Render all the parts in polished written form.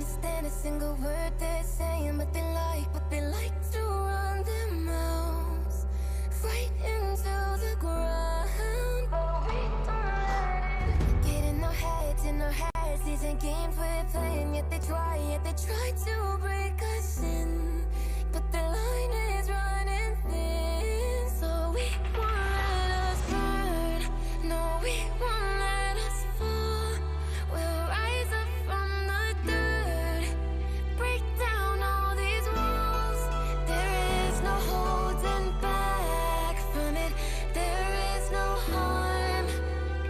understand a single word they're saying, but they like to run their mouths right into the ground. But we don't let it get in our heads, these ain't games we're playing. Yet they try to break us in, but the line is running thin. So we won't let us burn, no, we won't let us fall. We'll rise up from the dirt, break down all these walls. There is no holding back from it, there is no harm.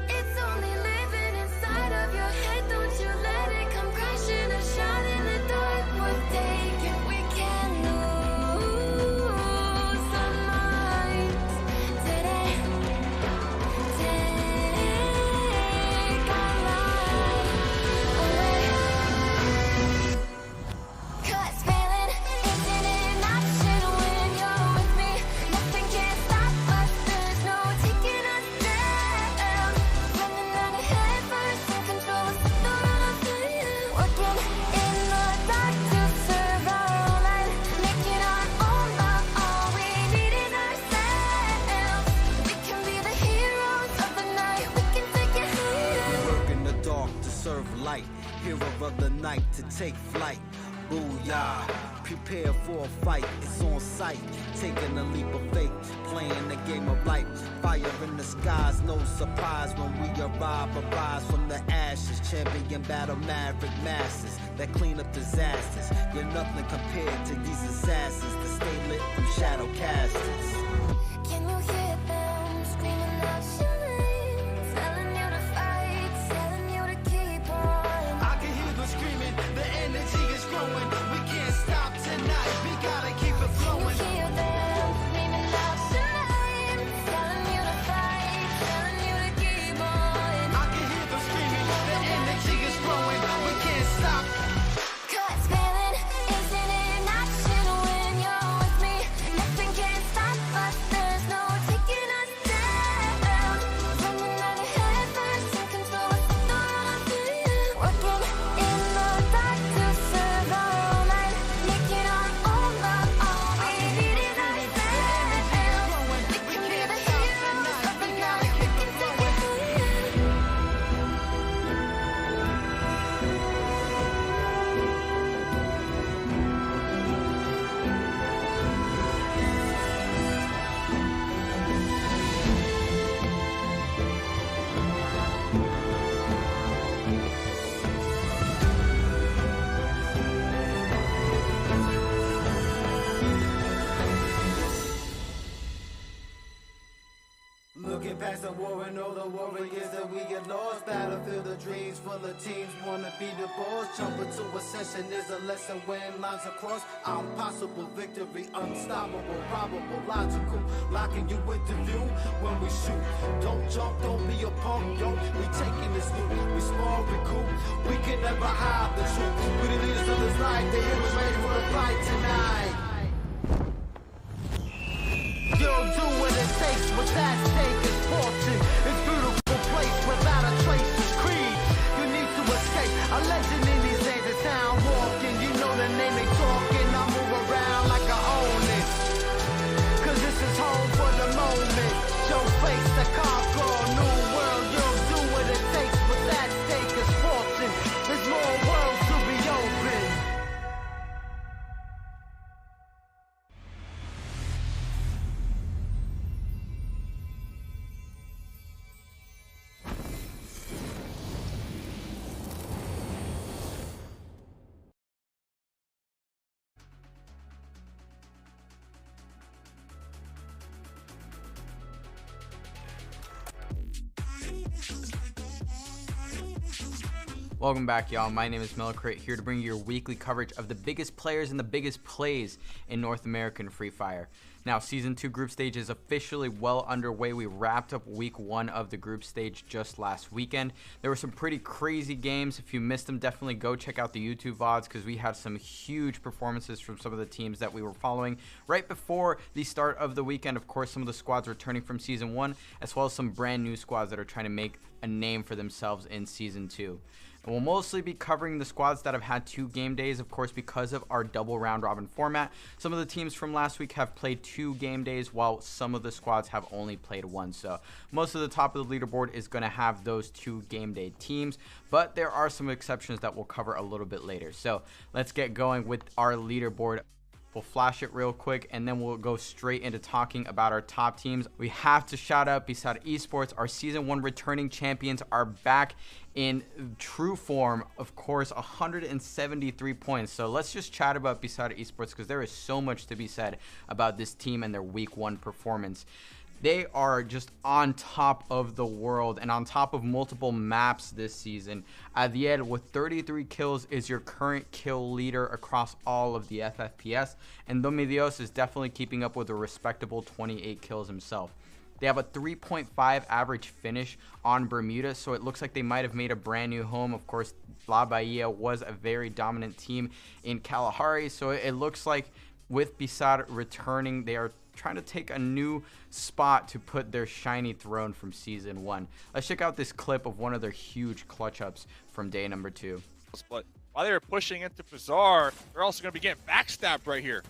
It's only living inside of your head, don't you let it come crashing or shine in the dark. We're taking, we can't lose our minds today. Take our life away. 'Cause failing isn't an option when you're with me. Nothing can stop us, there's no taking us down. Running out ahead first and control us with the run of fire. Working in the dark to serve our own life, making our own love. All we need is ourselves. We can be the heroes of the night, we can take it higher. Work in the dark to serve light, hero of the night to take flight. Booyah, prepare for a fight, it's on sight. Taking a leap of faith, playing the game of life. Fire in the skies, no surprise when we arrive. Arise from the ashes, champion battle maverick masses that clean up disasters. You're nothing compared to these assassins that stay lit from shadow casters. Can you hear them screaming out your name, telling you to fight, telling you to keep on? I can hear them screaming, the energy is growing. We can't stop tonight, we gotta keep it Can you flowing. hear them screaming out your name, telling you to fight, telling you to keep on? I can hear them screaming, the energy is growing. We can't stop. 'Cause failing isn't an option when you're with me. Nothing can stop us, there's no taking us down. Running out ahead first and control us with the run of fire. Working in the dark to serve our own life, making our own love. All we need is ourselves. We can be the heroes of the night, we can take it higher. Looking past the war and all the warriors that we get lost. Battlefield of dreams full of teams wanna be the boss. Jumping to ascension is a lesson when lines are crossed. Impossible victory, unstoppable, probable, logical. Locking you into view when we shoot. Don't jump, don't be a punk, yo. We taking this loot, we small, we cool. We can never hide the truth. We the leaders of this life, the heroes ready for the fight tonight. You'll do what it takes, what's at stake is fortune. It's beautiful place without a trace is creed. You need to escape, a legend in these days of town walking. You know the name they talking, I move around like I own it. 'Cause this is home for the moment. Show face to conquer a new world. You'll do what it takes, what's at stake is fortune. There's more worlds to be open. Welcome back, y'all. My name is Millicrit, here to bring you your weekly coverage of the biggest players and the biggest plays in North American Free Fire. Now, Season 2 group stage is officially well underway. We wrapped up week 1 of the group stage just last weekend. There were some pretty crazy games. If you missed them, definitely go check out the YouTube VODs because we had some huge performances from some of the teams that we were following right before the start of the weekend. Of course, some of the squads returning from Season 1, as well as some brand new squads that are trying to make a name for themselves in Season 2. And we'll mostly be covering the squads that have had 2 game days, of course, because of our double round robin format. Some of the teams from last week have played 2 game days, while some of the squads have only played 1. So most of the top of the leaderboard is going to have those 2 game day teams, but there are some exceptions that we'll cover a little bit later. So let's get going with our leaderboard. We'll flash it real quick, and then we'll go straight into talking about our top teams. We have to shout out Beside Esports. Our Season 1 returning champions are back in true form. Of course, 173 points. So let's just chat about Beside Esports, because there is so much to be said about this team and their Week 1 performance. They are just on top of the world and on top of multiple maps this season. Adiel, with 33 kills, is your current kill leader across all of the FFPS. And Domidios is definitely keeping up with a respectable 28 kills himself. They have a 3.5 average finish on Bermuda, so it looks like they might have made a brand new home. Of course, La Bahia was a very dominant team in Kalahari, so it looks like with Beside returning, they are trying to take a new spot to put their shiny throne from Season 1. Let's check out this clip of one of their huge clutch ups from day number 2. But while they were pushing into Bazaar, they're also going to be getting backstabbed right here.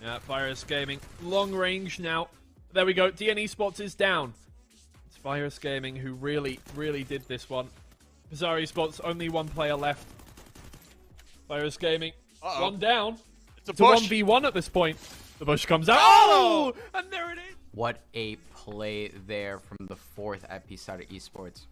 Yeah, Virus Gaming, long range now. There we go, DN Esports is down. It's Virus Gaming who really did this one. Bazaar Esports, only 1 player left. Virus Gaming, 1 down. It's a 1v1 at this point. The bush comes out. Oh! And there it is. What a play there from the 4th at Beside Esports.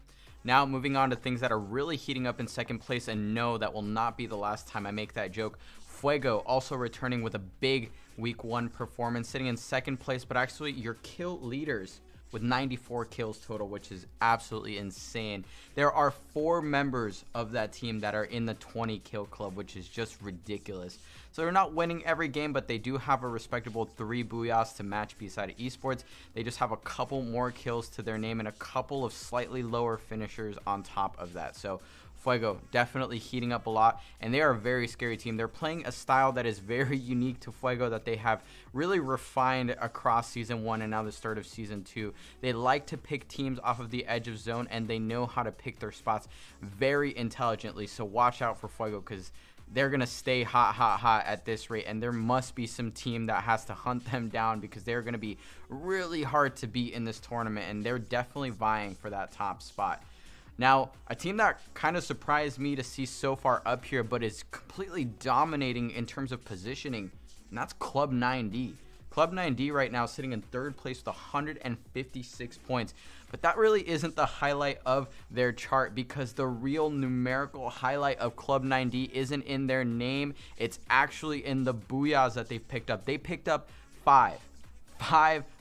Now moving on to things that are really heating up in second place, and no, that will not be the last time I make that joke. Fuego also returning with a big Week 1 performance, sitting in second place, but actually your kill leaders with 94 kills total, which is absolutely insane. There are 4 members of that team that are in the 20 kill club, which is just ridiculous. So they're not winning every game, but they do have a respectable 3 booyahs to match Beside Esports. They just have a couple more kills to their name and a couple of slightly lower finishers on top of that. So Fuego definitely heating up a lot, and they are a very scary team. They're playing a style that is very unique to Fuego that they have really refined across Season 1 and now the start of Season 2. They like to pick teams off of the edge of zone, and they know how to pick their spots very intelligently. So watch out for Fuego, because they're going to stay hot at this rate, and there must be some team that has to hunt them down, because they're going to be really hard to beat in this tournament, and they're definitely vying for that top spot. Now, a team that kind of surprised me to see so far up here, but is completely dominating in terms of positioning, and that's Club 9D. Club 9D right now sitting in 3rd place with 156 points. But that really isn't the highlight of their chart, because the real numerical highlight of Club 9D isn't in their name. It's actually in the booyahs that they've picked up. They picked up 5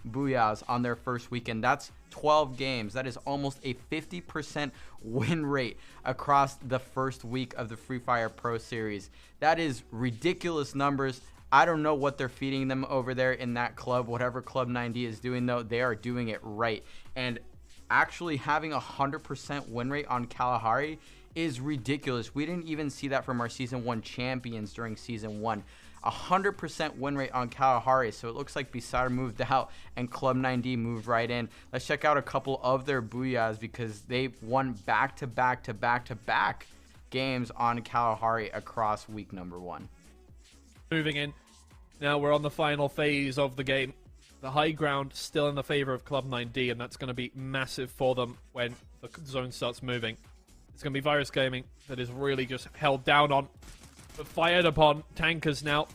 booyahs on their first weekend. That's 12 games. That is almost a 50% win rate across the first week of the Free Fire Pro Series. That is ridiculous numbers. I don't know what they're feeding them over there in that club. Whatever Club 9D is doing, though, they are doing it right. And actually having a 100% win rate on Kalahari is ridiculous. We didn't even see that from our Season 1 champions during Season 1. 100% win rate on Kalahari, so it looks like Beside moved out and Club 9D moved right in. Let's check out a couple of their booyahs, because they won back-to-back games on Kalahari across week number 1. Moving in. Now we're on the final phase of the game. The high ground still in the favor of Club 9D, and that's going to be massive for them when the zone starts moving. It's going to be Virus Gaming that is really just held down on, but fired upon. Tankers now.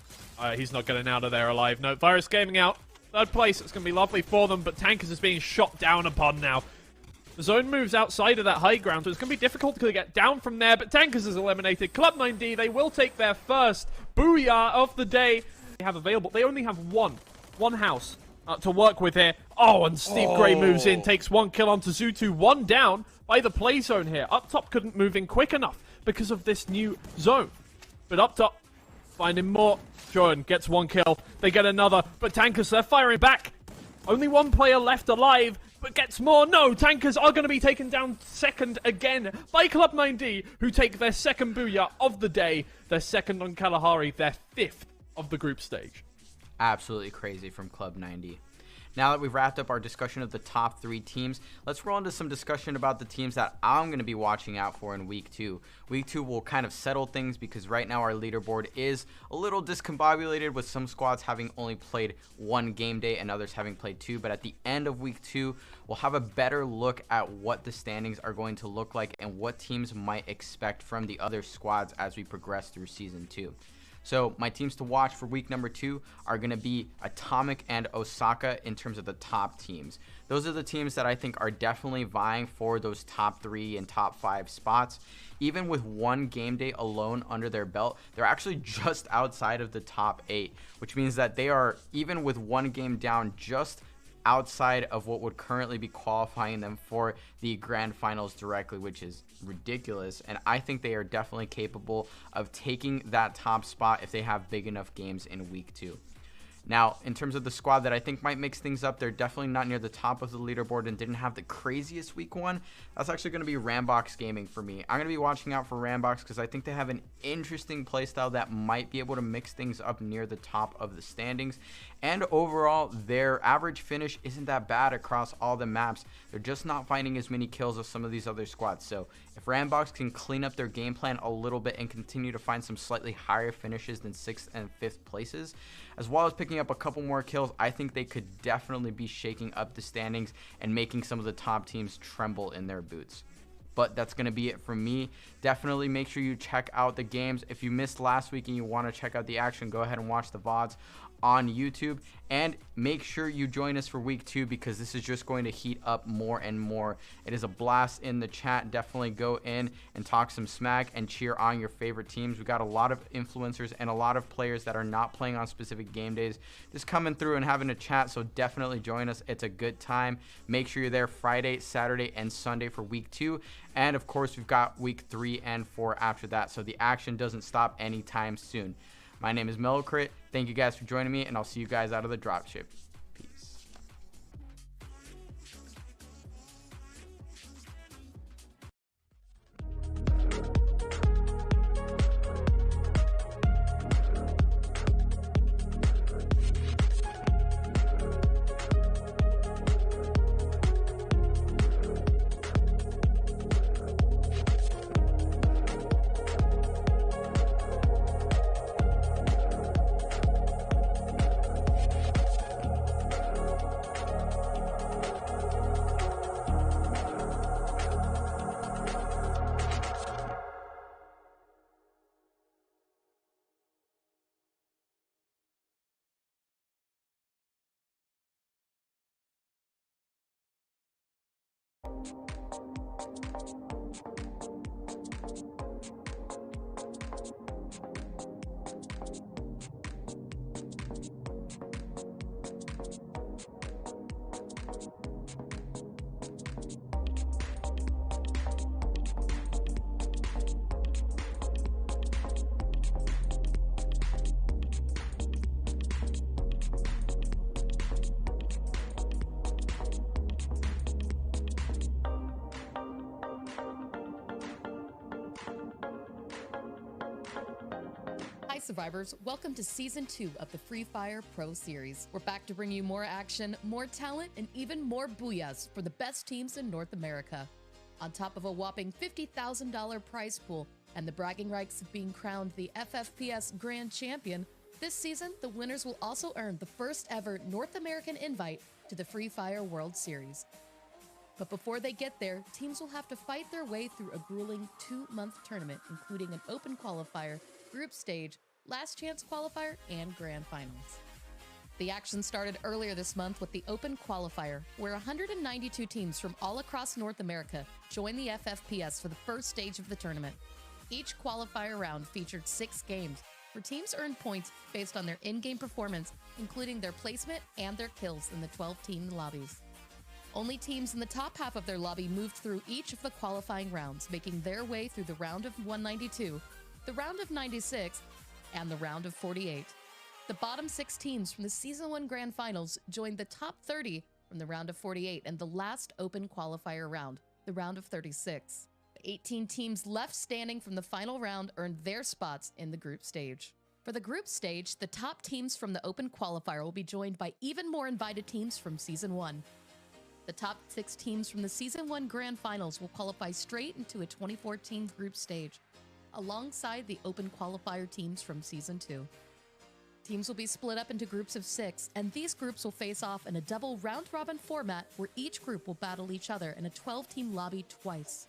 He's not getting out of there alive. No, Virus Gaming out. 3rd place. It's going to be lovely for them, but Tankers is being shot down upon now. The zone moves outside of that high ground, so it's going to be difficult to get down from there, but Tankers is eliminated. Club 9D, they will take their first booyah of the day. They have available. They only have one house to work with here. Oh, and Steve Gray moves in, takes 1 kill onto Zutu. 1 down by the play zone here. Up top couldn't move in quick enough because of this new zone. But up top, finding more. Jordan gets 1 kill. They get another, but Tankers, they're firing back. Only 1 player left alive, but gets more. No, Tankers are going to be taken down second again by Club 9D, who take their 2nd booyah of the day. Their 2nd on Kalahari, their 5th of the group stage. Absolutely crazy from Club 9D. Now that we've wrapped up our discussion of the top 3 teams, let's roll into some discussion about the teams that I'm going to be watching out for in Week 2. Week 2 will kind of settle things because right now our leaderboard is a little discombobulated, with some squads having only played 1 game day and others having played 2. But at the end of Week 2, we'll have a better look at what the standings are going to look like and what teams might expect from the other squads as we progress through Season 2. So my teams to watch for week number 2 are going to be Atomic and Osaka in terms of the top teams. Those are the teams that I think are definitely vying for those top 3 and top 5 spots. Even with 1 game day alone under their belt, they're actually just outside of the top 8, which means that they are, even with 1 game down, just outside of what would currently be qualifying them for the grand finals directly, which is ridiculous. And I think they are definitely capable of taking that top spot if they have big enough games in week 2. Now, in terms of the squad that I think might mix things up, they're definitely not near the top of the leaderboard and didn't have the craziest week 1. That's actually going to be Rambox Gaming for me. I'm going to be watching out for Rambox because I think they have an interesting playstyle that might be able to mix things up near the top of the standings. And overall, their average finish isn't that bad across all the maps. They're just not finding as many kills as some of these other squads. So if Rambox can clean up their game plan a little bit and continue to find some slightly higher finishes than 6th and 5th places, as well as picking up a couple more kills, I think they could definitely be shaking up the standings and making some of the top teams tremble in their boots. But that's going to be it from me. Definitely make sure you check out the games. If you missed last week and you want to check out the action, go ahead and watch the VODs on YouTube, and make sure you join us for week 2 because this is just going to heat up more and more. It is a blast in the chat. Definitely go in and talk some smack and cheer on your favorite teams. We got a lot of influencers and a lot of players that are not playing on specific game days just coming through and having a chat, so definitely join us. It's a good time. Make sure you're there Friday, Saturday, and Sunday for week 2, and of course we've got week 3 and 4 after that, so the action doesn't stop anytime soon. My name is Wk2. Thank you guys for joining me, and I'll see you guys out of the dropship. Peace. Hi Survivors, welcome to Season 2 of the Free Fire Pro Series. We're back to bring you more action, more talent, and even more booyahs for the best teams in North America. On top of a whopping $50,000 prize pool and the bragging rights of being crowned the FFPS Grand Champion, this season the winners will also earn the first ever North American invite to the Free Fire World Series. But before they get there, teams will have to fight their way through a grueling 2-month tournament, including an open qualifier, group stage, last chance qualifier, and grand finals. The action started earlier this month with the open qualifier, where 192 teams from all across North America joined the FFPS for the first stage of the tournament. Each qualifier round featured 6 games, where teams earned points based on their in-game performance, including their placement and their kills in the 12-team lobbies. Only teams in the top half of their lobby moved through each of the qualifying rounds, making their way through the round of 192, the round of 96, and the round of 48. The bottom 6 teams from the Season 1 Grand Finals joined the top 30 from the round of 48 and the last open qualifier round, the round of 36. The 18 teams left standing from the final round earned their spots in the group stage. For the group stage, the top teams from the open qualifier will be joined by even more invited teams from Season 1. The top 6 teams from the Season 1 Grand Finals will qualify straight into a 2014 group stage, alongside the open qualifier teams from Season 2. Teams will be split up into groups of 6, and these groups will face off in a double round-robin format where each group will battle each other in a 12-team lobby twice.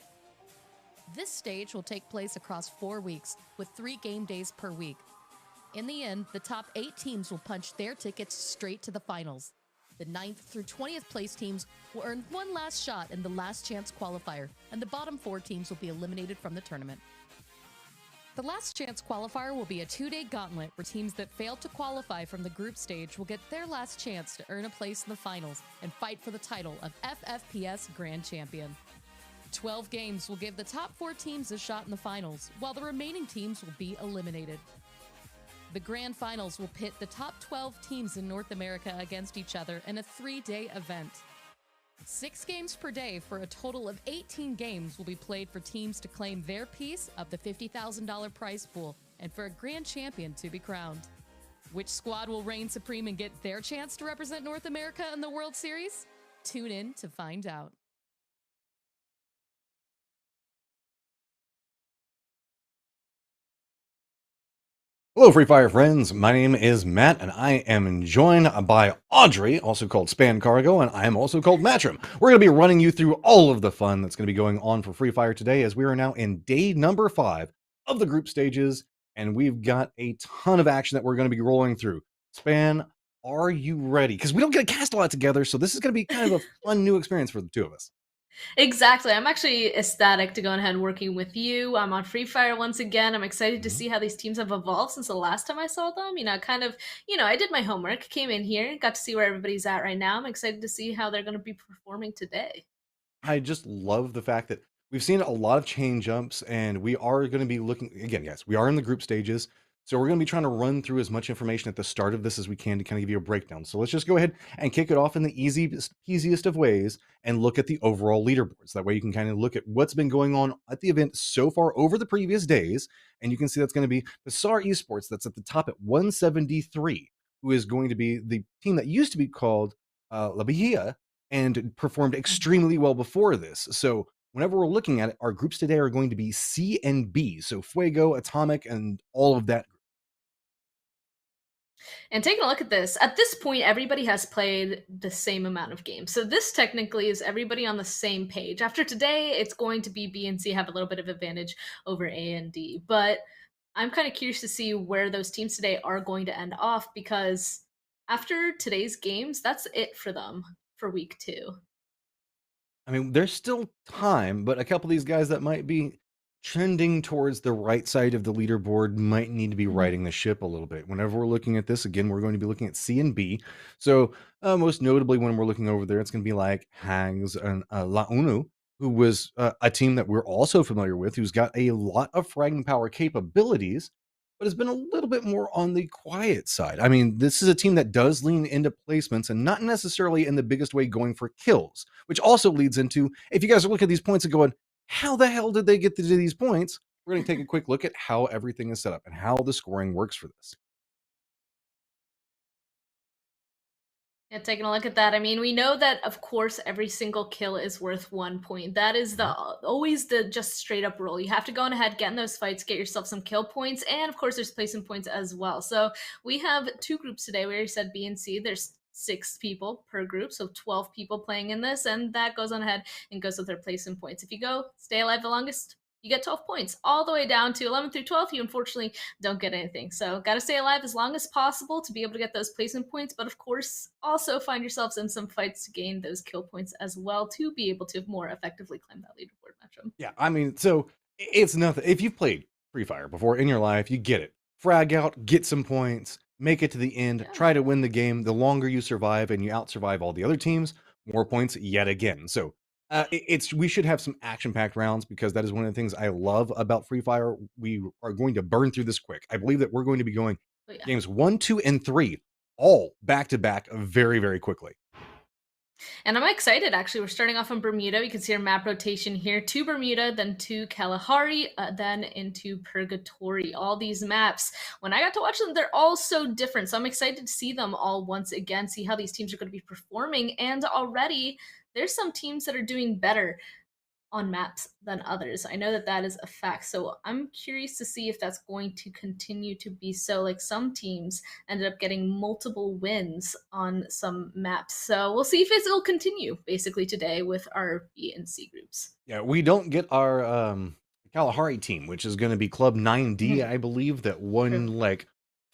This stage will take place across 4 weeks, with 3 game days per week. In the end, the top 8 teams will punch their tickets straight to the finals. The 9th through 20th place teams will earn one last shot in the last chance qualifier, and the bottom 4 teams will be eliminated from the tournament. The last chance qualifier will be a 2-day gauntlet where teams that fail to qualify from the group stage will get their last chance to earn a place in the finals and fight for the title of FFPS Grand Champion. 12 games will give the top 4 teams a shot in the finals, while the remaining teams will be eliminated. The Grand Finals will pit the top 12 teams in North America against each other in a 3-day event. 6 games per day for a total of 18 games will be played for teams to claim their piece of the $50,000 prize pool and for a grand champion to be crowned. Which squad will reign supreme and get their chance to represent North America in the World Series? Tune in to find out. Hello, Free Fire friends. My name is Matt, and I am joined by Audrey, also called Span Cargo, and I am also called Matrim. We're going to be running you through all of the fun that's going to be going on for Free Fire today, as we are now in day number 5 of the group stages, and we've got a ton of action that we're going to be rolling through. Span, are you ready? Because we don't get to cast a lot together, so this is going to be kind of a fun new experience for the two of us. Exactly. I'm actually ecstatic to go ahead and working with you. I'm on Free Fire once again. I'm excited to see how these teams have evolved since the last time I saw them. I did my homework, came in here, got to see where everybody's at right now. I'm excited to see how they're going to be performing today. I just love the fact that we've seen a lot of change ups, and we are going to be looking again. Yes, we are in the group stages, so we're going to be trying to run through as much information at the start of this as we can to kind of give you a breakdown. So let's just go ahead and kick it off in the easiest of ways and look at the overall leaderboards. That way you can kind of look at what's been going on at the event so far over the previous days, and you can see that's going to be Bazaar Esports that's at the top at 173, who is going to be the team that used to be called La Bahia and performed extremely well before this. So whenever we're looking at it, our groups today are going to be C and B. So Fuego, Atomic, and all of that. And taking a look at this point, everybody has played the same amount of games. So this technically is everybody on the same page. After today, it's going to be B and C have a little bit of advantage over A and D. But I'm kind of curious to see where those teams today are going to end off, because after today's games, that's it for them for week 2. I mean, there's still time, but a couple of these guys that might be trending towards the right side of the leaderboard might need to be riding the ship a little bit. Whenever we're looking at this, again, we're going to be looking at C and B. So most notably when we're looking over there, it's going to be like Hangs and La Unu, who was a team that we're also familiar with, who's got a lot of fragging power capabilities, but has been a little bit more on the quiet side. I mean, this is a team that does lean into placements and not necessarily in the biggest way going for kills, which also leads into, if you guys are looking at these points and going, how the hell did they get to these points? We're going to take a quick look at how everything is set up and how the scoring works for this. Yeah, taking a look at that. I mean, we know that, of course, every single kill is worth 1 point. That is always the just straight up rule. You have to go on ahead, get in those fights, get yourself some kill points, and of course, there's placement points as well. So we have 2 groups today. We already said B and C. There's 6 people per group, so 12 people playing in this, and that goes on ahead and goes with their placement points. If you go stay alive the longest, you get 12 points. All the way down to 11 through 12, you unfortunately don't get anything. So got to stay alive as long as possible to be able to get those placement points, but of course, also find yourselves in some fights to gain those kill points as well to be able to more effectively climb that leaderboard matchup. Yeah, I mean, so it's nothing. If you've played Free Fire before in your life, you get it. Frag out, get some points, make it to the end, try to win the game. The longer you survive and you out-survive all the other teams, more points yet again. So we should have some action-packed rounds, because that is one of the things I love about Free Fire. We are going to burn through this quick. I believe that we're going to be going games 1, 2, and 3 all back-to-back very, very quickly. And I'm excited, actually. We're starting off on Bermuda. We can see our map rotation here to Bermuda, then to Kalahari, then into Purgatory. All these maps, when I got to watch them, they're all so different. So I'm excited to see them all once again, see how these teams are going to be performing. And already, there's some teams that are doing better on maps than others. I know that that is a fact. So I'm curious to see if that's going to continue to be so. Like, some teams ended up getting multiple wins on some maps. So we'll see if it will continue basically today with our B and C groups. Yeah, we don't get our Kalahari team, which is going to be Club 9D, I believe, that won like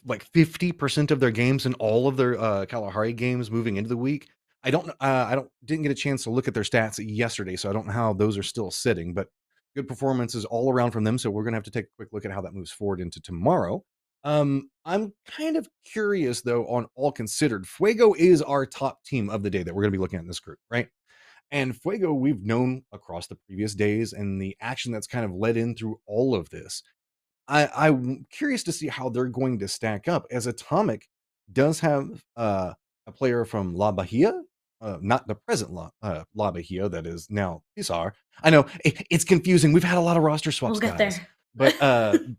50% of their games and all of their Kalahari games moving into the week. I didn't get a chance to look at their stats yesterday, so I don't know how those are still sitting, but good performances all around from them. So we're going to have to take a quick look at how that moves forward into tomorrow. I'm kind of curious though, on all considered. Fuego is our top team of the day that we're going to be looking at in this group, right? And Fuego, we've known across the previous days and the action that's kind of led in through all of this. I'm curious to see how they're going to stack up, as Atomic does have a player from La Bahia, not the present La Bahia that is now Pizarro. I know it's confusing. We've had a lot of roster swaps, We'll get guys, there. but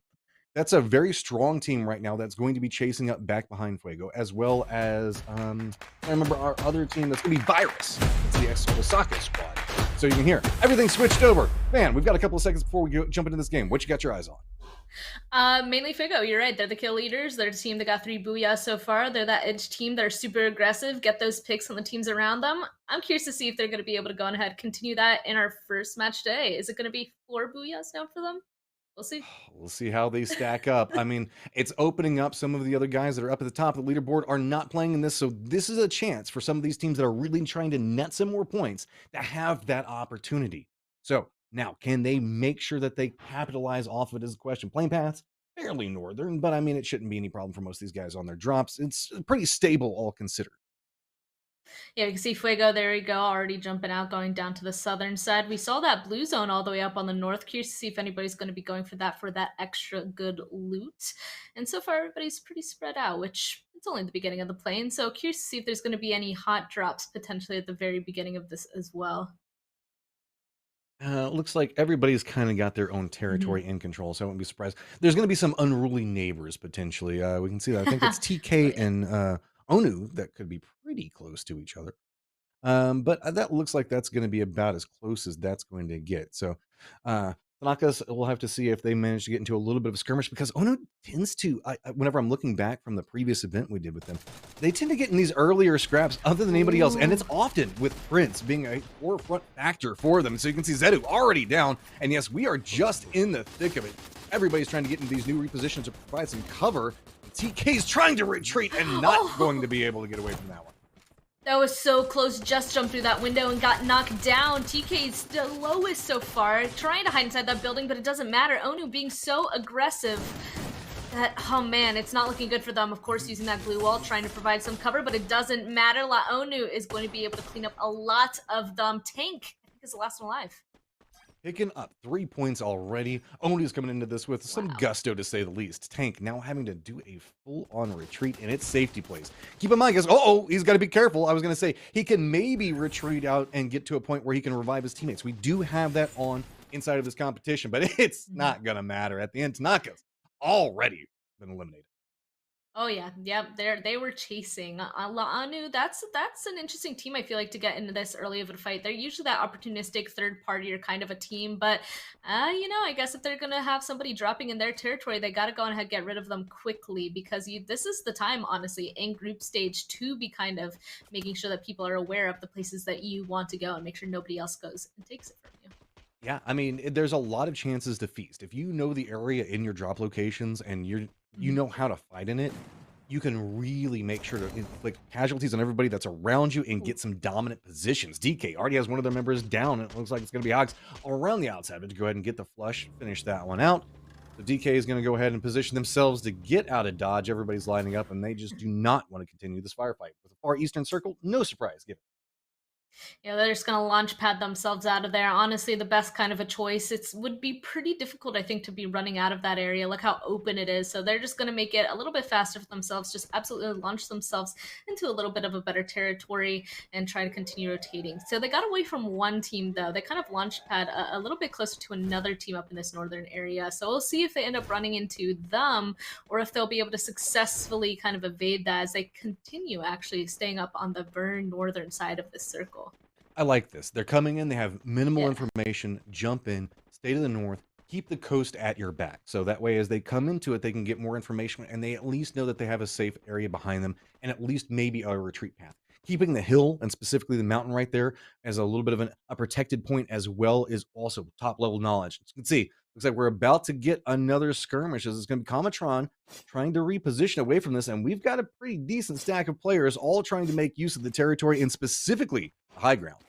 that's a very strong team right now that's going to be chasing up back behind Fuego, as well as I remember our other team that's going to be Virus. It's the ex-Osaka squad. So you can hear everything switched over. Man, we've got a couple of seconds before we jump into this game. What you got your eyes on? Mainly Fuego, you're right. They're the kill leaders. They're the team that got 3 booyahs so far. They're that edge team that are super aggressive, get those picks on the teams around them. I'm curious to see if they're going to be able to go on ahead, continue that in our first match today. Is it going to be 4 booyahs now for them? We'll see. We'll see how they stack up. I mean, it's opening up. Some of the other guys that are up at the top of the leaderboard are not playing in this, so this is a chance for some of these teams that are really trying to net some more points to have that opportunity. So now, can they make sure that they capitalize off of it is the question. Playing paths, fairly northern, but I mean, it shouldn't be any problem for most of these guys on their drops. It's pretty stable, all considered. Yeah, you can see Fuego, there we go, already jumping out, going down to the southern side. We saw that blue zone all the way up on the north. Curious to see if anybody's going to be going for that extra good loot. And so far, everybody's pretty spread out, which it's only the beginning of the plane. So curious to see if there's going to be any hot drops potentially at the very beginning of this as well. Looks like everybody's kind of got their own territory in control, so I wouldn't be surprised. There's going to be some unruly neighbors potentially. We can see that. I think it's TK and Onu that could be pretty close to each other. But that looks like that's going to be about as close as that's going to get. So Tanakas, we'll have to see if they manage to get into a little bit of a skirmish, because Ono tends to, whenever I'm looking back from the previous event we did with them, they tend to get in these earlier scraps other than anybody else. And it's often with Prince being a forefront factor for them. So you can see Zedu already down. And yes, we are just in the thick of it. Everybody's trying to get into these new repositions to provide some cover. TK's trying to retreat and not going to be able to get away from that one. That was so close, just jumped through that window and got knocked down. TK is the lowest so far, trying to hide inside that building, but it doesn't matter. Onu being so aggressive that, oh man, it's not looking good for them. Of course, using that glue wall, trying to provide some cover, but it doesn't matter. La Onu is going to be able to clean up a lot of them. Tank, I think, is the last one alive. Picking up 3 points already. Onu's coming into this with some gusto, to say the least. Tank now having to do a full-on retreat in its safety place. Keep in mind, guys, he's got to be careful. I was going to say, he can maybe retreat out and get to a point where he can revive his teammates. We do have that on inside of this competition, but it's not going to matter. At the end, Tanaka's already been eliminated. Oh yeah, they were chasing La Anu. That's an interesting team, I feel like, to get into this early of a fight. They're usually that opportunistic third party or kind of a team, but I guess if they're gonna have somebody dropping in their territory, they gotta go ahead and get rid of them quickly, because this is the time, honestly, in group stage to be kind of making sure that people are aware of the places that you want to go and make sure nobody else goes and takes it from you. Yeah, I mean, there's a lot of chances to feast. If you know the area in your drop locations and you know how to fight in it, you can really make sure to inflict casualties on everybody that's around you and get some dominant positions. DK already has one of their members down. It looks like it's going to be Hogs around the outside, but to go ahead and get the flush, finish that one out. So DK is going to go ahead and position themselves to get out of dodge. Everybody's lining up, and they just do not want to continue this firefight. With the far eastern circle, no surprise given. Yeah, they're just gonna launch pad themselves out of there. Honestly, the best kind of a choice. It would be pretty difficult, I think, to be running out of that area. Look how open it is. So they're just gonna make it a little bit faster for themselves. Just absolutely launch themselves into a little bit of a better territory and try to continue rotating. So they got away from one team though. They kind of launch pad a little bit closer to another team up in this northern area. So we'll see if they end up running into them or if they'll be able to successfully kind of evade that as they continue actually staying up on the very northern side of this circle. I like this. They're coming in, they have minimal Yeah. information, jump in, stay to the north, keep the coast at your back. So that way, as they come into it, they can get more information and they at least know that they have a safe area behind them and at least maybe a retreat path. Keeping the hill and specifically the mountain right there as a little bit of a protected point as well is also top level knowledge. As you can see, looks like we're about to get another skirmish. This is going to be Comatron trying to reposition away from this. And we've got a pretty decent stack of players all trying to make use of the territory and specifically the high ground.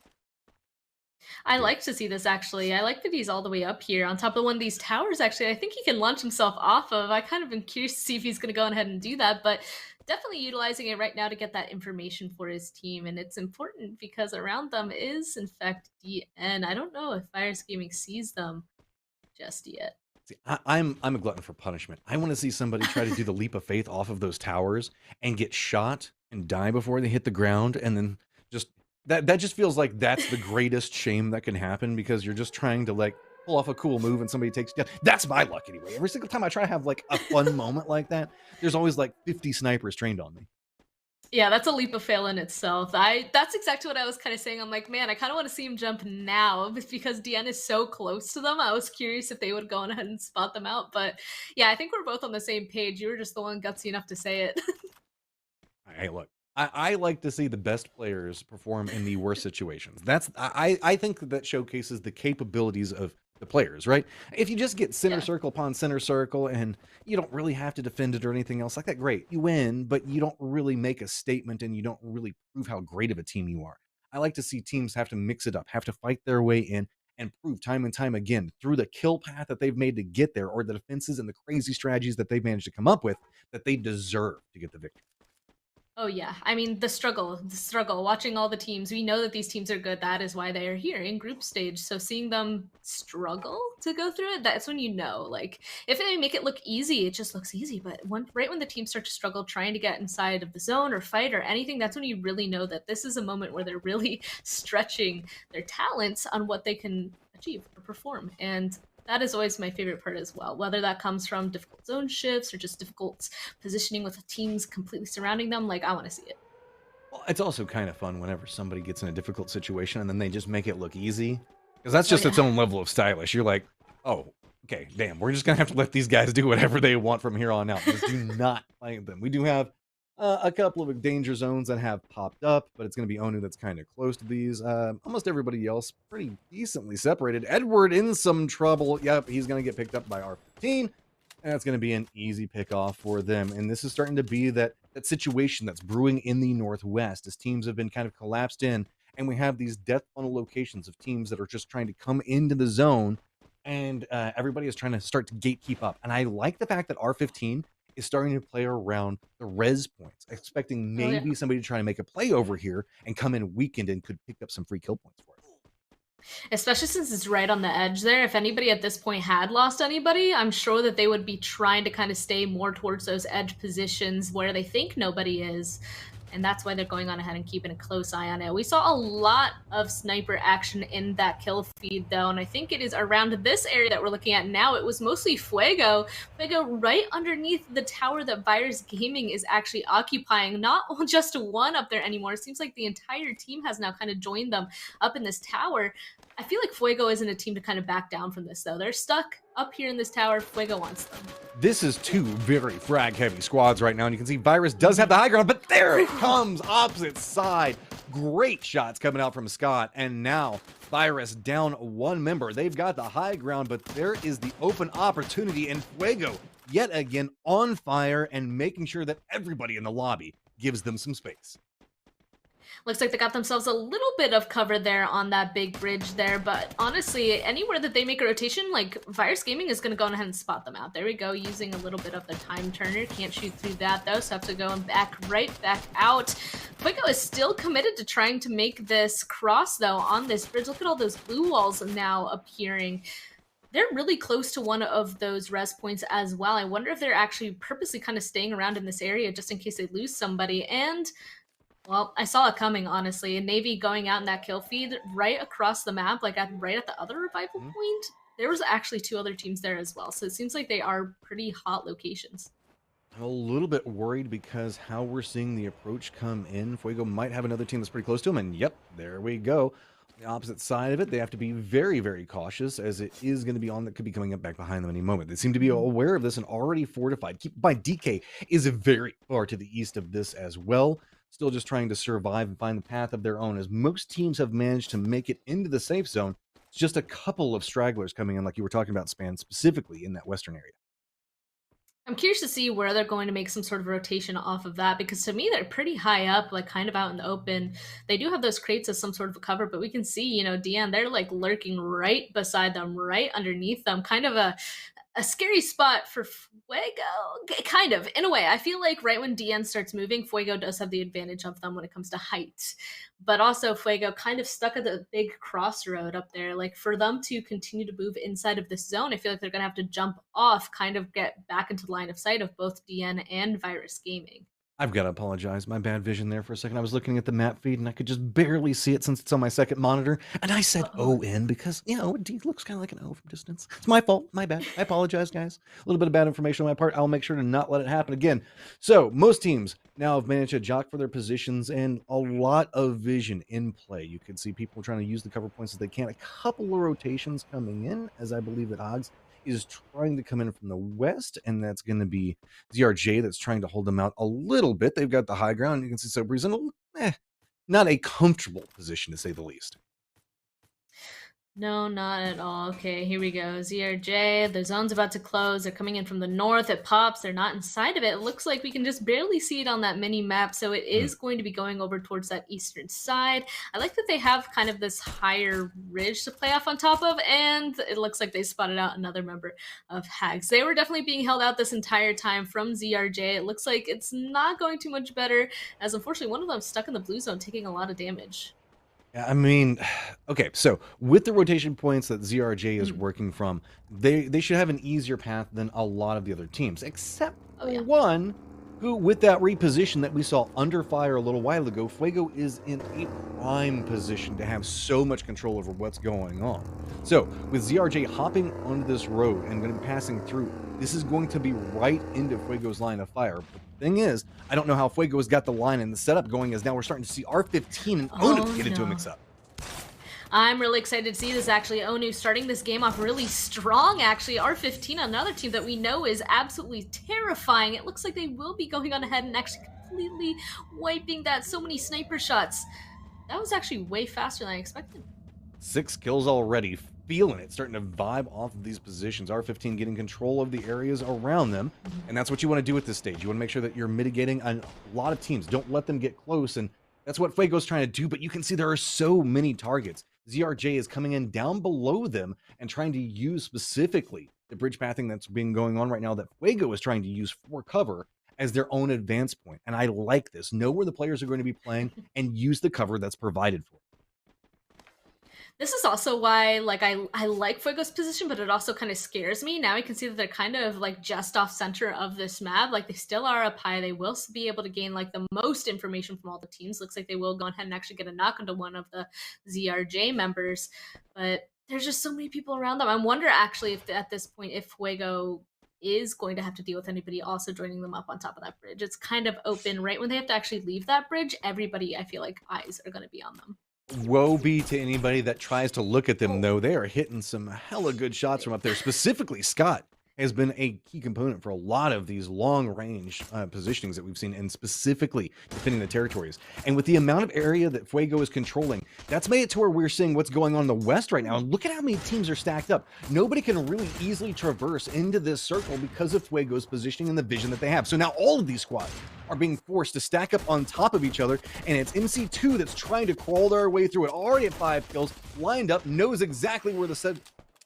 I like to see this actually. I like that he's all the way up here on top of one of these towers actually. I think he can launch himself off of. I kind of am curious to see if he's going to go ahead and do that, but definitely utilizing it right now to get that information for his team. And it's important because around them is in fact DN. I don't know if Virus Gaming sees them just yet. See, I'm a glutton for punishment. I want to see somebody try to do the leap of faith off of those towers and get shot and die before they hit the ground, and then just that just feels like that's the greatest shame that can happen because you're just trying to like pull off a cool move and somebody takes you down. That's my luck anyway. Every single time I try to have like a fun moment like that, there's always like 50 snipers trained on me. Yeah, that's a leap of fail in itself. That's exactly what I was kind of saying. I'm like, man, I kind of want to see him jump now because DN is so close to them. I was curious if they would go ahead and spot them out. But yeah, I think we're both on the same page. You were just the one gutsy enough to say it. Hey, look, I like to see the best players perform in the worst situations. I think that showcases the capabilities of the players, right? If you just get center circle upon center circle and you don't really have to defend it or anything else like that, great. You win, but you don't really make a statement and you don't really prove how great of a team you are. I like to see teams have to mix it up, have to fight their way in and prove time and time again through the kill path that they've made to get there or the defenses and the crazy strategies that they've managed to come up with that they deserve to get the victory. Oh yeah, I mean the struggle, watching all the teams, we know that these teams are good. That is why they are here in group stage. So seeing them struggle to go through it, that's when you know, like if they make it look easy, it just looks easy. But right when the teams start to struggle trying to get inside of the zone or fight or anything, that's when you really know that this is a moment where they're really stretching their talents on what they can achieve or perform. And that is always my favorite part as well, whether that comes from difficult zone shifts or just difficult positioning with teams completely surrounding them. Like, I want to see it. Well, it's also kind of fun whenever somebody gets in a difficult situation and then they just make it look easy, because that's just its own level of stylish. You're like, oh, okay, damn, we're just going to have to let these guys do whatever they want from here on out. Just do not fight them. We do have a couple of danger zones that have popped up, but it's going to be Onu that's kind of close to these. Almost everybody else pretty decently separated. Edward in some trouble. Yep, he's going to get picked up by R15, and that's going to be an easy pickoff for them. And this is starting to be that situation that's brewing in the Northwest as teams have been kind of collapsed in, and we have these death funnel locations of teams that are just trying to come into the zone, and everybody is trying to start to gatekeep up. And I like the fact that R15 is starting to play around the res points, expecting maybe somebody to try to make a play over here and come in weakened and could pick up some free kill points for it. Especially since it's right on the edge there. If anybody at this point had lost anybody, I'm sure that they would be trying to kind of stay more towards those edge positions where they think nobody is. And that's why they're going on ahead and keeping a close eye on it. We saw a lot of sniper action in that kill feed, though, and I think it is around this area that we're looking at now. It was mostly Fuego right underneath the tower that Virus Gaming is actually occupying. Not just one up there anymore. It seems like the entire team has now kind of joined them up in this tower. I feel like Fuego isn't a team to kind of back down from this, though. They're stuck up here in this tower. Fuego wants them. This is two very frag-heavy squads right now, and you can see Virus does have the high ground, but there it comes, opposite side. Great shots coming out from Scott, and now Virus down one member. They've got the high ground, but there is the open opportunity, and Fuego yet again on fire and making sure that everybody in the lobby gives them some space. Looks like they got themselves a little bit of cover there on that big bridge there, but honestly, anywhere that they make a rotation, like Virus Gaming is going to go ahead and spot them out. There we go, using a little bit of the time turner. Can't shoot through that though, so have to go back right back out. Fuego is still committed to trying to make this cross, though, on this bridge. Look at all those blue walls now appearing. They're really close to one of those res points as well. I wonder if they're actually purposely kind of staying around in this area just in case they lose somebody. And, well, I saw it coming, honestly. Navy going out in that kill feed right across the map, like right at the other revival point. There was actually 2 other teams there as well. So it seems like they are pretty hot locations. I'm a little bit worried because how we're seeing the approach come in. Fuego might have another team that's pretty close to him, and yep, there we go. The opposite side of it, they have to be very, very cautious, as it is going to be on that could be coming up back behind them any moment. They seem to be aware of this and already fortified. Keep in mind, DK is very far to the east of this as well. Still just trying to survive and find the path of their own, as most teams have managed to make it into the safe zone. It's just a couple of stragglers coming in, like you were talking about, Span, specifically in that western area. I'm curious to see where they're going to make some sort of rotation off of that, because to me, they're pretty high up, like kind of out in the open. They do have those crates as some sort of a cover, but we can see, you know, Deanne, they're like lurking right beside them, right underneath them. Kind of a scary spot for Fuego, kind of, in a way. I feel like right when Deanne starts moving, Fuego does have the advantage of them when it comes to height. But also Fuego kind of stuck at the big crossroad up there. Like, for them to continue to move inside of this zone, I feel like they're going to have to jump off, kind of get back into the line of sight of both Deanne and Virus Gaming. I've got to apologize. My bad vision there for a second. I was looking at the map feed and I could just barely see it since it's on my second monitor. And I said ON because, you know, D looks kind of like an O from distance. It's my fault. My bad. I apologize, guys. A little bit of bad information on my part. I'll make sure to not let it happen again. So most teams now have managed to jock for their positions and a lot of vision in play. You can see people trying to use the cover points as they can. A couple of rotations coming in, as I believe that Hogs is trying to come in from the west, and that's going to be ZRJ that's trying to hold them out a little bit. They've got the high ground. You can see Sobri's in not a comfortable position, to say the least. No, not at all. Okay, here we go. ZRJ, the zone's about to close. They're coming in from the north. It pops. They're not inside of it. It looks like we can just barely see it on that mini map, so it is going to be going over towards that eastern side. I like that they have kind of this higher ridge to play off on top of, and it looks like they spotted out another member of Hags. They were definitely being held out this entire time from ZRJ. It looks like it's not going too much better, as unfortunately one of them stuck in the blue zone, taking a lot of damage. I mean, okay, so with the rotation points that ZRJ is working from, they should have an easier path than a lot of the other teams, except for one who, with that reposition that we saw under fire a little while ago, Fuego is in a prime position to have so much control over what's going on. So, with ZRJ hopping onto this road and going to be passing through, this is going to be right into Fuego's line of fire. But the thing is, I don't know how Fuego has got the line and the setup going, as now we're starting to see R15 and Onu get into a mix-up. I'm really excited to see this, actually. Onu starting this game off really strong, actually. R15, another team that we know is absolutely terrifying. It looks like they will be going on ahead and actually completely wiping that. So many sniper shots. That was actually way faster than I expected. 6 kills already. Feeling it, starting to vibe off of these positions. R15 getting control of the areas around them, and that's what you want to do at this stage. You want to make sure that you're mitigating a lot of teams. Don't let them get close, and that's what Fuego's trying to do, but you can see there are so many targets. ZRJ is coming in down below them and trying to use specifically the bridge pathing that's been going on right now that Fuego is trying to use for cover as their own advance point. And I like this. Know where the players are going to be playing and use the cover that's provided for. This is also why, like, I like Fuego's position, but it also kind of scares me. Now I can see that they're kind of, like, just off center of this map. Like, they still are up high. They will be able to gain, like, the most information from all the teams. Looks like they will go ahead and actually get a knock onto one of the ZRJ members. But there's just so many people around them. I wonder, actually, if at this point, if Fuego is going to have to deal with anybody also joining them up on top of that bridge. It's kind of open. Right when they have to actually leave that bridge, everybody, I feel like, eyes are going to be on them. Woe be to anybody that tries to look at them, though. They are hitting some hella good shots from up there. Specifically, Scott has been a key component for a lot of these long-range positionings that we've seen, and specifically defending the territories. And with the amount of area that Fuego is controlling, that's made it to where we're seeing what's going on in the west right now. And look at how many teams are stacked up. Nobody can really easily traverse into this circle because of Fuego's positioning and the vision that they have. So now all of these squads are being forced to stack up on top of each other, and it's MC2 that's trying to crawl their way through it. Already at 5 kills, lined up, knows exactly where the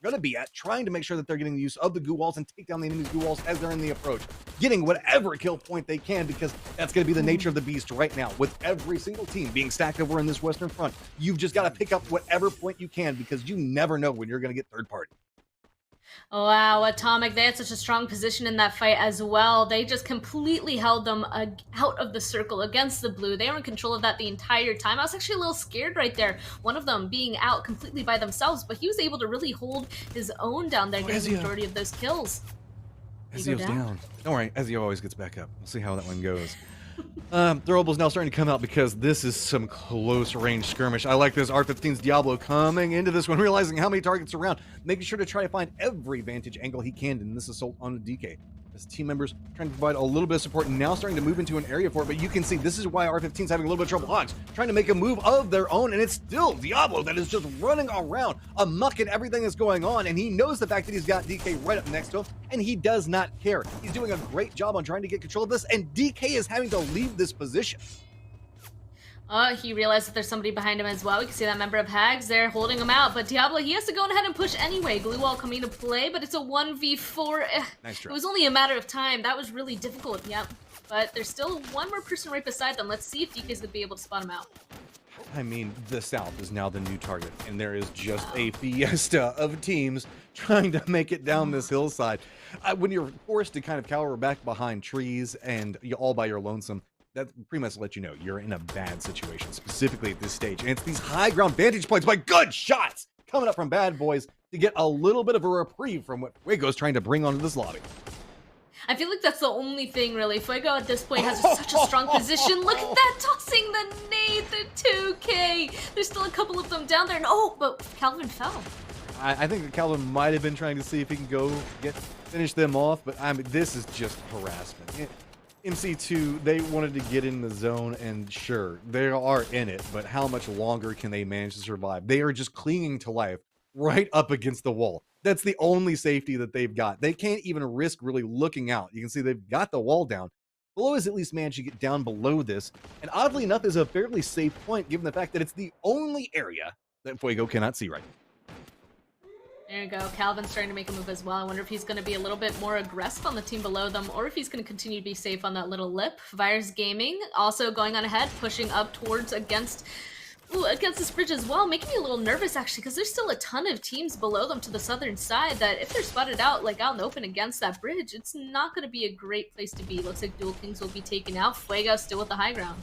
going to be at, trying to make sure that they're getting the use of the goo walls and take down the enemy's goo walls as they're in the approach, getting whatever kill point they can, because that's going to be the nature of the beast right now. With every single team being stacked over in this Western Front, you've just got to pick up whatever point you can, because you never know when you're going to get third party. Wow, Atomic, they had such a strong position in that fight as well. They just completely held them out of the circle against the blue. They were in control of that the entire time. I was actually a little scared right there, one of them being out completely by themselves, but he was able to really hold his own down there, getting the majority of those kills. Ezio's down. Don't worry, Ezio always gets back up. We'll see how that one goes. Throwable's now starting to come out because this is some close range skirmish. I like this. R15's Diablo coming into this one, realizing how many targets are around, making sure to try to find every vantage angle he can in this assault on the DK. His team members trying to provide a little bit of support, and now starting to move into an area for it, but you can see this is why R15's having a little bit of trouble. Hogs trying to make a move of their own, and it's still Diablo that is just running around, amucking everything that's going on, and he knows the fact that he's got DK right up next to him, and he does not care. He's doing a great job on trying to get control of this, and DK is having to leave this position. He realized that there's somebody behind him as well. We can see that member of Hags there holding him out. But Diablo, he has to go ahead and push anyway. Glue wall coming to play, but it's a 1v4. Nice try. It was only a matter of time. That was really difficult, yep. But there's still one more person right beside them. Let's see if DK's going to be able to spot him out. I mean, the South is now the new target, and there is just a fiesta of teams trying to make it down this hillside. When you're forced to kind of cower back behind trees and you're all by your lonesome, that pretty much let you know you're in a bad situation, specifically at this stage. And it's these high ground vantage points by good shots coming up from bad boys to get a little bit of a reprieve from what Fuego's trying to bring onto this lobby. I feel like that's the only thing, really. Fuego at this point has such a strong position. Look at that, tossing the nade, the 2K. There's still a couple of them down there. And but Calvin fell. I think that Calvin might have been trying to see if he can go finish them off, but I mean, this is just harassment. MC2, they wanted to get in the zone, and sure, they are in it, but how much longer can they manage to survive? They are just clinging to life right up against the wall. That's the only safety that they've got. They can't even risk really looking out. You can see they've got the wall down. Below has at least managed to get down below this, and oddly enough is a fairly safe point given the fact that it's the only area that Fuego cannot see right now. There you go. Calvin's starting to make a move as well. I wonder if he's going to be a little bit more aggressive on the team below them, or if he's going to continue to be safe on that little lip. Virus Gaming also going on ahead, pushing up towards against this bridge as well, making me a little nervous actually, because there's still a ton of teams below them to the southern side that if they're spotted out like out in the open against that bridge, it's not going to be a great place to be. Looks like Dual Kings will be taken out. Fuego still with the high ground.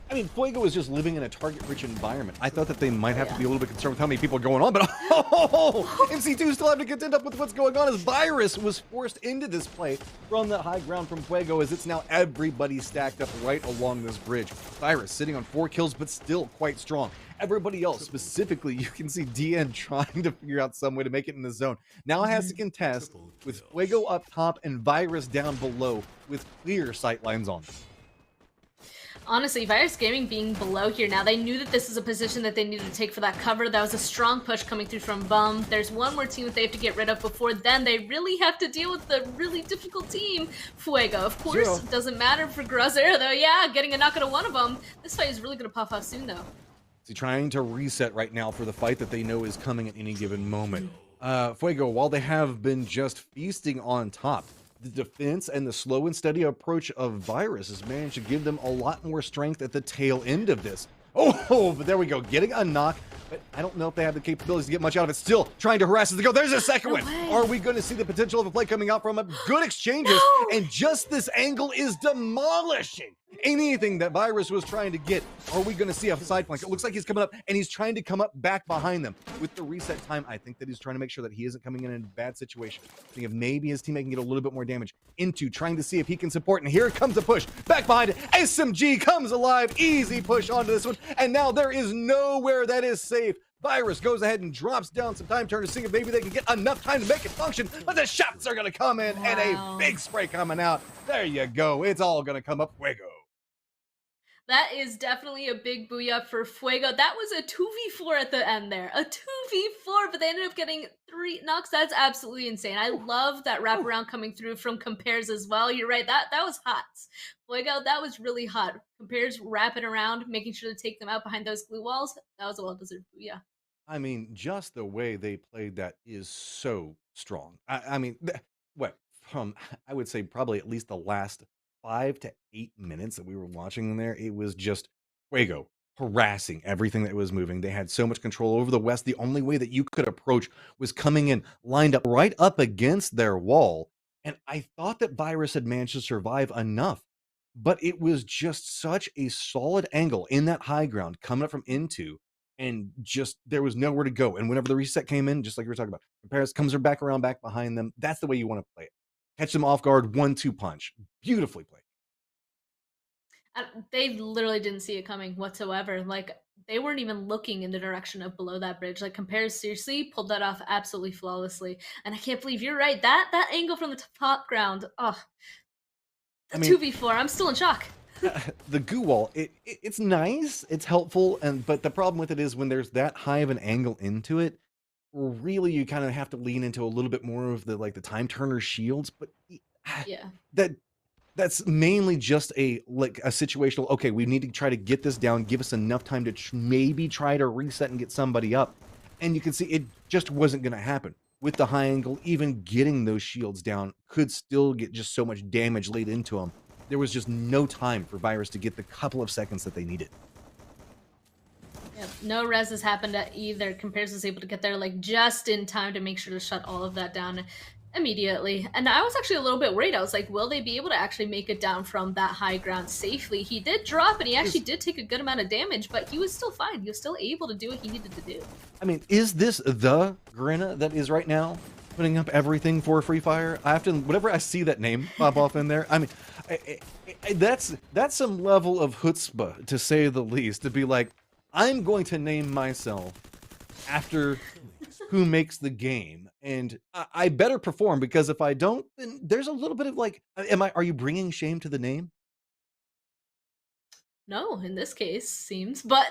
I mean, Fuego is just living in a target-rich environment. I thought that they might have to be a little bit concerned with how many people are going on, but MC2 still having to contend up with what's going on as Virus was forced into this play from that high ground from Fuego, as it's now everybody stacked up right along this bridge. Virus sitting on 4 kills, but still quite strong. Everybody else, specifically, you can see DN trying to figure out some way to make it in the zone. Now has to contest with Fuego up top and Virus down below with clear sight lines on them. Honestly, Virus Gaming being below here now, they knew that this is a position that they needed to take for that cover. That was a strong push coming through from Bum. There's one more team that they have to get rid of before then they really have to deal with the really difficult team, Fuego. Of course, it doesn't matter for Grozera though. Yeah, getting a knock on one of them. This fight is really going to pop off soon though. So trying to reset right now for the fight that they know is coming at any given moment. Fuego, while they have been just feasting on top, the defense and the slow and steady approach of Virus has managed to give them a lot more strength at the tail end of this. But there we go, getting a knock, but I don't know if they have the capabilities to get much out of it. Still trying to harass as they go. There's a second one. Are we going to see the potential of a play coming out from them? Good exchanges, and just this angle is demolishing anything that Virus was trying to get. Are we going to see a side flank? It looks like he's coming up, and he's trying to come up back behind them. With the reset time, I think that he's trying to make sure that he isn't coming in a bad situation. Think if maybe his teammate can get a little bit more damage into trying to see if he can support, and here comes a push. Back behind it, SMG comes alive. Easy push onto this one, and now there is nowhere that is safe. Virus goes ahead and drops down some time turn to see if maybe they can get enough time to make it function, but the shots are going to come in, and a big spray coming out. There you go. It's all going to come up Fuego. That is definitely a big booyah for Fuego. That was a 2v4 at the end there. A 2v4, but they ended up getting 3 knocks. That's absolutely insane. I love that wraparound coming through from Compares as well. You're right, that was hot. Fuego, that was really hot. Compares wrapping around, making sure to take them out behind those glue walls. That was a well-deserved booyah. I mean, just the way they played that is so strong. I mean, what from I would say probably at least the last 5 to 8 minutes that we were watching in there, it was just Fuego harassing everything that was moving. They had so much control over the West. The only way that you could approach was coming in lined up right up against their wall. And I thought that Virus had managed to survive enough, but it was just such a solid angle in that high ground coming up from into, and just there was nowhere to go. And whenever the reset came in, just like we were talking about, Paris comes back around back behind them. That's the way you want to play it. Catch them off guard, 1-2 punch. Beautifully played. They literally didn't see it coming whatsoever. Like, they weren't even looking in the direction of below that bridge. Like, Compares seriously pulled that off absolutely flawlessly. And I can't believe you're right. That angle from the top ground. Oh, the 2v4. I'm still in shock. The goo wall, it's nice, it's helpful, but the problem with it is when there's that high of an angle into it, really you kind of have to lean into a little bit more of the time turner shields. But Yeah. that's mainly just a situational, okay, we need to try to get this down, give us enough time to maybe try to reset and get somebody up. And you can see it just wasn't going to happen. With the high angle, even getting those shields down could still get just so much damage laid into them. There was just no time for Virus to get the couple of seconds that they needed. Yep. No res has happened at either. Compares was able to get there like just in time to make sure to shut all of that down immediately. And I was actually a little bit worried. I was like, will they be able to actually make it down from that high ground safely? He did drop, and he actually did take a good amount of damage, but he was still fine. He was still able to do what he needed to do. I mean, is this the Grinna that is right now putting up everything for Free Fire? I have to, whenever I see that name pop off in there, I mean, that's some level of chutzpah, to say the least, to be like, I'm going to name myself after who makes the game, and I better perform, because if I don't, then there's a little bit of like, are you bringing shame to the name? No, in this case, seems, but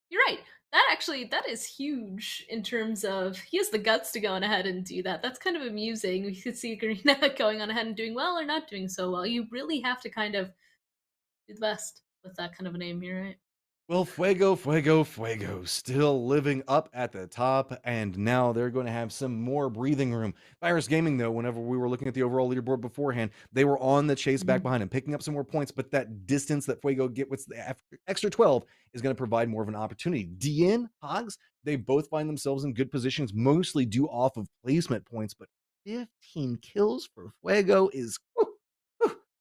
you're right. That is huge in terms of he has the guts to go on ahead and do that. That's kind of amusing. We could see Garena going on ahead and doing well or not doing so well. You really have to kind of do the best with that kind of a name. You're right. Well, Fuego, still living up at the top, and now they're going to have some more breathing room. Virus Gaming, though, whenever we were looking at the overall leaderboard beforehand, they were on the chase back behind him, picking up some more points, but that distance that Fuego get with the extra 12 is going to provide more of an opportunity. DN, Hogs, they both find themselves in good positions, mostly due off of placement points, but 15 kills for Fuego is,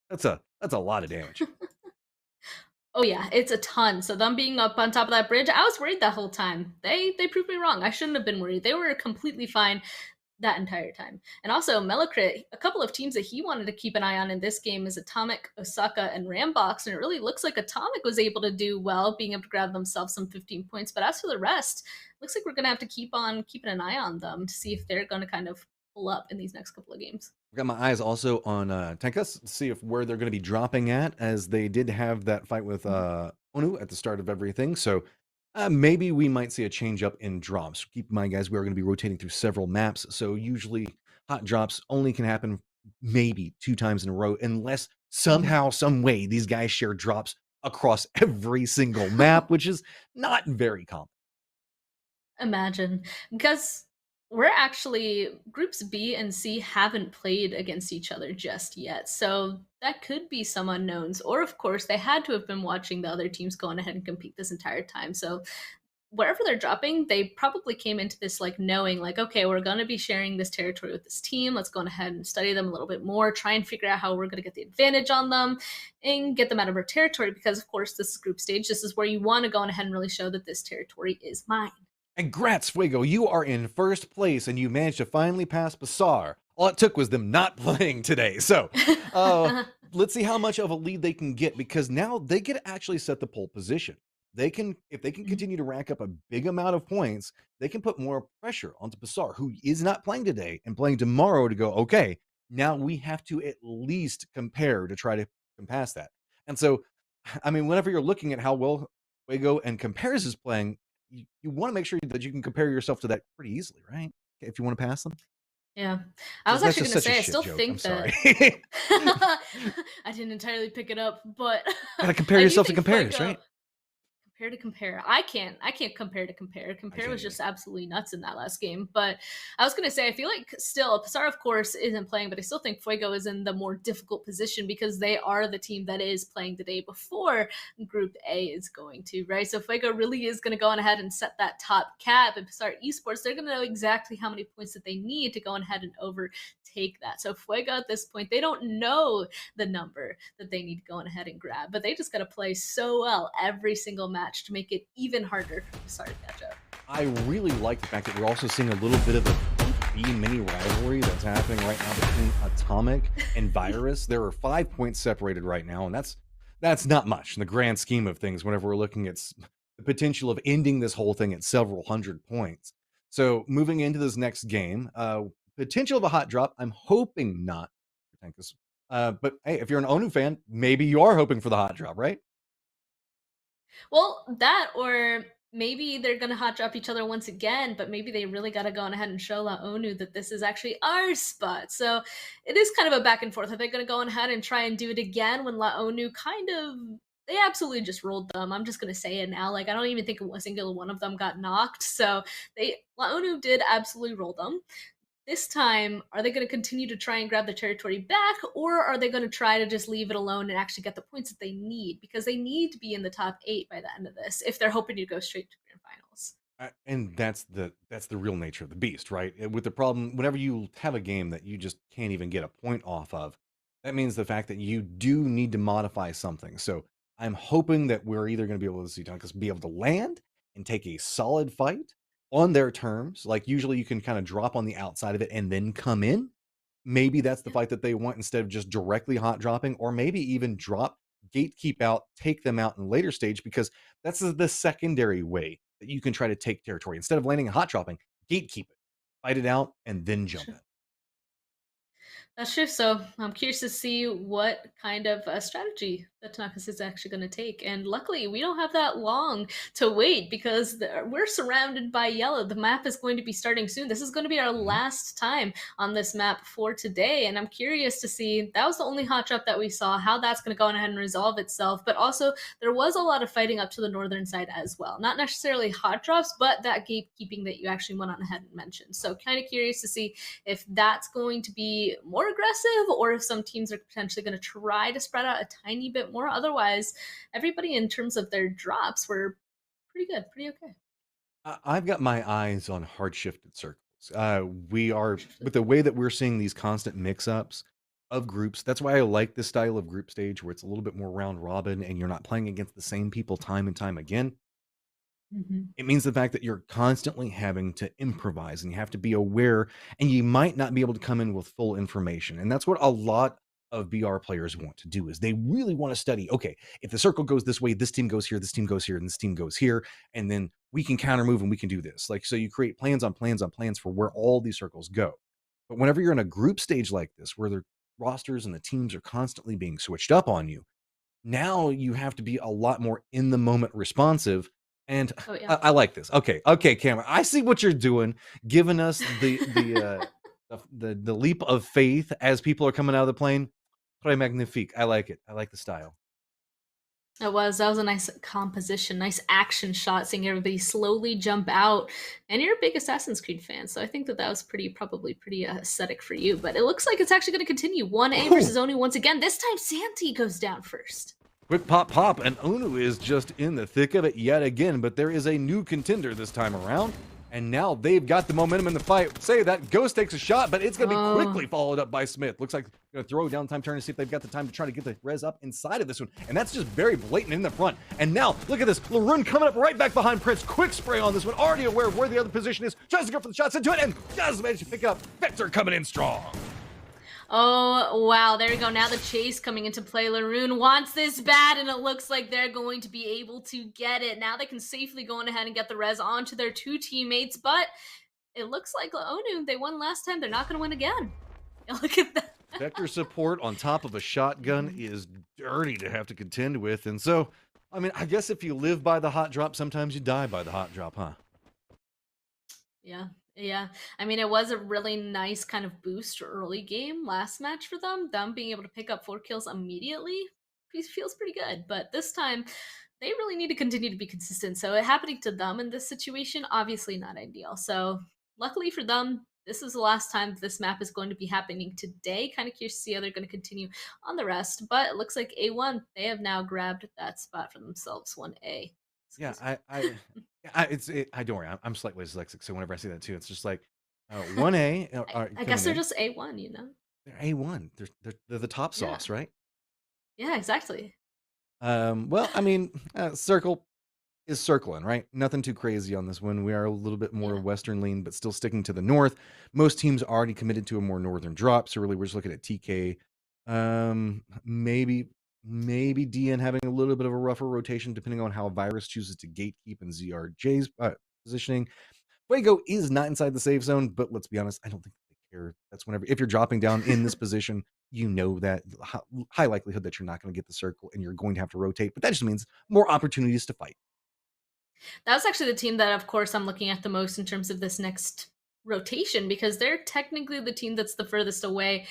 that's a lot of damage. Oh yeah, it's a ton. So them being up on top of that bridge, I was worried that whole time. They proved me wrong. I shouldn't have been worried. They were completely fine that entire time. And also Melocrit, a couple of teams that he wanted to keep an eye on in this game is Atomic, Osaka, and Rambox. And it really looks like Atomic was able to do well, being able to grab themselves some 15 points. But as for the rest, looks like we're gonna have to keep on keeping an eye on them to see if they're gonna kind of pull up in these next couple of games. I've got my eyes also on Tenkas to see if where they're going to be dropping at, as they did have that fight with Onu at the start of everything. So maybe we might see a change up in drops. Keep in mind, guys, we are going to be rotating through several maps. So usually hot drops only can happen maybe 2 times in a row, unless somehow, some way, these guys share drops across every single map, which is not very common. Imagine, because we're actually groups B and C haven't played against each other just yet, so that could be some unknowns. Or of course they had to have been watching the other teams go on ahead and compete this entire time. So wherever they're dropping, they probably came into this like knowing like, okay, we're going to be sharing this territory with this team. Let's go on ahead and study them a little bit more, try and figure out how we're going to get the advantage on them and get them out of our territory, because of course this is group stage. This is where you want to go on ahead and really show that this territory is mine. And congrats, Fuego, you are in first place, and you managed to finally pass Basar. All it took was them not playing today. So let's see how much of a lead they can get, because now they get to actually set the pole position. They can, if they can continue to rack up a big amount of points, they can put more pressure onto Basar, who is not playing today and playing tomorrow, to go, okay, now we have to at least compare to try to pass that. And so, I mean, whenever you're looking at how well Fuego and Compares is playing, you want to make sure that you can compare yourself to that pretty easily, right? If you want to pass them. Yeah. I was actually going to say, I still think that I didn't entirely pick it up, but gotta compare yourself to Compares, right? compare. I can't compare to compare. Compare was just absolutely nuts in that last game. But I was gonna say, I feel like still Pizarro, of course, isn't playing, but I still think Fuego is in the more difficult position because they are the team that is playing the day before Group A is going to, right? So Fuego really is gonna go on ahead and set that top cap, and Pizarro Esports, they're gonna know exactly how many points that they need to go on ahead and overtake that. So Fuego at this point, they don't know the number that they need to go on ahead and grab, but they just gotta play so well every single match to make it even harder for Pizarro to catch up. I really like the fact that we're also seeing a little bit of a B mini rivalry that's happening right now between Atomic and Virus. There are 5 points separated right now, and that's not much in the grand scheme of things whenever we're looking at the potential of ending this whole thing at several hundred points. So moving into this next game, potential of a hot drop. I'm hoping not. But hey, if you're an ONU fan, maybe you are hoping for the hot drop, right? Well, that, or maybe they're gonna hot drop each other once again, but maybe they really gotta go on ahead and show La ONU that this is actually our spot. So it is kind of a back and forth. Are they gonna go on ahead and try and do it again when La ONU they absolutely just rolled them? I'm just gonna say it now. Like, I don't even think a single one of them got knocked. So La ONU did absolutely roll them. This time, are they going to continue to try and grab the territory back, or are they going to try to just leave it alone and actually get the points that they need? Because they need to be in the top 8 by the end of this if they're hoping to go straight to grand finals. And that's the real nature of the beast, right? With the problem, whenever you have a game that you just can't even get a point off of, that means the fact that you do need to modify something. So I'm hoping that we're either going to be able to see Dunkus be able to land and take a solid fight on their terms. Like usually you can kind of drop on the outside of it and then come in. Maybe that's the fight that they want instead of just directly hot dropping, or maybe even drop, gatekeep out, take them out in later stage, because that's the secondary way that you can try to take territory. Instead of landing and hot dropping, gatekeep it, fight it out, and then jump in. That's true. So I'm curious to see what kind of strategy that Tanaka is actually going to take. And luckily, we don't have that long to wait because we're surrounded by yellow. The map is going to be starting soon. This is going to be our last time on this map for today. And I'm curious to see, that was the only hot drop that we saw, how that's going to go on ahead and resolve itself. But also, there was a lot of fighting up to the northern side as well. Not necessarily hot drops, but that gatekeeping that you actually went on ahead and mentioned. So kind of curious to see if that's going to be more aggressive, or if some teams are potentially going to try to spread out a tiny bit more. Otherwise, everybody in terms of their drops were pretty good, pretty okay. I've got my eyes on hard shifted circles. We are, with the way that we're seeing these constant mix-ups of groups, that's why I like this style of group stage where it's a little bit more round robin and you're not playing against the same people time and time again. It means the fact that you're constantly having to improvise and you have to be aware, and you might not be able to come in with full information. And that's what a lot of BR players want to do, is they really want to study, okay, if the circle goes this way, this team goes here, this team goes here, and this team goes here, and then we can counter move and we can do this. Like, so you create plans on plans on plans for where all these circles go. But whenever you're in a group stage like this, where the rosters and the teams are constantly being switched up on you, now you have to be a lot more in the moment responsive. And I like this. Okay, Cameron, I see what you're doing, giving us the leap of faith as people are coming out of the plane. Très magnifique. I like it. I like the style. That was a nice composition, nice action shot, seeing everybody slowly jump out. And you're a big Assassin's Creed fan, so I think that was probably pretty aesthetic for you. But it looks like it's actually going to continue. 1A versus ONU once again. This time, Santi goes down first. Quick pop, and ONU is just in the thick of it yet again, but there is a new contender this time around, and now they've got the momentum in the fight. Say that Ghost takes a shot, but it's going to be quickly followed up by Smith. Looks like they're going to throw down time turn to see if they've got the time to try to get the res up inside of this one, and that's just very blatant in the front. And now, look at this, Laroon coming up right back behind Prince. Quick spray on this one, already aware of where the other position is, tries to go for the shots into it, and just managed to pick up Victor coming in strong. Oh, wow. There we go. Now the chase coming into play. Laroon wants this bad, and it looks like they're going to be able to get it. Now they can safely go on ahead and get the res onto their 2 teammates, but it looks like ONU, they won last time. They're not going to win again. Look at that. Vector support on top of a shotgun is dirty to have to contend with. And so, I mean, I guess if you live by the hot drop, sometimes you die by the hot drop, huh? Yeah. I mean, it was a really nice kind of boost early game last match for them. Them being able to pick up 4 kills immediately feels pretty good. But this time, they really need to continue to be consistent. So it happening to them in this situation, obviously not ideal. So luckily for them, this is the last time this map is going to be happening today. Kind of curious to see how they're going to continue on the rest. But it looks like A1, they have now grabbed that spot for themselves, 1A. Yeah, Excuse me. I don't worry. I'm slightly dyslexic, so whenever I see that too, it's just like 1A. I guess they're just A1, you know? they're A1. They're the top Yeah. sauce, right? Yeah, exactly. Well, I mean, circle is circling, right? Nothing too crazy on this one. We are a little bit more Yeah. western lean, but still sticking to the north. Most teams are already committed to a more northern drop, so really we're just looking at TK. Maybe DN having a little bit of a rougher rotation depending on how Virus chooses to gatekeep and ZRJ's positioning. Fuego is not inside the safe zone, but let's be honest, I don't think they care. That's whenever if you're dropping down in this position, you know that high likelihood that you're not going to get the circle and you're going to have to rotate. But that just means more opportunities to fight. That's actually the team that, of course, I'm looking at the most in terms of this next rotation because they're technically the team that's the furthest away.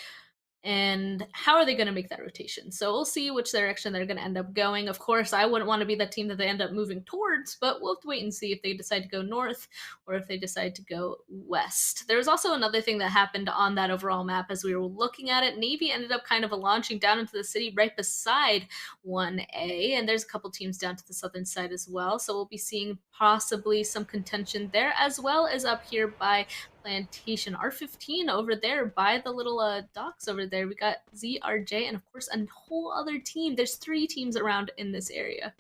And how are they going to make that rotation? So we'll see which direction they're going to end up going. Of course, I wouldn't want to be the team that they end up moving towards, but we'll have to wait and see if they decide to go north or if they decide to go west. There was also another thing that happened on that overall map as we were looking at it. Navy ended up kind of launching down into the city right beside 1A, and there's a couple teams down to the southern side as well. So we'll be seeing possibly some contention there, as well as up here by Plantation. R15 over there by the little docks over there. We got ZRJ and of course a whole other team. There's 3 teams around in this area.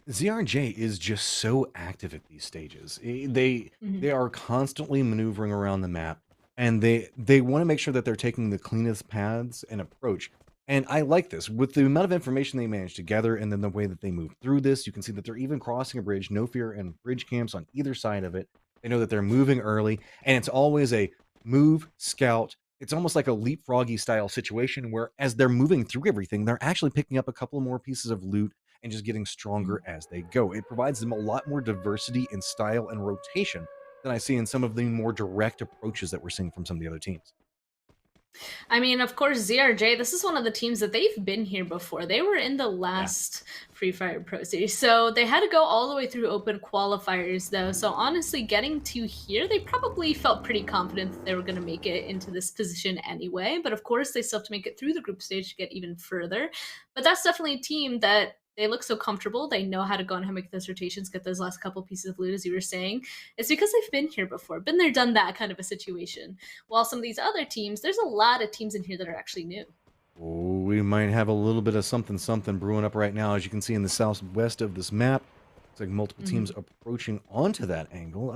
ZRJ is just so active at these stages. They are constantly maneuvering around the map, and they want to make sure that they're taking the cleanest paths and approach. And I like this. With the amount of information they managed to gather and then the way that they move through this, you can see that they're even crossing a bridge, no fear, and bridge camps on either side of it. They know that they're moving early, and it's always a move, scout. It's almost like a leapfroggy style situation where as they're moving through everything, they're actually picking up a couple more pieces of loot and just getting stronger as they go. It provides them a lot more diversity in style and rotation than I see in some of the more direct approaches that we're seeing from some of the other teams. I mean, of course, ZRJ, this is one of the teams that they've been here before. They were in the last Free Fire Pro Series, so they had to go all the way through open qualifiers, though. So honestly, getting to here, they probably felt pretty confident that they were going to make it into this position anyway. But of course, they still have to make it through the group stage to get even further. But that's definitely a team that they look so comfortable. They know how to go and how to make those rotations, get those last couple pieces of loot, as you were saying. It's because they've been here before, been there, done that kind of a situation. While some of these other teams, there's a lot of teams in here that are actually new. Oh, we might have a little bit of something brewing up right now. As you can see in the southwest of this map, it's like multiple teams approaching onto that angle.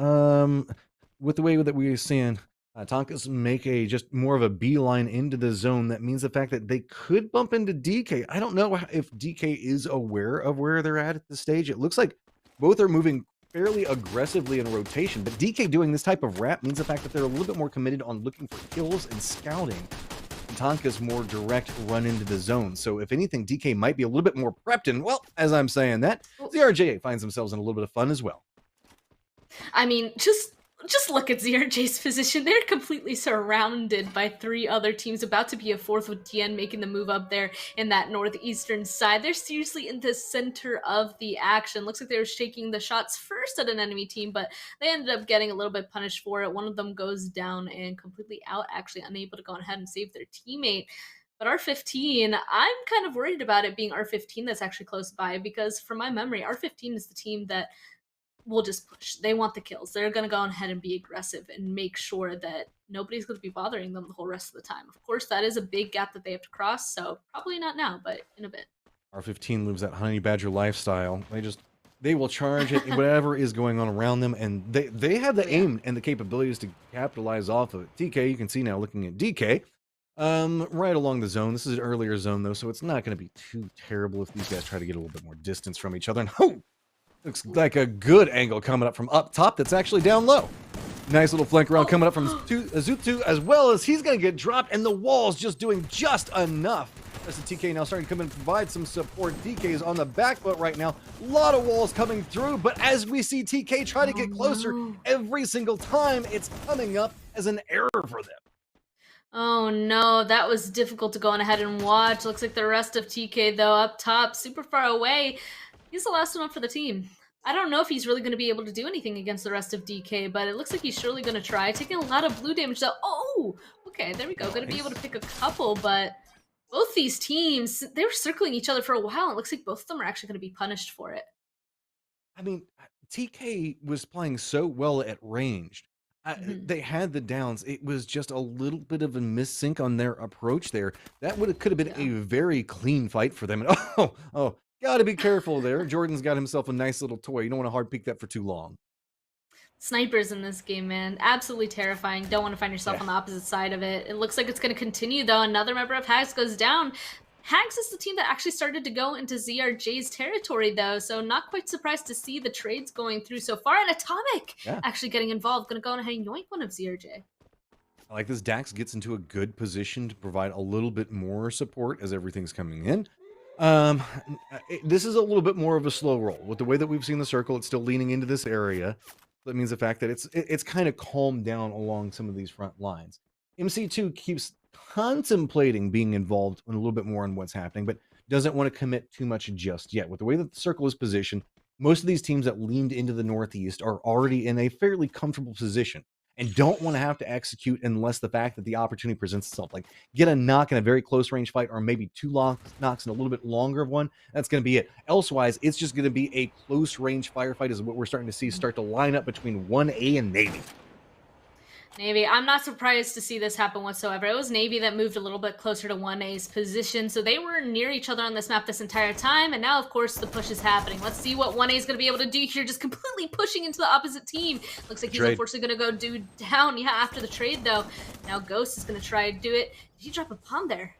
With the way that we're seeing Tonkas make a just more of a beeline into the zone, that means the fact that they could bump into DK. I don't know if DK is aware of where they're at this stage. It looks like both are moving fairly aggressively in rotation, but DK doing this type of rap means the fact that they're a little bit more committed on looking for kills and scouting. Tonka's more direct run into the zone. So if anything, DK might be a little bit more prepped, and well, as I'm saying that, ZRJ finds themselves in a little bit of fun as well. I mean, just look at ZRJ's position. They're completely surrounded by 3 other teams, about to be a 4th with DN making the move up there in that northeastern side. They're seriously in the center of the action. Looks like they were shaking the shots first at an enemy team, but they ended up getting a little bit punished for it. One of them goes down and completely out, actually unable to go ahead and save their teammate. But R15, I'm kind of worried about it being R15 that's actually close by, because from my memory, R15 is the team that will just push. They want the kills. They're going to go ahead and be aggressive and make sure that nobody's going to be bothering them the whole rest of the time. Of course, that is a big gap that they have to cross, so probably not now, but in a bit. R15 lives that honey badger lifestyle. They will charge at whatever is going on around them, and they have the aim and the capabilities to capitalize off of it. TK, you can see now looking at DK, right along the zone. This is an earlier zone, though, so it's not going to be too terrible if these guys try to get a little bit more distance from each other. And looks like a good angle coming up from up top that's actually down low. Nice little flank around coming up from Zutu, as well as he's going to get dropped, and the wall's just doing just enough. That's the TK now starting to come in and provide some support. DK is on the back foot right now. A lot of walls coming through, but as we see TK try to get closer, every single time it's coming up as an error for them. Oh no, that was difficult to go on ahead and watch. Looks like the rest of TK, though, up top, super far away. He's the last one up for the team. I don't know if he's really going to be able to do anything against the rest of DK, but it looks like he's surely going to try. Taking a lot of blue damage, though. Oh, okay, there we go. Going to be able to pick a couple, but both these teams, they were circling each other for a while. It looks like both of them are actually going to be punished for it. I mean, TK was playing so well at ranged. They had the downs. It was just a little bit of a missync on their approach there. That could have been a very clean fight for them. And gotta be careful there. Jordan's got himself a nice little toy. You don't want to hard peek that for too long. Snipers in this game, man. Absolutely terrifying. Don't want to find yourself on the opposite side of it. It looks like it's going to continue, though. Another member of Hags goes down. Hags is the team that actually started to go into ZRJ's territory, though, so not quite surprised to see the trades going through so far. And Atomic actually getting involved. Going to go ahead and yoink one of ZRJ. I like this. Dax gets into a good position to provide a little bit more support as everything's coming in. This is a little bit more of a slow roll. With the way that we've seen the circle, it's still leaning into this area. That means the fact that it's kind of calmed down along some of these front lines. MC2 keeps contemplating being involved a little bit more in what's happening, but doesn't want to commit too much just yet. With the way that the circle is positioned, most of these teams that leaned into the Northeast are already in a fairly comfortable position and don't want to have to execute unless the fact that the opportunity presents itself. Like get a knock in a very close range fight, or maybe two knocks in a little bit longer of one. That's going to be it. Elsewise, it's just going to be a close range firefight is what we're starting to see start to line up between 1A and Navy. Navy, I'm not surprised to see this happen whatsoever. It was Navy that moved a little bit closer to 1A's position, so they were near each other on this map this entire time, and now, of course, the push is happening. Let's see what 1A is going to be able to do here, just completely pushing into the opposite team. Looks like he's unfortunately going to go down, after the trade, though. Now Ghost is going to try to do it. Did he drop a bomb there?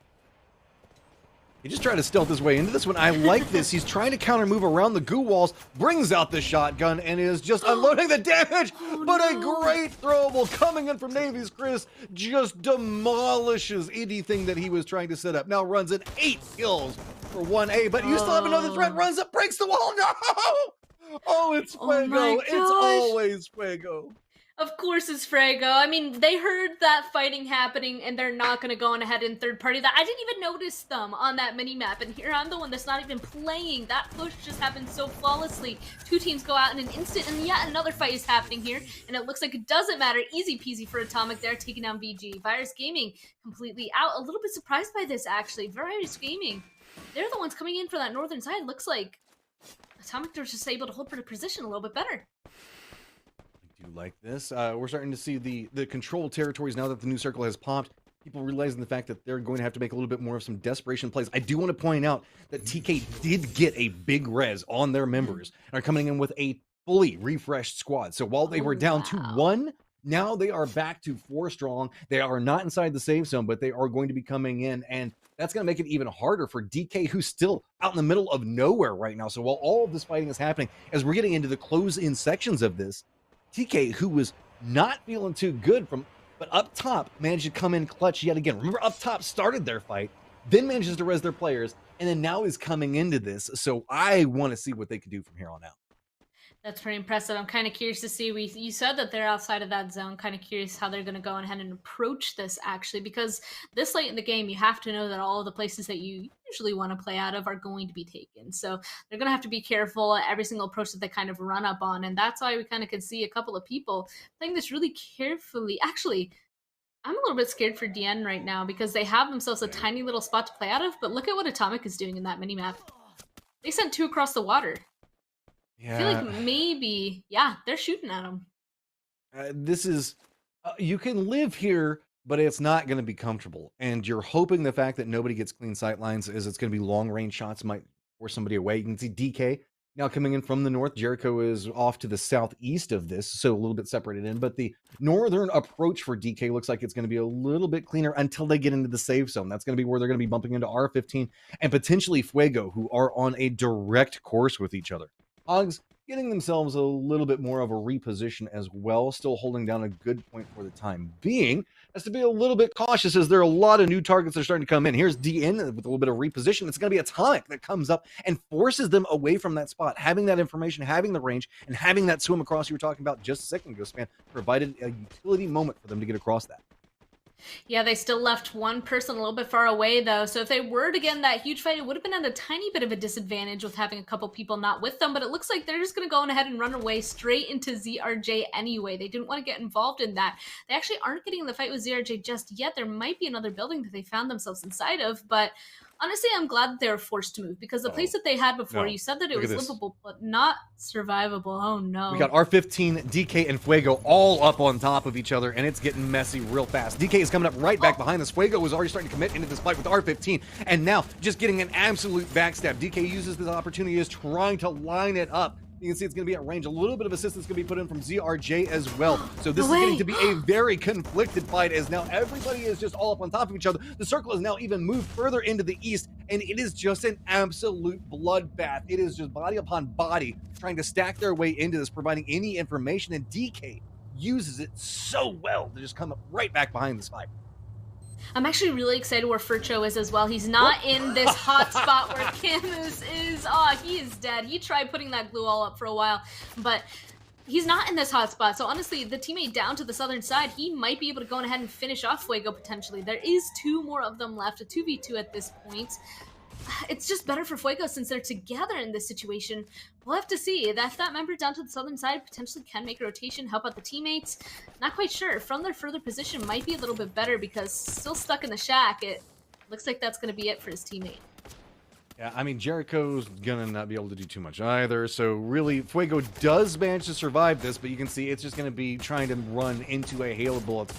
He just tried to stealth his way into this one. I like this. He's trying to counter move around the goo walls, brings out the shotgun, and is just unloading the damage. But a great throwable coming in from Navy's Chris just demolishes anything that he was trying to set up. Now runs in 8 kills for 1A, but you still have another threat. Runs up, breaks the wall. No! Oh, it's Fuego. It's always Fuego. Of course it's Fuego. I mean, they heard that fighting happening, and they're not going to go on ahead and third party that. I didn't even notice them on that mini-map, and here I'm the one that's not even playing. That push just happened so flawlessly. Two teams go out in an instant, and yet another fight is happening here, and it looks like it doesn't matter. Easy peasy for Atomic there, taking down VG. Virus Gaming completely out. A little bit surprised by this, actually. Virus Gaming, they're the ones coming in for that northern side. Looks like Atomic was just able to hold for the position a little bit better. Do like this. We're starting to see the controlled territories now that the new circle has popped. People realizing the fact that they're going to have to make a little bit more of some desperation plays. I do want to point out that TK did get a big res on their members and are coming in with a fully refreshed squad. So while they were down to 1, now they are back to 4 strong. They are not inside the safe zone, but they are going to be coming in, and that's going to make it even harder for DK, who's still out in the middle of nowhere right now. So while all of this fighting is happening, as we're getting into the close-in sections of this, TK, who was not feeling too good but up top managed to come in clutch yet again. Remember, up top started their fight, then manages to res their players, and then now is coming into this. So I want to see what they can do from here on out. That's pretty impressive. I'm kind of curious to see. You said that they're outside of that zone. Kind of curious how they're going to go ahead and approach this, actually, because this late in the game, you have to know that all of the places that you usually want to play out of are going to be taken. So they're going to have to be careful at every single approach that they kind of run up on. And that's why we kind of can see a couple of people playing this really carefully. Actually, I'm a little bit scared for DN right now because they have themselves a tiny little spot to play out of. But look at what Atomic is doing in that minimap. They sent 2 across the water. Yeah. I feel like maybe, they're shooting at him. This is, you can live here, but it's not going to be comfortable. And you're hoping the fact that nobody gets clean sight lines is it's going to be long range shots might force somebody away. You can see DK now coming in from the north. Jericho is off to the southeast of this, so a little bit separated in. But the northern approach for DK looks like it's going to be a little bit cleaner until they get into the safe zone. That's going to be where they're going to be bumping into R15 and potentially Fuego, who are on a direct course with each other. Hogs getting themselves a little bit more of a reposition as well, still holding down a good point for the time being. Has to be a little bit cautious as there are a lot of new targets that are starting to come in. Here's DN with a little bit of reposition. It's going to be Atomic that comes up and forces them away from that spot. Having that information, having the range, and having that swim across you were talking about just a second ago, Span, provided a utility moment for them to get across that. Yeah, they still left one person a little bit far away, though. So if they were to get in that huge fight, it would have been at a tiny bit of a disadvantage with having a couple people not with them. But it looks like they're just going to go on ahead and run away straight into ZRJ anyway. They didn't want to get involved in that. They actually aren't getting in the fight with ZRJ just yet. There might be another building that they found themselves inside of, but honestly, I'm glad that they were forced to move because the place that they had before, you said that it was livable, but not survivable. Oh no. We got R15, DK, and Fuego all up on top of each other, and it's getting messy real fast. DK is coming up right back behind us. Fuego was already starting to commit into this fight with R15, and now just getting an absolute backstab. DK uses this opportunity, is trying to line it up. You can see it's going to be at range. A little bit of assistance going to be put in from ZRJ as well. So this is getting to be a very conflicted fight as now everybody is just all up on top of each other. The circle is now even moved further into the east, and it is just an absolute bloodbath. It is just body upon body trying to stack their way into this, providing any information, and DK uses it so well to just come up right back behind this fight. I'm actually really excited where Furcho is as well. He's not in this hot spot where Camus is. Oh, he is dead. He tried putting that glue all up for a while, but he's not in this hot spot. So honestly, the teammate down to the southern side, he might be able to go ahead and finish off Fuego potentially. There is 2 more of them left, a 2v2 at this point. It's just better for Fuego since they're together in this situation. We'll have to see. That member down to the southern side potentially can make a rotation, help out the teammates. Not quite sure. From their further position might be a little bit better because still stuck in the shack. It looks like that's going to be it for his teammate. Yeah, I mean, Jericho's gonna not be able to do too much either, so really, Fuego does manage to survive this, but you can see it's just gonna be trying to run into a hail of bullets.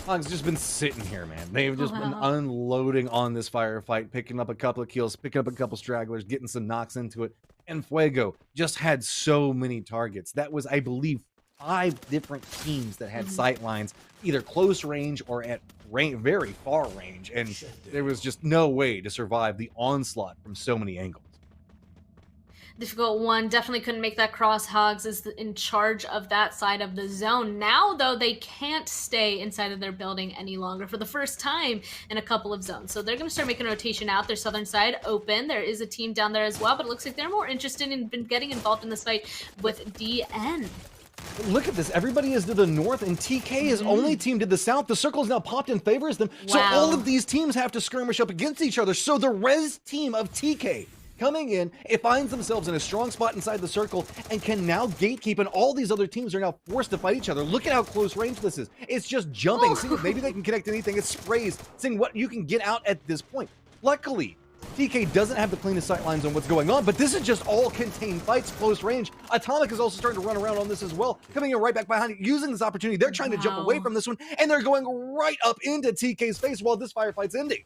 Hog's just been sitting here, man. They've just been unloading on this firefight, picking up a couple of kills, picking up a couple stragglers, getting some knocks into it, and Fuego just had so many targets. That was, I believe, 5 different teams that had sight lines, either close range or at very far range, and there was just no way to survive the onslaught from so many angles. Difficult one, definitely couldn't make that cross. Hogs is in charge of that side of the zone. Now, though, they can't stay inside of their building any longer for the first time in a couple of zones. So they're going to start making a rotation out. Their southern side open. There is a team down there as well, but it looks like they're more interested in getting involved in this fight with DN. Look at this. Everybody is to the north, and TK is only team to the south. The circle is now popped and favors them. So all of these teams have to skirmish up against each other. So the res team of TK coming in, it finds themselves in a strong spot inside the circle and can now gatekeep, and all these other teams are now forced to fight each other. Look at how close range this is. It's just jumping, seeing if maybe they can connect anything. It sprays, seeing what you can get out at this point. Luckily, TK doesn't have the cleanest sight lines on what's going on, but this is just all contained fights, close range. Atomic is also starting to run around on this as well, coming in right back behind it, using this opportunity. They're trying to jump away from this one, and they're going right up into TK's face while this firefight's ending.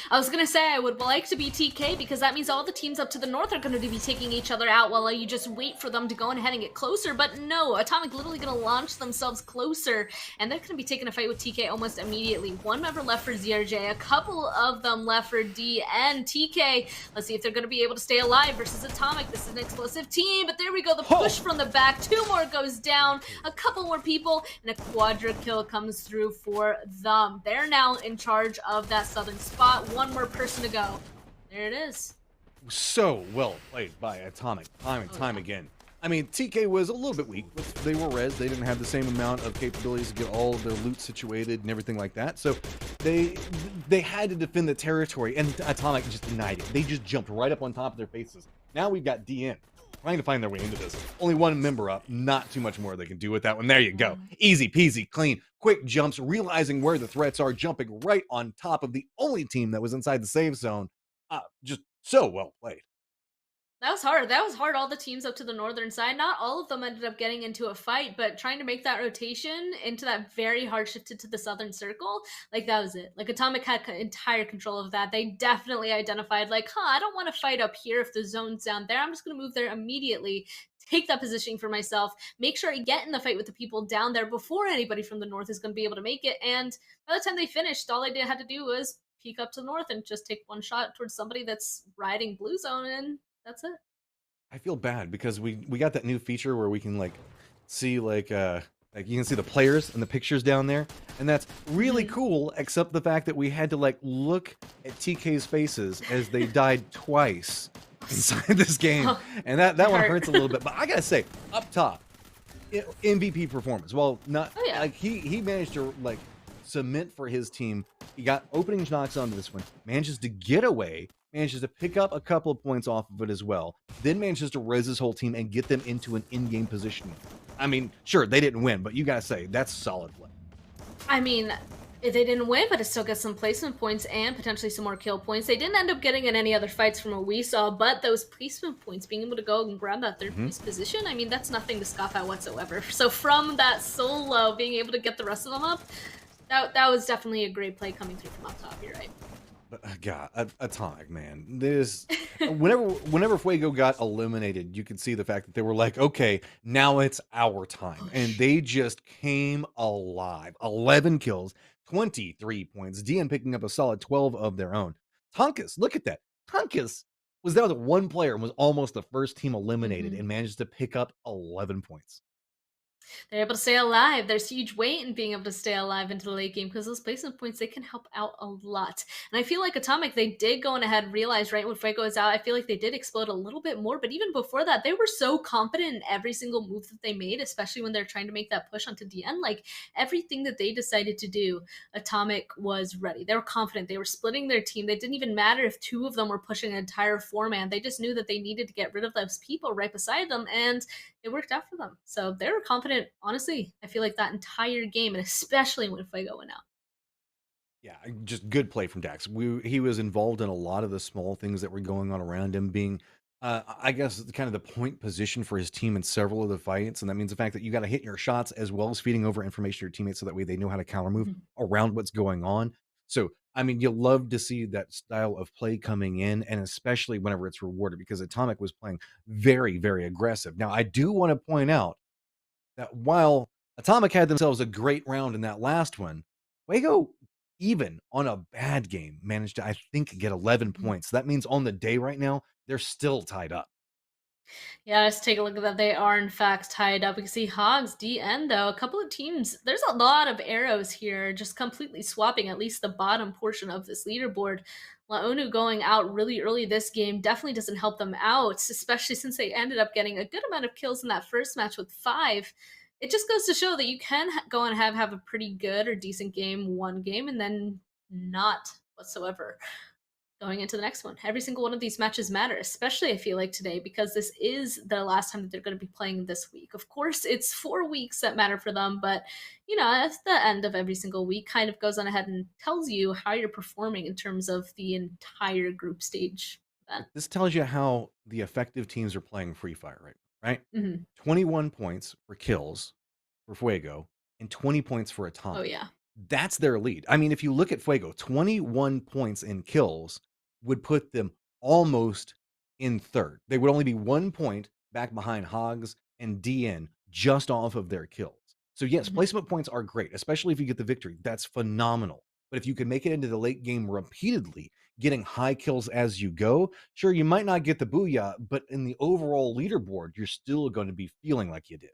I was going to say I would like to be TK because that means all the teams up to the north are going to be taking each other out while you just wait for them to go on ahead and get closer. But no, Atomic literally going to launch themselves closer, and they're going to be taking a fight with TK almost immediately. 1 member left for ZRJ, a couple of them left for D and TK. Let's see if they're going to be able to stay alive versus Atomic. This is an explosive team, but there we go. The push from the back. 2 more goes down, a couple more people, and a quadra kill comes through for them. They're now in charge of that southern spot. 1 more person to go. There it is. So well played by Atomic, time and time again. I mean, TK was a little bit weak, but they were res. They didn't have the same amount of capabilities to get all of their loot situated and everything like that. So they had to defend the territory, and Atomic just denied it. They just jumped right up on top of their faces. Now we've got DN trying to find their way into this. Only 1 member up. Not too much more they can do with that one. There you go. Easy peasy, clean. Quick jumps, realizing where the threats are, jumping right on top of the only team that was inside the save zone. Just so well played. That was hard. That was hard. All the teams up to the northern side, not all of them ended up getting into a fight, but trying to make that rotation into that very hard shifted to the southern circle, like that was it. Like Atomic had entire control of that. They definitely identified like, I don't want to fight up here if the zone's down there. I'm just going to move there immediately, take that positioning for myself, make sure I get in the fight with the people down there before anybody from the north is going to be able to make it. And by the time they finished, all I had to do was peek up to the north and just take 1 shot towards somebody that's riding blue zone, and that's it. I feel bad because we got that new feature where we can like see like you can see the players and the pictures down there, and that's really cool, except the fact that we had to like look at TK's faces as they died twice inside this game, and that one hurts a little bit. But I gotta say, up top, MVP performance. Well, not like he managed to like cement for his team. He got opening knocks onto this one, manages to get away, manages to pick up a couple of points off of it as well, then manages to res his whole team and get them into an in-game position. I mean, sure, they didn't win, but you gotta say, that's solid play. I mean, they didn't win, but it still gets some placement points and potentially some more kill points. They didn't end up getting in any other fights from what we saw, but those placement points, being able to go and grab that third place position, I mean, that's nothing to scoff at whatsoever. So from that solo, being able to get the rest of them up, that was definitely a great play coming through from up top. You're right. God, Atomic, man. This whenever Fuego got eliminated, you could see the fact that they were like, okay, now it's our time. And they just came alive. 11 kills, 23 points. DN picking up a solid 12 of their own. Tonkus, look at that. Tonkus was down to one player and was almost the first team eliminated and managed to pick up 11 points. They're able to stay alive. There's huge weight in being able to stay alive into the late game because those placement points, they can help out a lot. And I feel like Atomic, they did go on ahead, realize right when Fuego is out, I feel like they did explode a little bit more. But even before that, they were so confident in every single move that they made, especially when they're trying to make that push onto DN. Like everything that they decided to do, Atomic was ready. They were confident. They were splitting their team. It didn't even matter if two of them were pushing an entire 4-man. They just knew that they needed to get rid of those people right beside them, and it worked out for them. So they were confident. Honestly, I feel like that entire game, and especially when Fuego went out. Yeah, just good play from Dax. He was involved in a lot of the small things that were going on around him, being, I guess, kind of the point position for his team in several of the fights. And that means the fact that you got to hit your shots as well as feeding over information to your teammates so that way they know how to counter move around what's going on. So, I mean, you love to see that style of play coming in, and especially whenever it's rewarded, because Atomic was playing very, very aggressive. Now, I do want to point out that while Atomic had themselves a great round in that last one, Fuego, even on a bad game, managed to, I think, get 11 points. That means on the day right now, they're still tied up. Yeah, let's take a look at that. They are, in fact, tied up. We can see Hogs, DN, though. A couple of teams, there's a lot of arrows here, just completely swapping at least the bottom portion of this leaderboard. Laonu going out really early this game definitely doesn't help them out, especially since they ended up getting a good amount of kills in that first match with 5. It just goes to show that you can go and have a pretty good or decent game one game and then not whatsoever going into the next one. Every single one of these matches matter, especially I feel like today, because this is the last time that they're going to be playing this week. Of course, it's 4 weeks that matter for them, but you know, at the end of every single week kind of goes on ahead and tells you how you're performing in terms of the entire group stage event. This tells you how the effective teams are playing Free Fire right? 21 points for kills for Fuego and 20 points for Atomic. Oh, yeah. That's their lead. I mean, if you look at Fuego, 21 points in kills would put them almost in third. They would only be 1 point back behind Hogs and DN just off of their kills. So yes, placement points are great, especially if you get the victory. That's phenomenal. But if you can make it into the late game repeatedly, getting high kills as you go, sure, you might not get the booyah, but in the overall leaderboard, you're still going to be feeling like you did.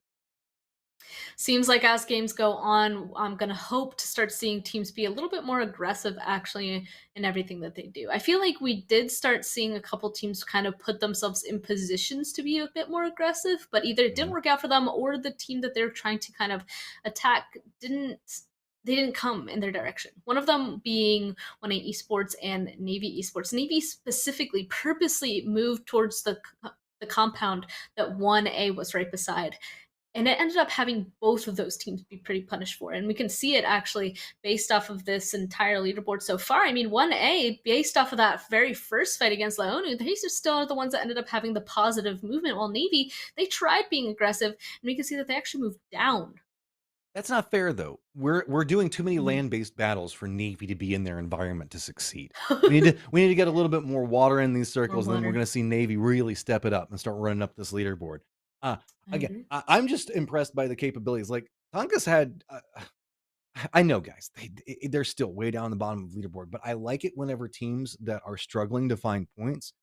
Seems like as games go on, I'm going to hope to start seeing teams be a little bit more aggressive actually in everything that they do. I feel like we did start seeing a couple teams kind of put themselves in positions to be a bit more aggressive, but either it didn't work out for them or the team that they're trying to kind of attack didn't come in their direction. One of them being 1A Esports and Navy Esports. Navy specifically purposely moved towards the compound that 1A was right beside. And it ended up having both of those teams be pretty punished for it. And we can see it actually based off of this entire leaderboard so far. I mean, 1A, based off of that very first fight against Laonu, they still are the ones that ended up having the positive movement, while Navy, they tried being aggressive, and we can see that they actually moved down. That's not fair, though. We're doing too many land-based battles for Navy to be in their environment to succeed. We need to get a little bit more water in these circles, and then we're going to see Navy really step it up and start running up this leaderboard. Again, I'm just impressed by the capabilities. Like Tonkus had, I know, guys, they're still way down the bottom of the leaderboard, but I like it whenever teams that are struggling to find points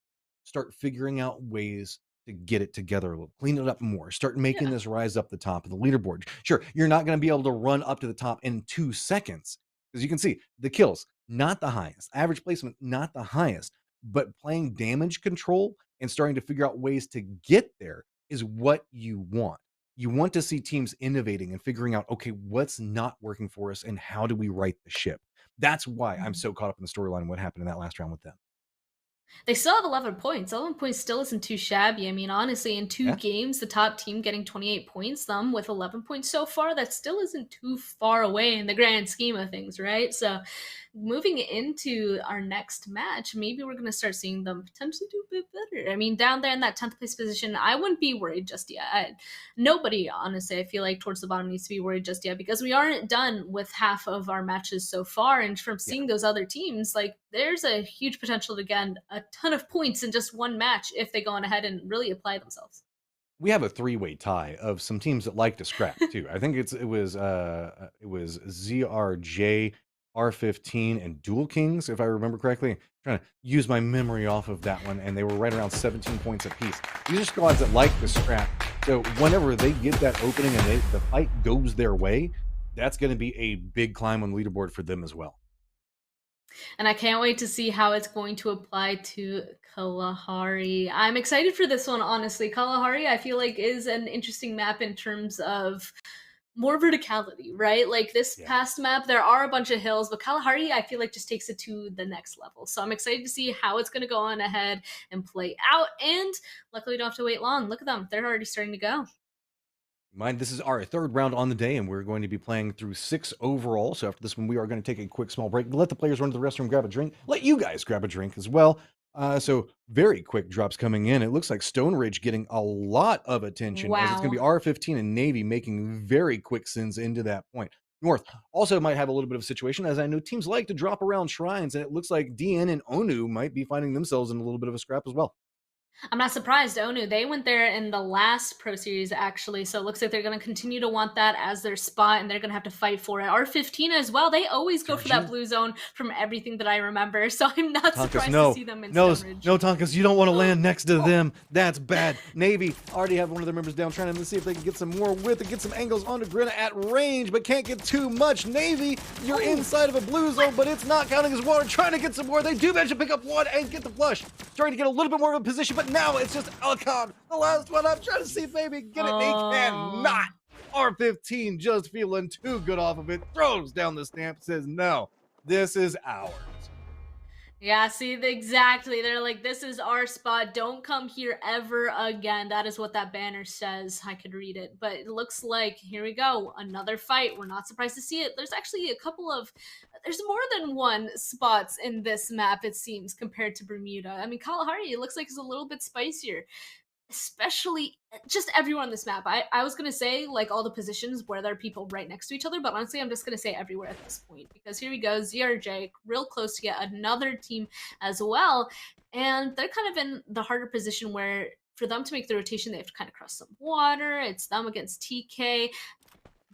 start figuring out ways to get it together a little, clean it up more, start making this rise up the top of the leaderboard. Sure, you're not going to be able to run up to the top in 2 seconds, because you can see the kills, not the highest, average placement, not the highest, but playing damage control and starting to figure out ways to get there is what you want. you want to see teams innovating and figuring out, okay, what's not working for us and how do we right the ship? That's why I'm so caught up in the storyline and what happened in that last round with them. They still have 11 points. 11 points still isn't too shabby. I mean, honestly, in 2 Yeah. games, the top team getting 28 points, them with 11 points so far, that still isn't too far away in the grand scheme of things, right? So, moving into our next match, maybe we're going to start seeing them potentially do a bit better. I mean, down there in that 10th place position, I wouldn't be worried just yet. Nobody, honestly, I feel like towards the bottom needs to be worried just yet, because we aren't done with half of our matches so far. And from seeing those other teams, like, there's a huge potential to get a ton of points in just one match if they go on ahead and really apply themselves. We have a 3-way tie of some teams that like to scrap too. I think it was ZRJ, R15, and Dual Kings, if I remember correctly. I'm trying to use my memory off of that one, and they were right around 17 points apiece. These are squads that like to scrap. So whenever they get that opening and the fight goes their way, that's going to be a big climb on the leaderboard for them as well. And I can't wait to see how it's going to apply to Kalahari. I'm excited for this one, honestly. Kalahari, I feel like, is an interesting map in terms of more verticality, right? Like this past map, there are a bunch of hills, but Kalahari, I feel like, just takes it to the next level. So I'm excited to see how it's going to go on ahead and play out. And luckily, we don't have to wait long. Look at them. They're already starting to go. Mind, this is our 3rd round on the day, and we're going to be playing through 6 overall. So after this one, we are going to take a quick small break, let the players run to the restroom, grab a drink, let you guys grab a drink as well. So very quick drops coming in. It looks like Stone Ridge getting a lot of attention. As it's going to be R15 and Navy making very quick sends into that point. North also might have a little bit of a situation, as I know teams like to drop around shrines, and it looks like DN and Onu might be finding themselves in a little bit of a scrap as well. I'm not surprised. Onu, they went there in the last Pro Series, actually, so it looks like they're going to continue to want that as their spot, and they're going to have to fight for it. R15 as well, they always go for that blue zone from everything that I remember, so I'm not surprised to see them in Stonebridge. No, Tonkas, you don't want to land next to them. That's bad. Navy already have one of their members down, trying to see if they can get some more width and get some angles onto Grinna at range, but can't get too much. Navy, you're inside of a blue zone, but it's not counting as water. Trying to get some more. They do manage to pick up one and get the flush. Trying to get a little bit more of a position, but now it's just Alcon, the last one. I'm trying to see if maybe get it. They cannot. R15 just feeling too good off of it. Throws down the stamp, says, no, this is ours. Yeah, see, exactly. They're like, this is our spot. Don't come here ever again. That is what that banner says. I could read it. But it looks like, here we go, another fight. We're not surprised to see it. There's actually there's more than one spots in this map, it seems, compared to Bermuda. I mean, Kalahari, it looks like it's a little bit spicier. Especially just everywhere on this map. I was going to say, like, all the positions where there are people right next to each other, but honestly, I'm just going to say everywhere at this point, because here we go, ZRJ, real close to get another team as well, and they're kind of in the harder position where, for them to make the rotation, they have to kind of cross some water. It's them against TK,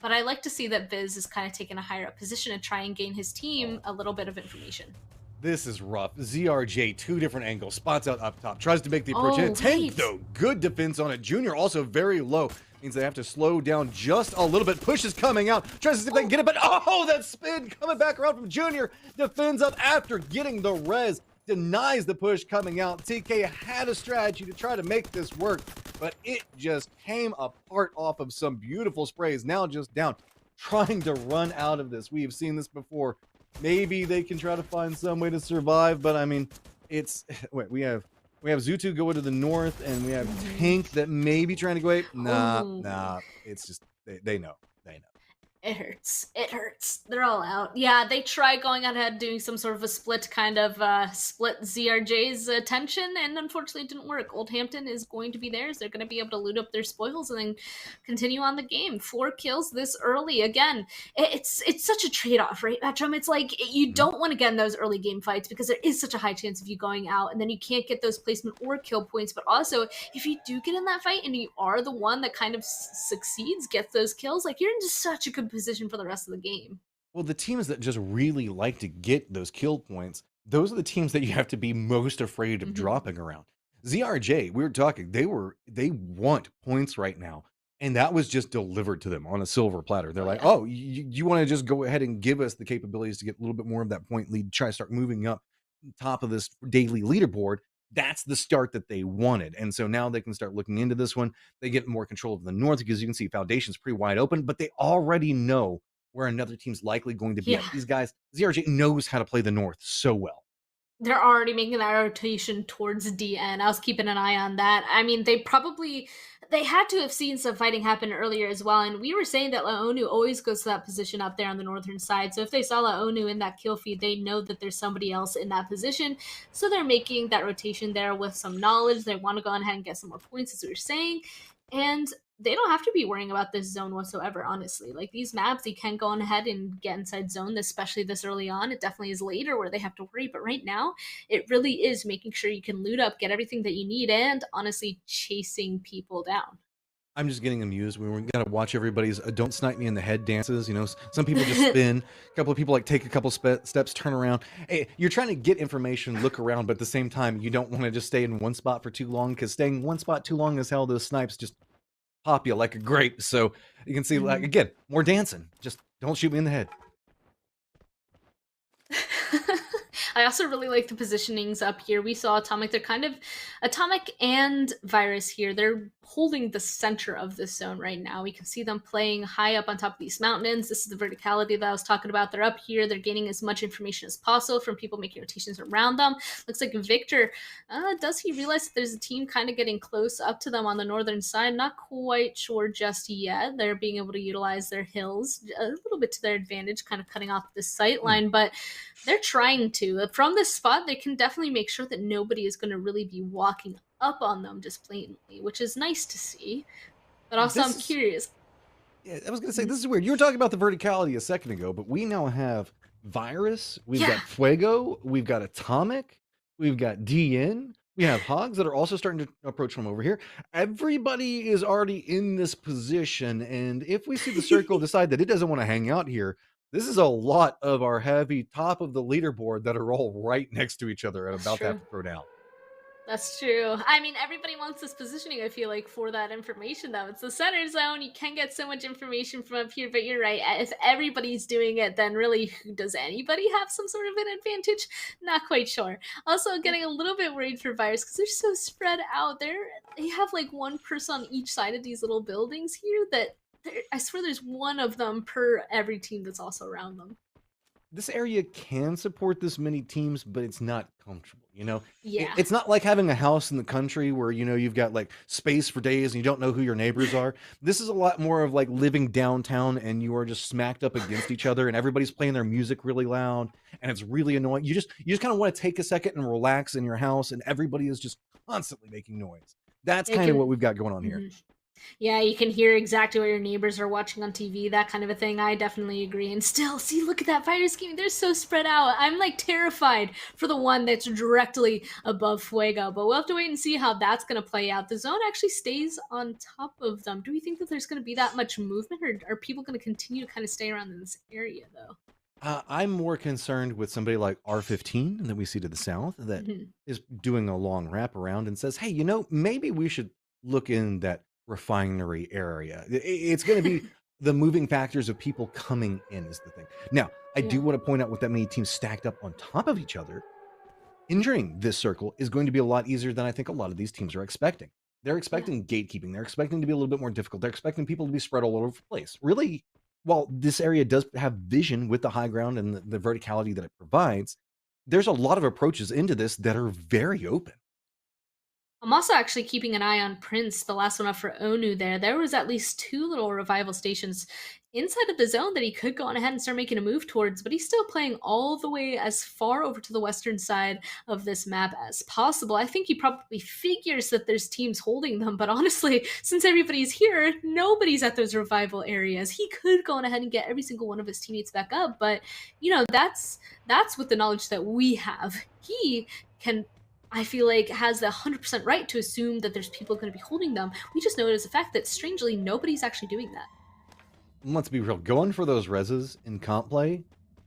but I like to see that Viz is kind of taking a higher up position and try and gain his team a little bit of information. This is rough. ZRJ, 2 different angles, spots out up top, tries to make the approach. And Tank, though, good defense on it. Junior also very low. Means they have to slow down just a little bit. Push is coming out. Tries to see if they can get it, but that spin coming back around from Junior. Defends up after getting the res. Denies the push coming out. TK had a strategy to try to make this work, but it just came apart off of some beautiful sprays. Now just down, trying to run out of this. We have seen this before. Maybe they can try to find some way to survive, but I mean, it's we have Zutu going to the north, and we have Tank that may be trying to go away. Nah. It's just they know. It hurts. They're all out. Yeah, they tried going ahead doing some sort of a split split ZRJ's attention, and unfortunately it didn't work. Old Hampton is going to be theirs. They're going to be able to loot up their spoils and then continue on the game. 4 kills this early. Again, it's such a trade-off, right, Metrum? It's like you don't want to get in those early game fights because there is such a high chance of you going out, and then you can't get those placement or kill points. But also, if you do get in that fight and you are the one that kind of succeeds, gets those kills, like, you're in just such a good position for the rest of the game. Well, the teams that just really like to get those kill points, those are the teams that you have to be most afraid of dropping around. ZRJ, we were talking, they want points right now, and that was just delivered to them on a silver platter. They're like, oh, you want to just go ahead and give us the capabilities to get a little bit more of that point lead, try to start moving up top of this daily leaderboard. That's the start that they wanted. And so now they can start looking into this one. They get more control of the north because you can see Foundation's pretty wide open, but they already know where another team's likely going to be at. Yeah. These guys, ZRJ knows how to play the north so well. They're already making that rotation towards DN. I was keeping an eye on that. I mean, they had to have seen some fighting happen earlier as well. And we were saying that Laonu always goes to that position up there on the northern side. So if they saw Laonu in that kill feed, they know that there's somebody else in that position. So they're making that rotation there with some knowledge. They want to go ahead and get some more points, as we were saying. And they don't have to be worrying about this zone whatsoever, honestly. Like, these maps, they can go on ahead and get inside zone, especially this early on. It definitely is later where they have to worry, but right now, it really is making sure you can loot up, get everything that you need, and honestly, chasing people down. I'm just getting amused. We got to watch everybody's don't snipe me in the head dances. You know, some people just spin. A couple of people like take a couple steps, turn around. Hey, you're trying to get information, look around, but at the same time, you don't want to just stay in one spot for too long, because staying in one spot too long is hell. Those snipes just pop you like a grape. So you can see, like, again, more dancing. Just don't shoot me in the head. I also really like the positionings up here. We saw Atomic. They're kind of Atomic and Virus here. They're holding the center of this zone right now. We can see them playing high up on top of these mountains. This is the verticality that I was talking about. They're up here. They're gaining as much information as possible from people making rotations around them. Looks like Victor, does he realize that there's a team kind of getting close up to them on the northern side? Not quite sure just yet. They're being able to utilize their hills a little bit to their advantage, kind of cutting off the sight line, but they're trying to. From this spot, they can definitely make sure that nobody is going to really be walking up on them just blatantly, which is nice to see. But also, I'm curious. Yeah, I was going to say, this is weird. You were talking about the verticality a second ago, but we now have Virus, we've got Fuego, we've got Atomic, we've got DN, we have Hogs that are also starting to approach from over here. Everybody is already in this position, and if we see the circle decide that it doesn't want to hang out here, this is a lot of our heavy top of the leaderboard that are all right next to each other and about to have to throw down. That's true. I mean, everybody wants this positioning, I feel like, for that information, though. It's the center zone. You can get so much information from up here, but you're right. If everybody's doing it, then really, does anybody have some sort of an advantage? Not quite sure. Also, getting a little bit worried for Virus because they're so spread out. They have like one person on each side of these little buildings here that I swear there's one of them per every team that's also around them. This area can support this many teams, but it's not comfortable, you know? Yeah. It's not like having a house in the country where, you know, you've got like space for days and you don't know who your neighbors are. This is a lot more of like living downtown and you are just smacked up against each other and everybody's playing their music really loud and it's really annoying. You just kind of want to take a second and relax in your house and everybody is just constantly making noise. That's kind of what we've got going on here. Yeah, you can hear exactly what your neighbors are watching on TV, that kind of a thing. I definitely agree. And still, see, look at that Virus game. They're so spread out. I'm like terrified for the one that's directly above Fuego. But we'll have to wait and see how that's going to play out. The zone actually stays on top of them. Do we think that there's going to be that much movement, or are people going to continue to kind of stay around in this area, though? I'm more concerned with somebody like R15 that we see to the south that is doing a long wraparound and says, hey, you know, maybe we should look in that refinery area. It's going to be the moving factors of people coming in is the thing. Now, I do want to point out with that many teams stacked up on top of each other, entering this circle is going to be a lot easier than I think a lot of these teams are expecting. They're expecting gatekeeping. They're expecting to be a little bit more difficult. They're expecting people to be spread all over the place. Really, while this area does have vision with the high ground and the verticality that it provides, there's a lot of approaches into this that are very open. I'm also actually keeping an eye on Prince, the last one up for Onu there. There was at least 2 little revival stations inside of the zone that he could go on ahead and start making a move towards, but he's still playing all the way as far over to the western side of this map as possible. I think he probably figures that there's teams holding them, but honestly, since everybody's here, nobody's at those revival areas. He could go on ahead and get every single one of his teammates back up, but, you know, that's with the knowledge that we have. He can, I feel like, has the 100% right to assume that there's people going to be holding them. We just know it as a fact that, strangely, nobody's actually doing that. Let's be real. Going for those reses in comp play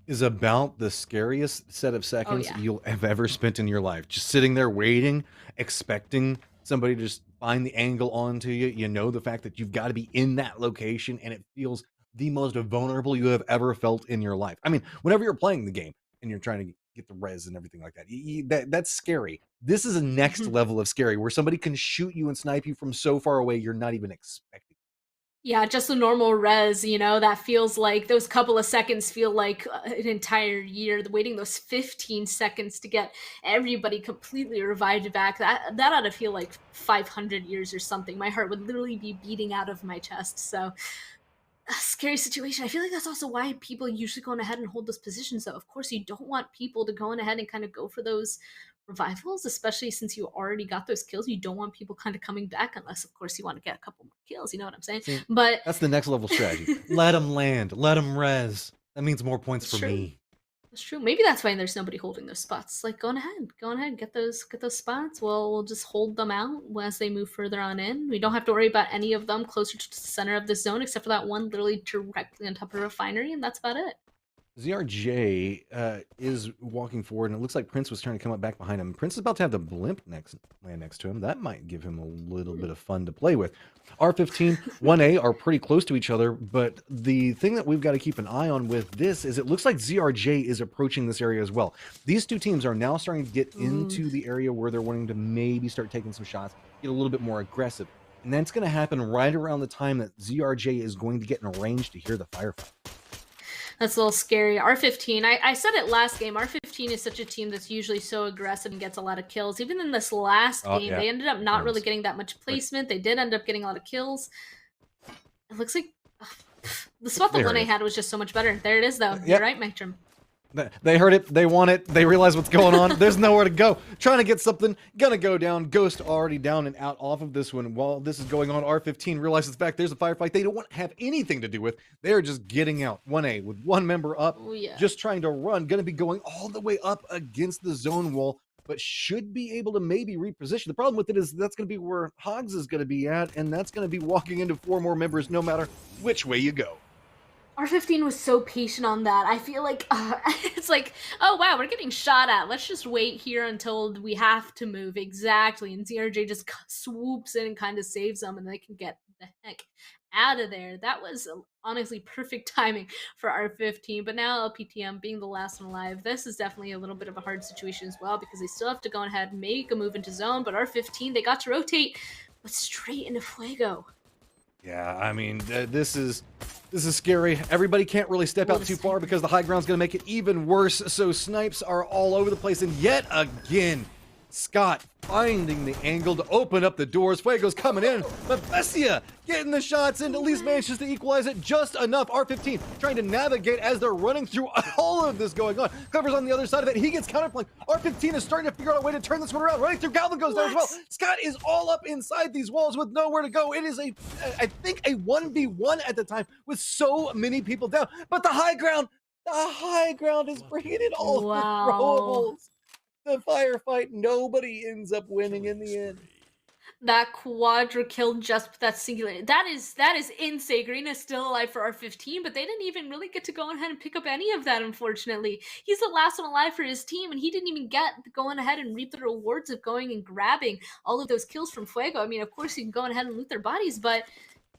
is about the scariest set of seconds you'll have ever spent in your life. Just sitting there waiting, expecting somebody to just find the angle onto you. You know the fact that you've got to be in that location, and it feels the most vulnerable you have ever felt in your life. I mean, whenever you're playing the game and you're trying to get the res and everything like that. That's scary. This is a next level of scary where somebody can shoot you and snipe you from so far away you're not even expecting. Yeah, just a normal res, that feels like those couple of seconds feel like an entire year. Waiting those 15 seconds to get everybody completely revived back, that ought to feel like 500 years or something. My heart would literally be beating out of my chest. So, a scary situation. I feel like that's also why people usually go on ahead and hold those positions, though. Of course, you don't want people to go on ahead and kind of go for those revivals, especially since you already got those kills. You don't want people kind of coming back unless, of course, you want to get a couple more kills. You know what I'm saying? See, but that's the next level strategy. Let them land. Let them res. That means more points for me. That's true. Maybe that's why there's nobody holding those spots. Like, go on ahead, get those spots. We'll just hold them out as they move further on in. We don't have to worry about any of them closer to the center of the zone, except for that one literally directly on top of the refinery, and that's about it. ZRJ is walking forward, and it looks like Prince was trying to come up back behind him. Prince is about to have the blimp land next to him. That might give him a little bit of fun to play with. R15, 1A are pretty close to each other, but the thing that we've got to keep an eye on with this is it looks like ZRJ is approaching this area as well. These two teams are now starting to get into the area where they're wanting to maybe start taking some shots, get a little bit more aggressive. And that's going to happen right around the time that ZRJ is going to get in a range to hear the firefight. That's a little scary. R15, I said it last game, R15 is such a team that's usually so aggressive and gets a lot of kills. Even in this last game, they ended up not really getting that much placement. They did end up getting a lot of kills. It looks like the spot that 1A had was just so much better. There it is, though. You're right, Matrim. They heard it. They want it. They realize what's going on. There's nowhere to go. Trying to get something. Gonna go down. Ghost already down and out off of this one. While this is going on, R15 realizes the fact there's a firefight they don't want to have anything to do with. They're just getting out. 1A with one member up. Just trying to run. Gonna be going all the way up against the zone wall, but should be able to maybe reposition. The problem with it is that's going to be where Hogs is going to be at, and that's going to be walking into 4 more members no matter which way you go. R15 was so patient on that. I feel like it's like, oh wow, we're getting shot at. Let's just wait here until we have to move. Exactly. And ZRJ just swoops in and kind of saves them, and they can get the heck out of there. That was honestly perfect timing for R15. But now LPTM being the last one alive, this is definitely a little bit of a hard situation as well, because they still have to go ahead and make a move into zone. But R15, they got to rotate, but straight into Fuego. Yeah, I mean, this is scary. Everybody can't really step out too far because the high ground's going to make it even worse. So snipes are all over the place. And yet again, Scott finding the angle to open up the doors. Fuego's coming in, but Bessia getting the shots in, at least manages to equalize it just enough. R15 trying to navigate as they're running through all of this going on. Clever's on the other side of it. He gets counterflanked. R15 is starting to figure out a way to turn this one around. Running through, Galvin goes down as well. Scott is all up inside these walls with nowhere to go. It is I think a 1v1 at the time with so many people down. But the high ground is bringing it all for throwables. The firefight, nobody ends up winning in the end. That quadra kill just with that singular, that is insane. Green is still alive for R15, but they didn't even really get to go ahead and pick up any of that, unfortunately. He's the last one alive for his team, and he didn't even get going ahead and reap the rewards of going and grabbing all of those kills from Fuego. I mean, of course, you can go ahead and loot their bodies, but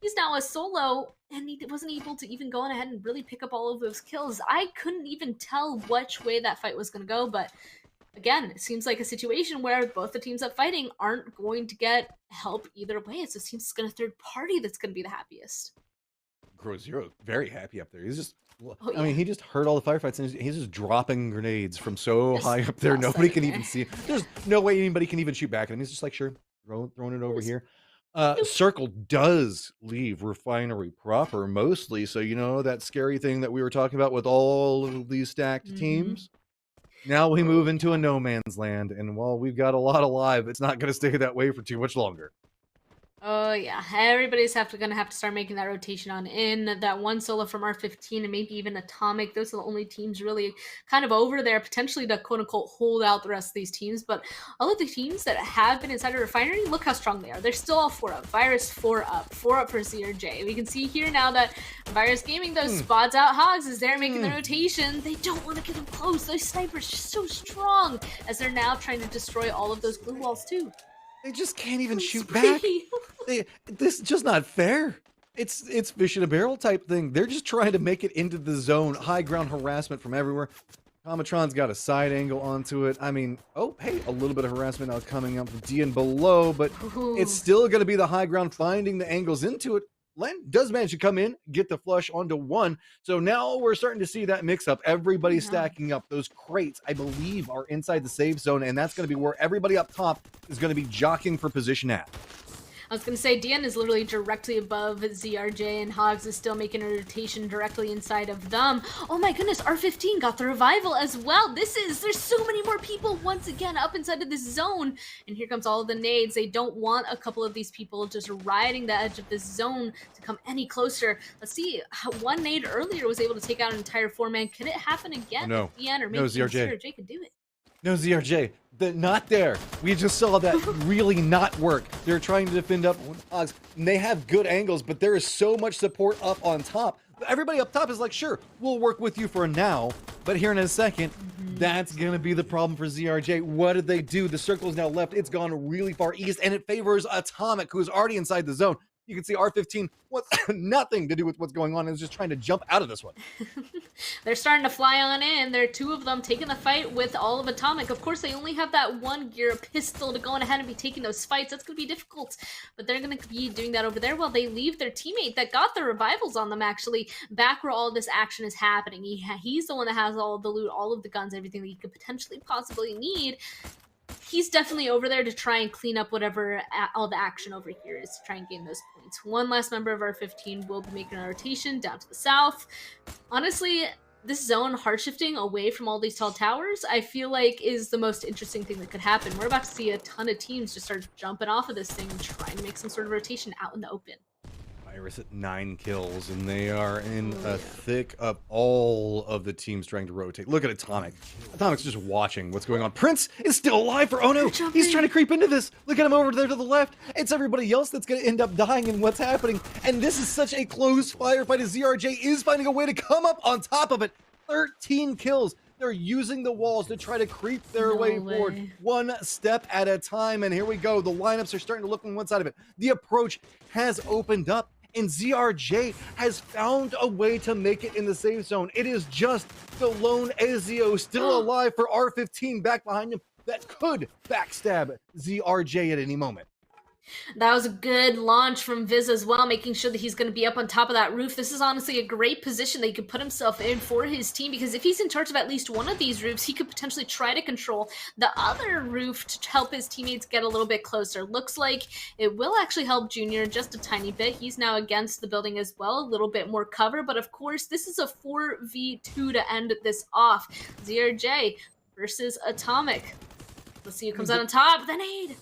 he's now a solo, and he wasn't able to even go on ahead and really pick up all of those kills. I couldn't even tell which way that fight was going to go, but again, it seems like a situation where both the teams that fighting aren't going to get help either way. It seems it's going to third party that's going to be the happiest. Grow Zero, very happy up there. He's just, I mean, he just heard all the firefights, and he's just dropping grenades from so high up there. Nobody can even see it. There's no way anybody can even shoot back at him. He's just like, sure, throwing it over here. Circle does leave refinery proper mostly. So, you know, that scary thing that we were talking about with all of these stacked teams. Now we move into a no man's land, and while we've got a lot alive, it's not going to stay that way for too much longer. Oh yeah, everybody's gonna have to start making that rotation on in. That one solo from R15 and maybe even Atomic. Those are the only teams really kind of over there, potentially to quote unquote hold out the rest of these teams. But all of the teams that have been inside a refinery, look how strong they are. They're still all 4 up. Virus 4 up. 4 up for ZRJ. We can see here now that Virus Gaming, those spots out Hogs as they're making the rotation. They don't want to get them close. Those snipers are so strong as they're now trying to destroy all of those glue walls too. They just can't even shoot back. This is just not fair. It's fish in a barrel type thing. They're just trying to make it into the zone. High ground harassment from everywhere. Comatron's got a side angle onto it. I mean, oh, hey, a little bit of harassment now coming up from Dian below, but it's still going to be the high ground finding the angles into it. Len does manage to come in, get the flush onto one. So now we're starting to see that mix up. Everybody stacking up. Those crates, I believe, are inside the save zone, and that's going to be where everybody up top is going to be jockeying for position at. I was going to say, Dian is literally directly above ZRJ, and Hogs is still making a rotation directly inside of them. Oh my goodness, R15 got the revival as well. There's so many more people once again up inside of this zone. And here comes all of the nades. They don't want a couple of these people just riding the edge of this zone to come any closer. Let's see, one nade earlier was able to take out an entire 4-man. Can it happen again? No, Dian or maybe no, ZRJ. ZRJ could do it. No, ZRJ. Not there. We just saw that really not work. They're trying to defend up Hogs, and they have good angles, but there is so much support up on top. Everybody up top is like, sure, we'll work with you for now, but here in a second, that's going to be the problem for ZRJ. What did they do? The circle is now left. It's gone really far east, and it favors Atomic, who's already inside the zone. You can see R15 wants nothing to do with what's going on and is just trying to jump out of this one. They're starting to fly on in. There are two of them taking the fight with all of Atomic. Of course, they only have that one gear, a pistol, to go on ahead and be taking those fights. That's going to be difficult, but they're going to be doing that over there while they leave their teammate that got the revivals on them, actually, back where all this action is happening. He's the one that has all of the loot, all of the guns, everything that you could potentially possibly need. He's definitely over there to try and clean up whatever all the action over here is, to try and gain those points. One last member of our 15 will be making a rotation down to the south. Honestly, this zone hard shifting away from all these tall towers, I feel like is the most interesting thing that could happen. We're about to see a ton of teams just start jumping off of this thing and trying to make some sort of rotation out in the open. Iris at 9 kills, and they are in the thick of all of the teams trying to rotate. Look at Atomic. Atomic's just watching what's going on. Prince is still alive for Ono. He's trying to creep into this. Look at him over there to the left. It's everybody else that's going to end up dying in what's happening. And this is such a close firefight as ZRJ is finding a way to come up on top of it. 13 kills. They're using the walls to try to creep their way forward, one step at a time. And here we go. The lineups are starting to look on one side of it. The approach has opened up, and ZRJ has found a way to make it in the safe zone. It is just the lone Ezio still alive for R15 back behind him that could backstab ZRJ at any moment. That was a good launch from Viz as well, making sure that he's going to be up on top of that roof. This is honestly a great position that he could put himself in for his team, because if he's in charge of at least one of these roofs, he could potentially try to control the other roof to help his teammates get a little bit closer. Looks like it will actually help Junior just a tiny bit. He's now against the building as well, a little bit more cover, but of course this is a 4v2 to end this off. ZRJ versus Atomic. Let's see who comes out on top. The nade.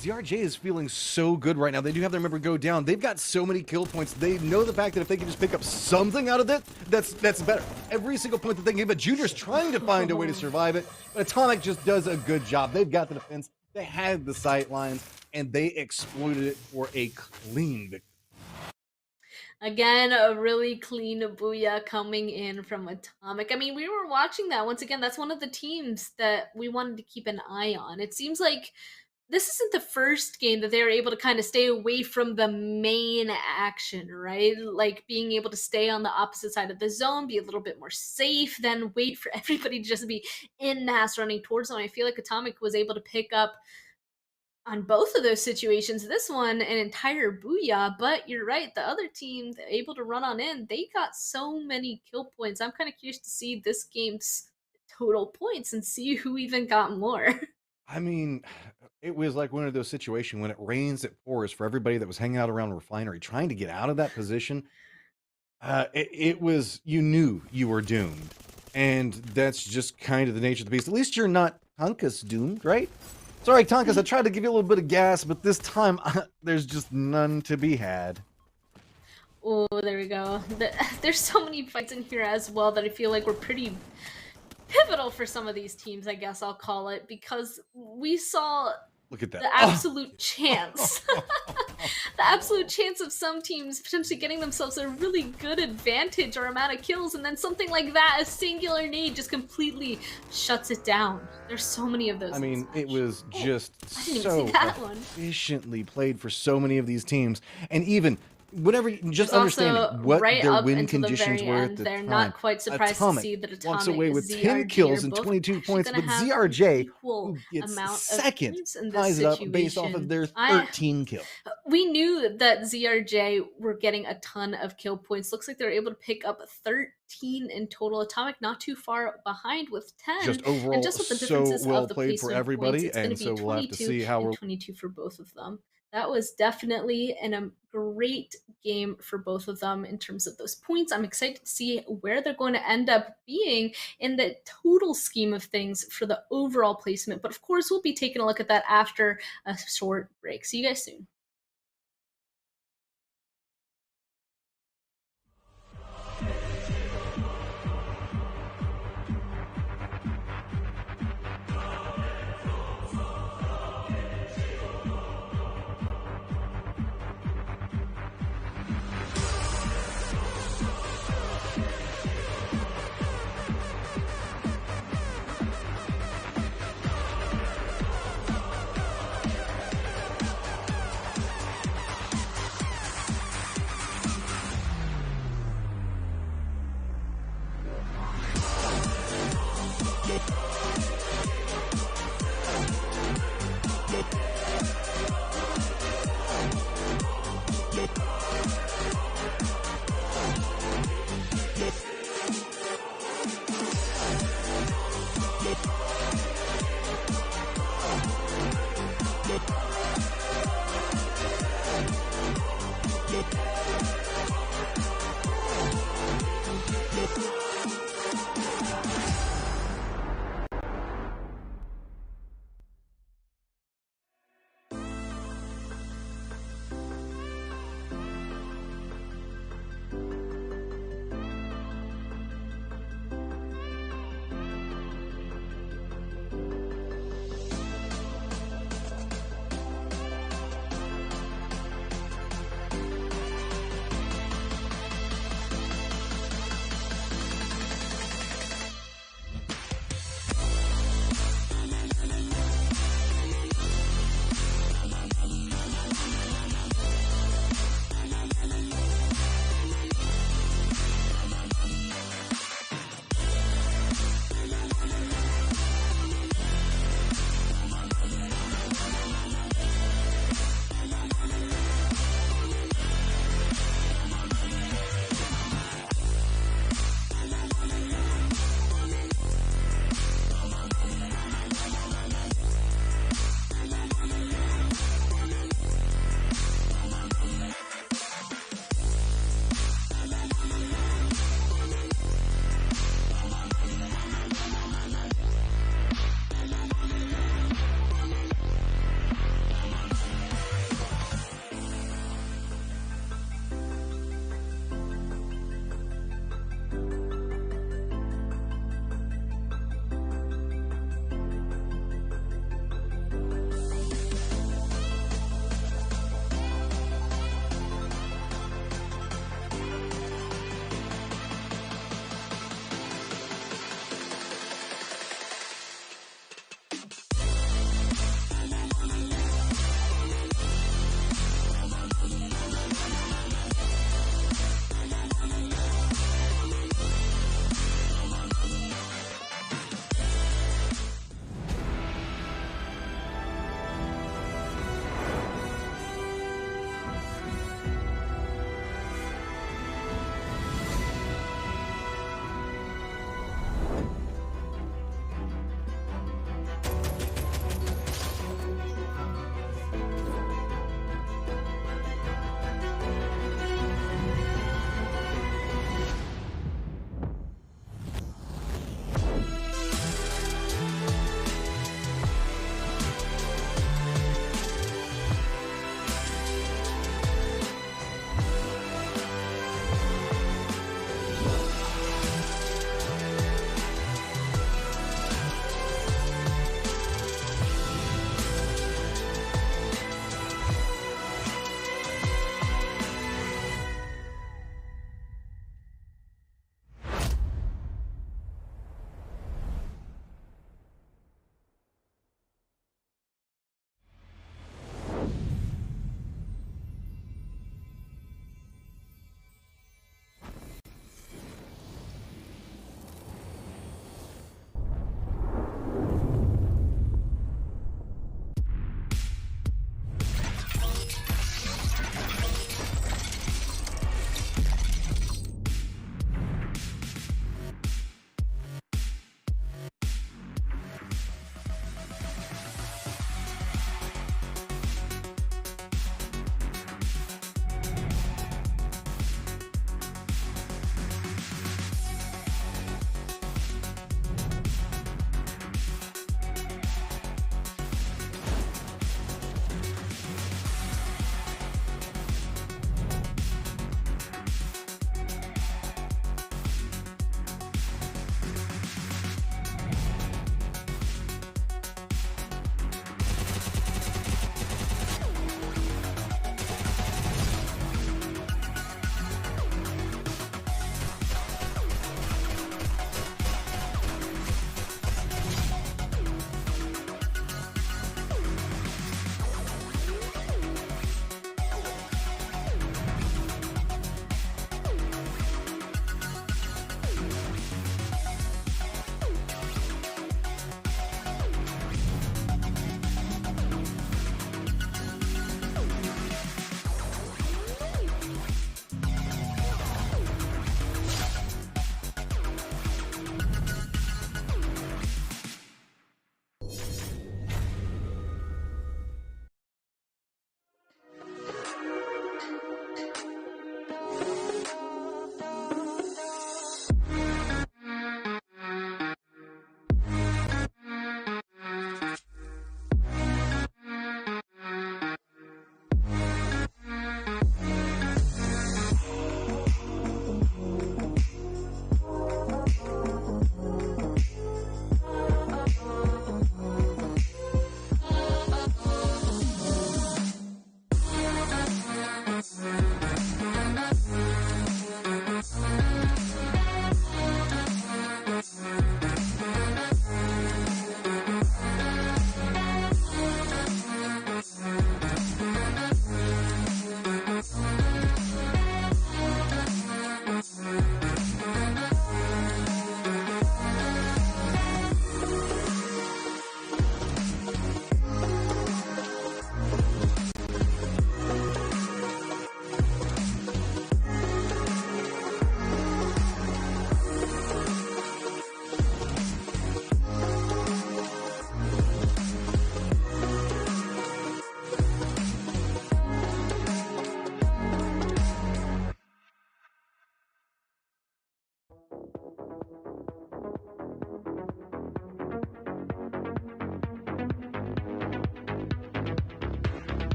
ZRJ is feeling so good right now. They do have their member go down. They've got so many kill points. They know the fact that if they can just pick up something out of it, that's better. Every single point that they can give, but Junior's trying to find a way to survive it. But Atomic just does a good job. They've got the defense. They had the sight lines, and they exploited it for a clean victory. Again, a really clean booyah coming in from Atomic. I mean, we were watching that. Once again, that's one of the teams that we wanted to keep an eye on. It seems like this isn't the first game that they were able to kind of stay away from the main action, right? Like being able to stay on the opposite side of the zone, be a little bit more safe, then wait for everybody to just be in mass running towards them. I feel like Atomic was able to pick up on both of those situations. This one, an entire booyah, but you're right, the other team able to run on in, they got so many kill points. I'm kind of curious to see this game's total points and see who even got more. I mean, it was like one of those situations when it rains, it pours for everybody that was hanging out around the refinery trying to get out of that position. It was, you knew you were doomed. And that's just kind of the nature of the beast. At least you're not Tonkus doomed, right? Sorry, Tonkus, I tried to give you a little bit of gas, but this time there's just none to be had. Oh, there we go. There's so many fights in here as well that I feel like we're pretty pivotal for some of these teams, I guess I'll call it, because we saw Look at that. The absolute chance. The absolute chance of some teams potentially getting themselves a really good advantage or amount of kills, and then something like that, a singular nade, just completely shuts it down. There's so many of those. I mean, it was just I didn't even so see that one. efficiently played for so many of these teams. And even whatever, just There's understanding also what right their up win until the conditions very were end, at the they're time. not quite surprised to Atomic see that walks Atomic away and with 10 ZRJ kills are and both 22 actually points, gonna but have ZRJ, equal who gets amount of second, points in this ties it up situation. based off of their 13 kills. We knew that ZRJ were getting a ton of kill points. Looks like they were able to pick up 13 in total. Atomic not too far behind with 10. Just overall, and just with the so differences well of the played for placement of points, everybody, it's going to and be so we'll have to 22 see how and we're 22 for both of them. That was definitely a great game for both of them in terms of those points. I'm excited to see where they're going to end up being in the total scheme of things for the overall placement. But of course, we'll be taking a look at that after a short break. See you guys soon.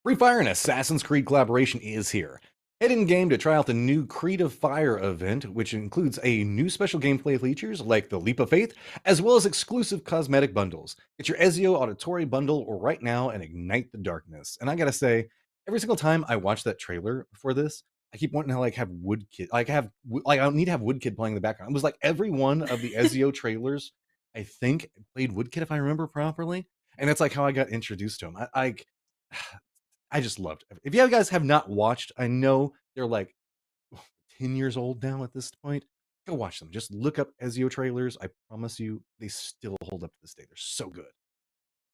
Free Fire and Assassin's Creed collaboration is here. Head in game to try out the new Creed of Fire event, which includes a new special gameplay features like the Leap of Faith, as well as exclusive cosmetic bundles. Get your Ezio Auditory bundle right now and ignite the darkness. And I gotta say, every single time I watch that trailer for this, I keep wanting to have Woodkid, I don't need to have Woodkid playing in the background. It was like every one of the Ezio trailers, I think, played Woodkid if I remember properly, and that's like how I got introduced to him. I just loved it. If you guys have not watched, I know they're like 10 years old now at this point. Go watch them. Just look up Ezio trailers. I promise you, they still hold up to this day. They're so good.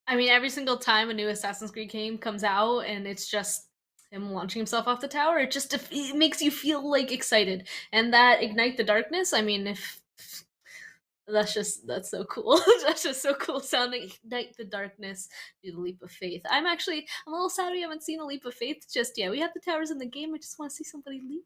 I mean, every single time a new Assassin's Creed game comes out and it's just him launching himself off the tower, it makes you feel like excited. And that Ignite the Darkness, I mean, if that's so cool. That's just so cool sounding. Ignite the darkness, do the leap of faith. I'm a little sad we haven't seen a leap of faith just yet. We have the towers in the game. I just want to see somebody leap.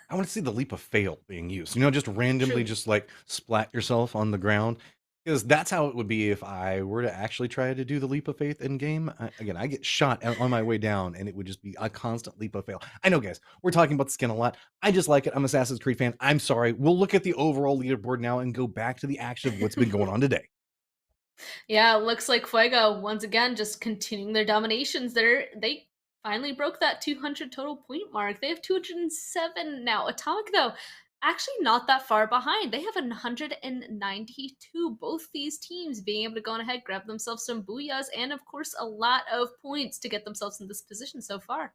I want to see the leap of fail being used. Just randomly True. just like splat yourself on the ground. Because that's how it would be if I were to actually try to do the leap of faith in game. Again, I get shot on my way down, and it would just be a constant leap of fail. I know, guys, we're talking about the skin a lot. I just like it. I'm an Assassin's Creed fan. I'm sorry. We'll look at the overall leaderboard now and go back to the action of what's been going on today. Yeah, it looks like Fuego once again just continuing their dominations. They finally broke that 200 total point mark. They have 207 now. Atomic though, actually not that far behind. They have 192. Both these teams being able to go on ahead, grab themselves some booyahs, and of course a lot of points to get themselves in this position so far.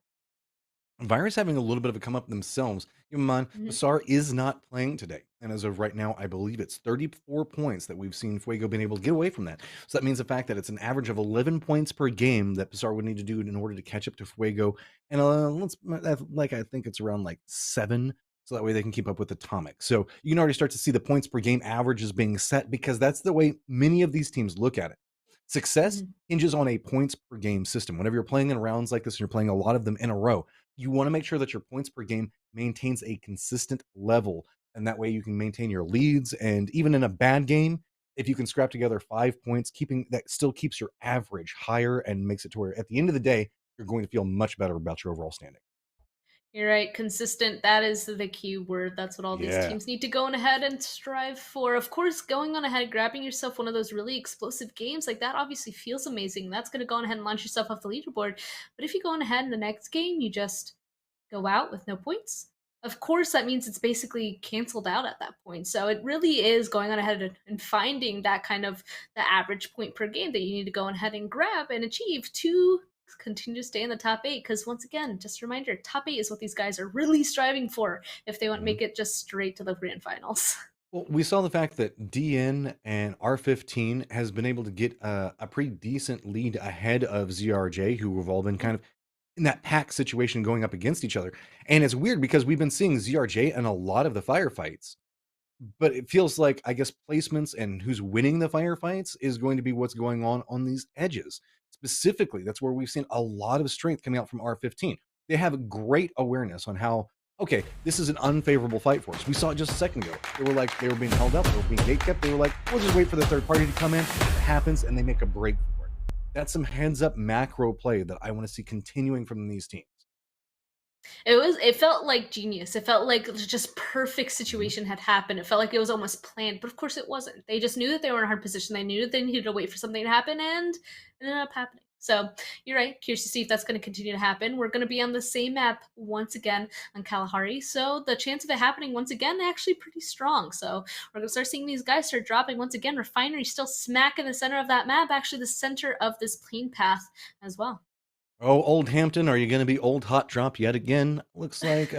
Virus having a little bit of a come up themselves. Keep in mind, Mhm. Basar is not playing today. And as of right now, I believe it's 34 points that we've seen Fuego been able to get away from that. So that means the fact that it's an average of 11 points per game that Basar would need to do in order to catch up to Fuego. And I think it's around like 7. So that way they can keep up with Atomic. So you can already start to see the points per game averages being set because that's the way many of these teams look at it. Success Mhm. hinges on a points per game system. Whenever you're playing in rounds like this and you're playing a lot of them in a row, you want to make sure that your points per game maintains a consistent level. And that way you can maintain your leads. And even in a bad game, if you can scrap together 5 points, keeping that still keeps your average higher and makes it to where at the end of the day, you're going to feel much better about your overall standing. You're right, consistent. That is the key word. That's what all these Yeah. teams need to go on ahead and strive for. Of course, going on ahead, grabbing yourself one of those really explosive games like that obviously feels amazing. That's going to go on ahead and launch yourself off the leaderboard. But if you go on ahead in the next game, you just go out with no points. Of course, that means it's basically canceled out at that point. So it really is going on ahead and finding that kind of the average point per game that you need to go on ahead and grab and achieve to continue to stay in the top 8. Because once again, just a reminder, top 8 is what these guys are really striving for if they want to Mhm. make it just straight to the grand finals. Well, we saw the fact that DN and R15 has been able to get a pretty decent lead ahead of ZRJ, who have all been kind of in that pack situation going up against each other. And it's weird because we've been seeing ZRJ in a lot of the firefights, but it feels like, I guess, placements and who's winning the firefights is going to be what's going on these edges. Specifically, that's where we've seen a lot of strength coming out from R15. They have great awareness on how, okay, this is an unfavorable fight for us. We saw it just a second ago. They were being held up, they were being gate kept. They were like, we'll just wait for the third party to come in. It happens, and they make a break for it. That's some heads up macro play that I want to see continuing from these teams. It felt like genius. It felt like just perfect Mhm. situation had happened. It felt like it was almost planned, but of course it wasn't. They just knew that they were in a hard position. They knew that they needed to wait for something to happen, and it ended up happening. So you're right. Curious to see if that's going to continue to happen. We're going to be on the same map once again on Kalahari, so the chance of it happening once again actually pretty strong. So we're going to start seeing these guys start dropping once again. Refinery still smack in the center of that map, actually the center of this plane path as well. Oh, Old Hampton, are you going to be old hot drop yet again? Looks like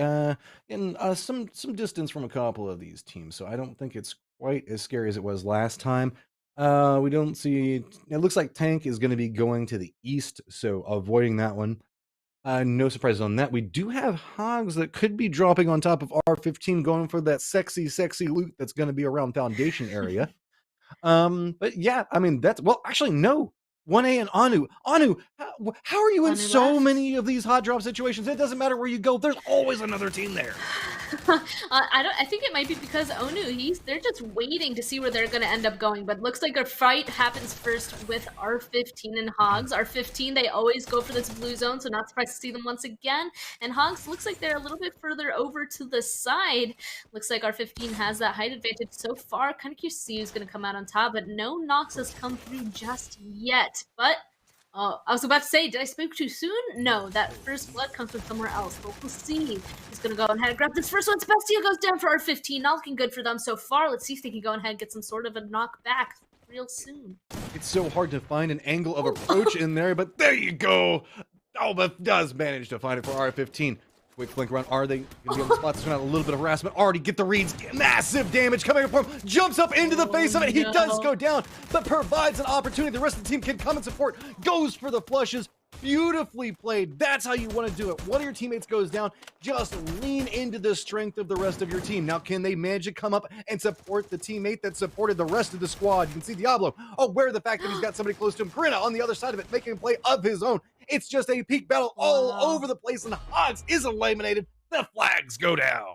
in some distance from a couple of these teams, so I don't think it's quite as scary as it was last time. We don't see. It looks like Tank is going to be going to the east, so avoiding that one. No surprises on that. We do have Hogs that could be dropping on top of R15, going for that sexy, sexy loot that's going to be around Foundation area. But yeah, I mean that's well, actually no. 1A and Anu. Anu, how are you in Anu so left. many of these hot drop situations? It doesn't matter where you go. There's always another team there. I don't. I think it might be because Onu. They're just waiting to see where they're going to end up going. But looks like a fight happens first with R15 and Hogs. R15, they always go for this blue zone, so not surprised to see them once again. And Hogs looks like they're a little bit further over to the side. Looks like R15 has that height advantage so far. Kind of curious to see who's going to come out on top, but no Nox has come through just yet. But I was about to say, did I speak too soon? No, that first blood comes from somewhere else, but we'll see. He's going to go ahead and grab this first one. Sebastia goes down for R15. Not looking good for them so far. Let's see if they can go ahead and get some sort of a knockback real soon. It's so hard to find an angle of approach in there, but there you go. Alba does manage to find it for R15. Quick flank around. Are they going to be on the spot? There's a little bit of harassment. Already get the reads. Massive damage coming up from him. Jumps up into the face of it. He does go down, but provides an opportunity. The rest of the team can come and support. Goes for the flushes. Beautifully played. That's how you want to do it. One of your teammates goes down. Just lean into the strength of the rest of your team. Now, can they manage to come up and support the teammate that supported the rest of the squad? You can see Diablo aware of the fact that he's got somebody close to him. Karina on the other side of it, making a play of his own. It's just a peak battle all over the place, and Hogs is eliminated. The flags go down.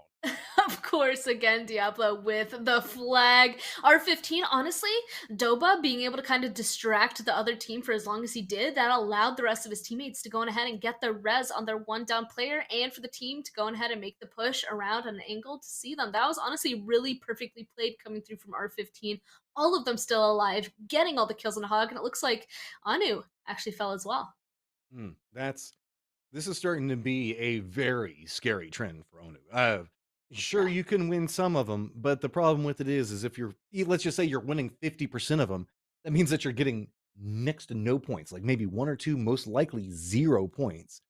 Of course, again, Diablo with the flag. R15, honestly, Doba being able to kind of distract the other team for as long as he did, that allowed the rest of his teammates to go on ahead and get the res on their one down player and for the team to go on ahead and make the push around an angle to see them. That was honestly really perfectly played coming through from R15. All of them still alive, getting all the kills on the hog, and it looks like Anu actually fell as well. This is starting to be a very scary trend for Onu. Sure, you can win some of them, but the problem with it is if let's just say you're winning 50% of them, that means that you're getting next to no points, like maybe 1 or 2, most likely 0 points,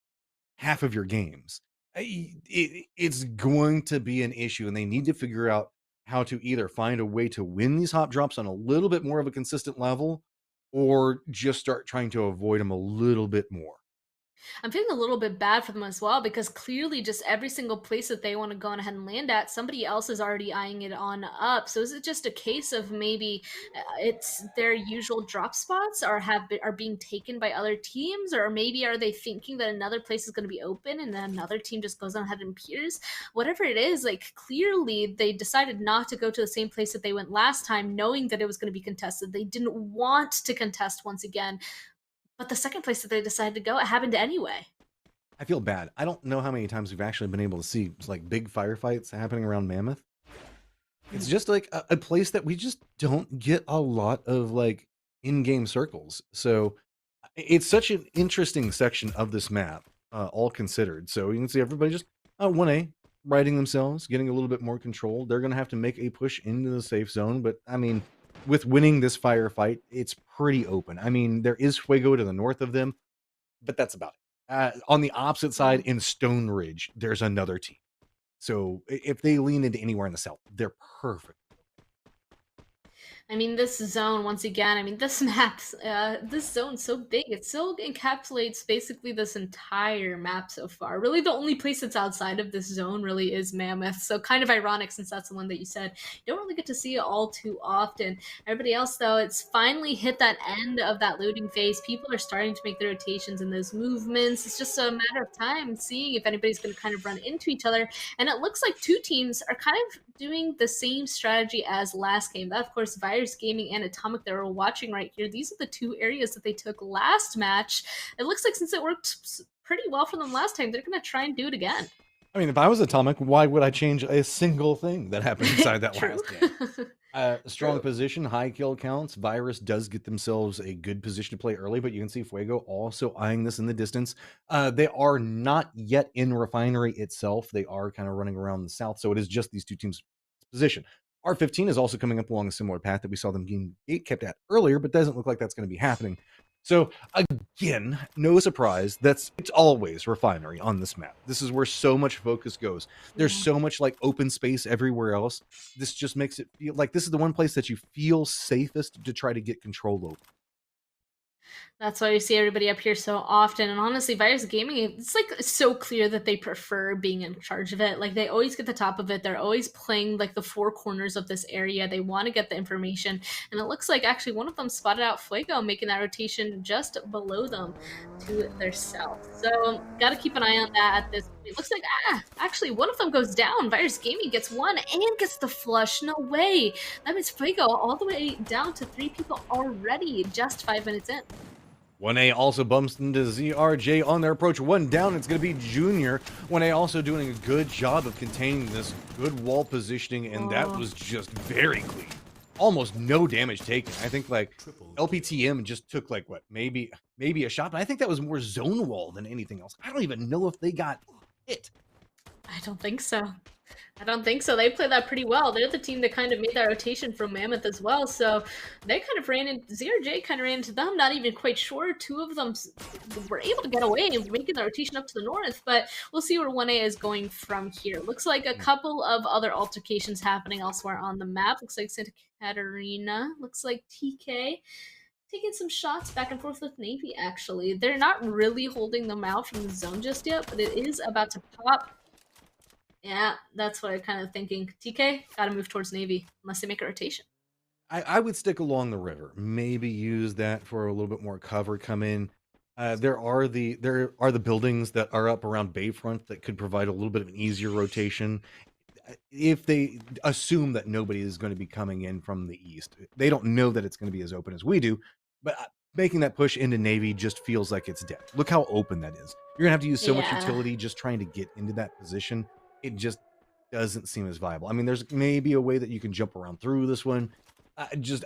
half of your games. It's going to be an issue, and they need to figure out how to either find a way to win these hop drops on a little bit more of a consistent level, or just start trying to avoid them a little bit more. I'm feeling a little bit bad for them as well because clearly just every single place that they want to go on ahead and land at, somebody else is already eyeing it on up. So is it just a case of maybe it's their usual drop spots are being taken by other teams, or maybe are they thinking that another place is going to be open and then another team just goes on ahead and peers? Whatever it is, like clearly they decided not to go to the same place that they went last time, knowing that it was going to be contested. They didn't want to contest once again. But the second place that they decided to go, it happened anyway. I feel bad. I don't know how many times we've actually been able to see like big firefights happening around Mammoth. It's just like a place that we just don't get a lot of like in-game circles. So it's such an interesting section of this map, all considered. So you can see everybody just 1A righting themselves, getting a little bit more control. They're going to have to make a push into the safe zone. But I mean, with winning this firefight, it's pretty open. I mean, there is Fuego to the north of them, but that's about it. On the opposite side in Stone Ridge, there's another team. So if they lean into anywhere in the south, they're perfect. I mean, this zone, once again, I mean, this map, this zone's so big. It still encapsulates basically this entire map so far. Really, the only place that's outside of this zone really is Mammoth. So kind of ironic since that's the one that you said. You don't really get to see it all too often. Everybody else, though, it's finally hit that end of that looting phase. People are starting to make their rotations and those movements. It's just a matter of time seeing if anybody's going to kind of run into each other. And it looks like two teams are kind of doing the same strategy as last game. That, of course, Virus Gaming and Atomic that we're watching right here. These are the two areas that they took last match. It looks like since it worked pretty well for them last time, they're going to try and do it again. I mean, if I was Atomic, why would I change a single thing that happened inside that last game? Strong position, high kill counts. Virus does get themselves a good position to play early, but you can see Fuego also eyeing this in the distance. They are not yet in Refinery itself. They are kind of running around the south, so it is just these two teams' position. R15 is also coming up along a similar path that we saw them getting gate kept at earlier, but doesn't look like that's going to be happening. So again, no surprise, it's always Refinery on this map. This is where so much focus goes. There's so much like open space everywhere else. This just makes it feel like this is the one place that you feel safest to try to get control over. That's why you see everybody up here so often. And honestly, Virus Gaming, it's like so clear that they prefer being in charge of it. Like they always get the top of it. They're always playing like the four corners of this area. They want to get the information. And it looks like actually one of them spotted out Fuego, making that rotation just below them to their south. So got to keep an eye on that at this point. It looks like, actually one of them goes down. Virus Gaming gets one and gets the flush. No way. That means Fuego all the way down to 3 people already, just 5 minutes in. 1A also bumps into ZRJ on their approach. One down, it's going to be Junior. 1A also doing a good job of containing this good wall positioning, and that was just very clean. Almost no damage taken. I think like LPTM just took like what, maybe a shot, but I think that was more zone wall than anything else. I don't even know if they got hit. I don't think so. They played that pretty well. They're the team that kind of made that rotation from Mammoth as well. So they kind of ran into ZRJ, kind of ran into them. Not even quite sure. 2 of them were able to get away and making the rotation up to the north. But we'll see where 1A is going from here. Looks like a couple of other altercations happening elsewhere on the map. Looks like Santa Catarina. Looks like TK taking some shots back and forth with Navy, actually. They're not really holding them out from the zone just yet, but it is about to pop. Yeah, that's what I'm kind of thinking. TK, gotta move towards Navy, unless they make a rotation. I would stick along the river. Maybe use that for a little bit more cover come in. There are the buildings that are up around Bayfront that could provide a little bit of an easier rotation. if they assume that nobody is going to be coming in from the east, they don't know that it's going to be as open as we do, but making that push into Navy just feels like it's dead. Look how open that is. You're gonna have to use so much utility just trying to get into that position. It just doesn't seem as viable. I mean, there's maybe a way that you can jump around through this one.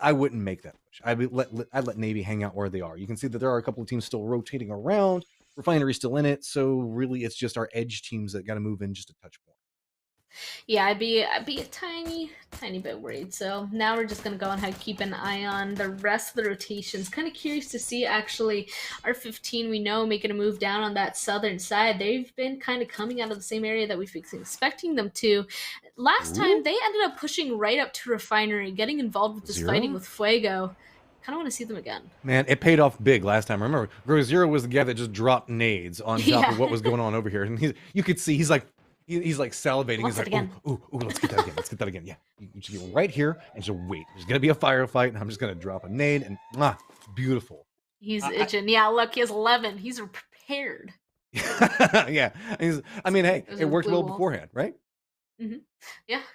I wouldn't make that push. I'd let Navy hang out where they are. You can see that there are a couple of teams still rotating around. Refinery still in it, so really it's just our edge teams that got to move in just a touch more. Yeah, I'd be a tiny bit worried. So now we're just gonna go ahead and keep an eye on the rest of the rotations. Kind of curious to see actually our 15. We know making a move down on that southern side. They've been kind of coming out of the same area that we've been expecting them to. Last time they ended up pushing right up to Refinery, getting involved with this fighting with Fuego. Kind of want to see them again. Man, it paid off big last time. Remember, Zero was the guy that just dropped nades on top of what was going on over here, and you could see he's like salivating. He's like, ooh, let's get that again. Let's get that again. Yeah, you just get right here and just wait. There's gonna be a firefight, and I'm just gonna drop a nade, and beautiful. He's itching. Yeah, look, he has 11. He's prepared. Yeah, I mean, hey, it worked well beforehand, right? Mm-hmm.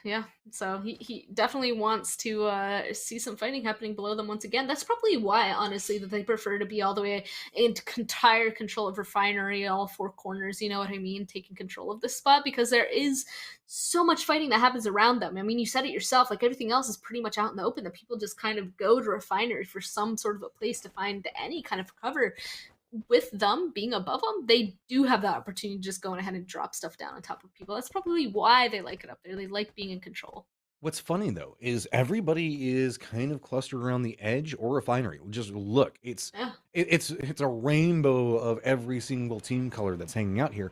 Yeah. So he definitely wants to see some fighting happening below them once again. That's probably why, honestly, that they prefer to be all the way into entire control of Refinery, all four corners. You know what I mean? Taking control of this spot, because there is so much fighting that happens around them. I mean, you said it yourself. Like, everything else is pretty much out in the open. That people just kind of go to Refinery for some sort of a place to find any kind of cover. With them being above them, they do have that opportunity to just go ahead and drop stuff down on top of people. That's probably why they like it up there. They like being in control. What's funny though is everybody is kind of clustered around the edge or Refinery. Just look, it's a rainbow of every single team color that's hanging out here.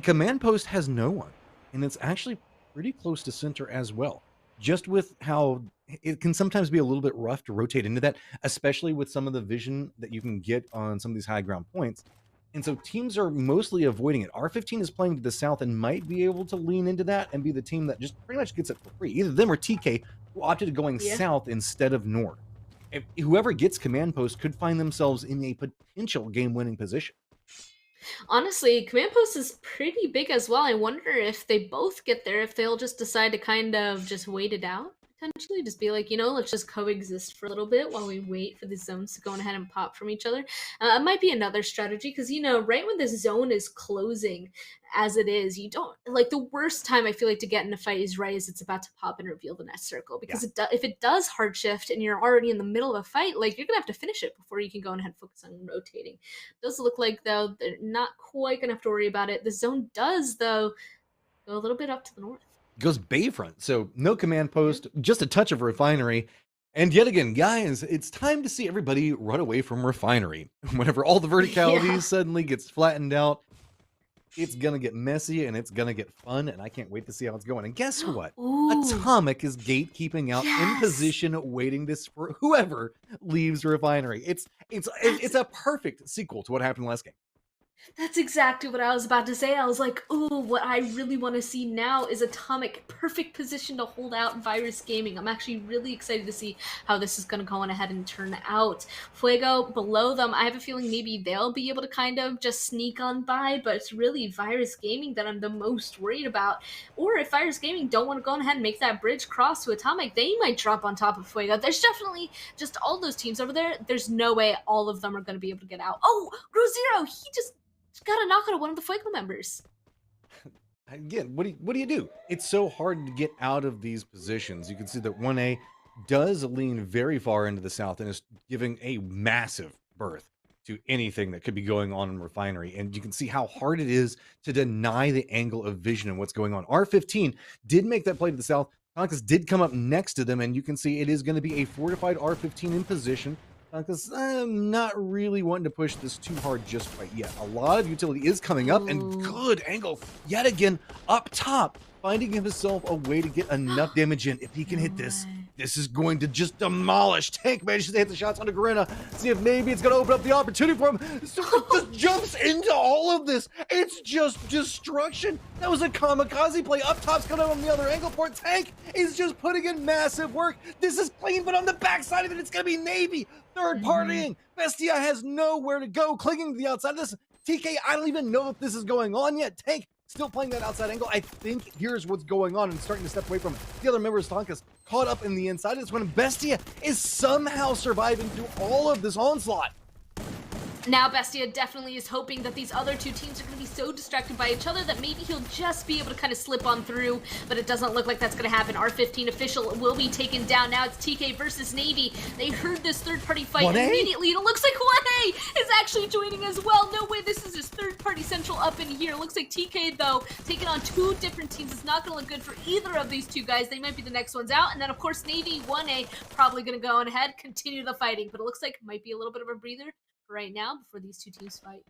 Command post has no one, and it's actually pretty close to center as well. Just with how it can sometimes be a little bit rough to rotate into that, especially with some of the vision that you can get on some of these high ground points. And so teams are mostly avoiding it. R15 is playing to the south and might be able to lean into that and be the team that just pretty much gets it for free. Either them or TK, who opted to going south instead of north. If whoever gets command post could find themselves in a potential game-winning position. Honestly, command post is pretty big as well. I wonder if they both get there, if they'll just decide to kind of just wait it out, potentially. Just be like, let's just coexist for a little bit while we wait for the zones to go ahead and pop from each other. It might be another strategy, because, right when this zone is closing, as it is, you don't, like, the worst time I feel like to get in a fight is right as it's about to pop and reveal the next circle, because if it does hard shift and you're already in the middle of a fight, like, you're gonna have to finish it before you can go ahead and focus on rotating. It does look like, though, they're not quite gonna have to worry about it. The zone does, though, go a little bit up to the north. Goes Bayfront, so no command post, just a touch of Refinery. And yet again, guys, it's time to see everybody run away from Refinery. Whenever all the verticalities suddenly gets flattened out, it's gonna get messy and it's gonna get fun, and I can't wait to see how it's going. And guess what? Atomic is gatekeeping out in position, waiting this for whoever leaves Refinery. It's a perfect sequel to what happened last game. That's exactly what I was about to say. I was like, ooh, what I really want to see now is Atomic, perfect position to hold out Virus Gaming. I'm actually really excited to see how this is going to go on ahead and turn out. Fuego below them, I have a feeling maybe they'll be able to kind of just sneak on by, but it's really Virus Gaming that I'm the most worried about. Or if Virus Gaming don't want to go ahead and make that bridge cross to Atomic, they might drop on top of Fuego. There's definitely just all those teams over there. There's no way all of them are going to be able to get out. Oh, Grozero, he just got a knock out of one of the Fuego members. Again, what do you do? It's so hard to get out of these positions. You can see that 1A does lean very far into the south and is giving a massive berth to anything that could be going on in Refinery. And you can see how hard it is to deny the angle of vision and what's going on. R15 did make that play to the south. Tonkas did come up next to them, and you can see it is going to be a fortified R15 in position. Because I'm not really wanting to push this too hard just quite yet. A lot of utility is coming up, and good angle yet again up top, finding himself a way to get enough damage in. If he can hit this, this is going to just demolish. Tank manages to hit the shots onto Garena. See if maybe it's going to open up the opportunity for him. So just jumps into all of this. It's just destruction. That was a kamikaze play. Up top's coming on the other angle for it. Tank is just putting in massive work. This is clean, but on the backside of it, it's going to be Navy. Third partying. Bestia has nowhere to go, clinging to the outside of this. TK, I don't even know if this is going on yet. Tank still playing that outside angle. I think here's what's going on and starting to step away from it. The other members of Tonka's caught up in the inside. It's when Bestia is somehow surviving through all of this onslaught. Now Bestia definitely is hoping that these other two teams are going to be so distracted by each other that maybe he'll just be able to kind of slip on through, but it doesn't look like that's going to happen. R15 official will be taken down. Now it's TK versus Navy. They heard this third-party fight 1A? immediately, and it looks like 1A is actually joining as well. No way, this is his third-party central up in here. Looks like TK, though, taking on two different teams. It's not going to look good for either of these two guys. They might be the next ones out, and then, of course, Navy 1A probably going to go on ahead, continue the fighting, but it looks like it might be a little bit of a breather right now before these two teams fight.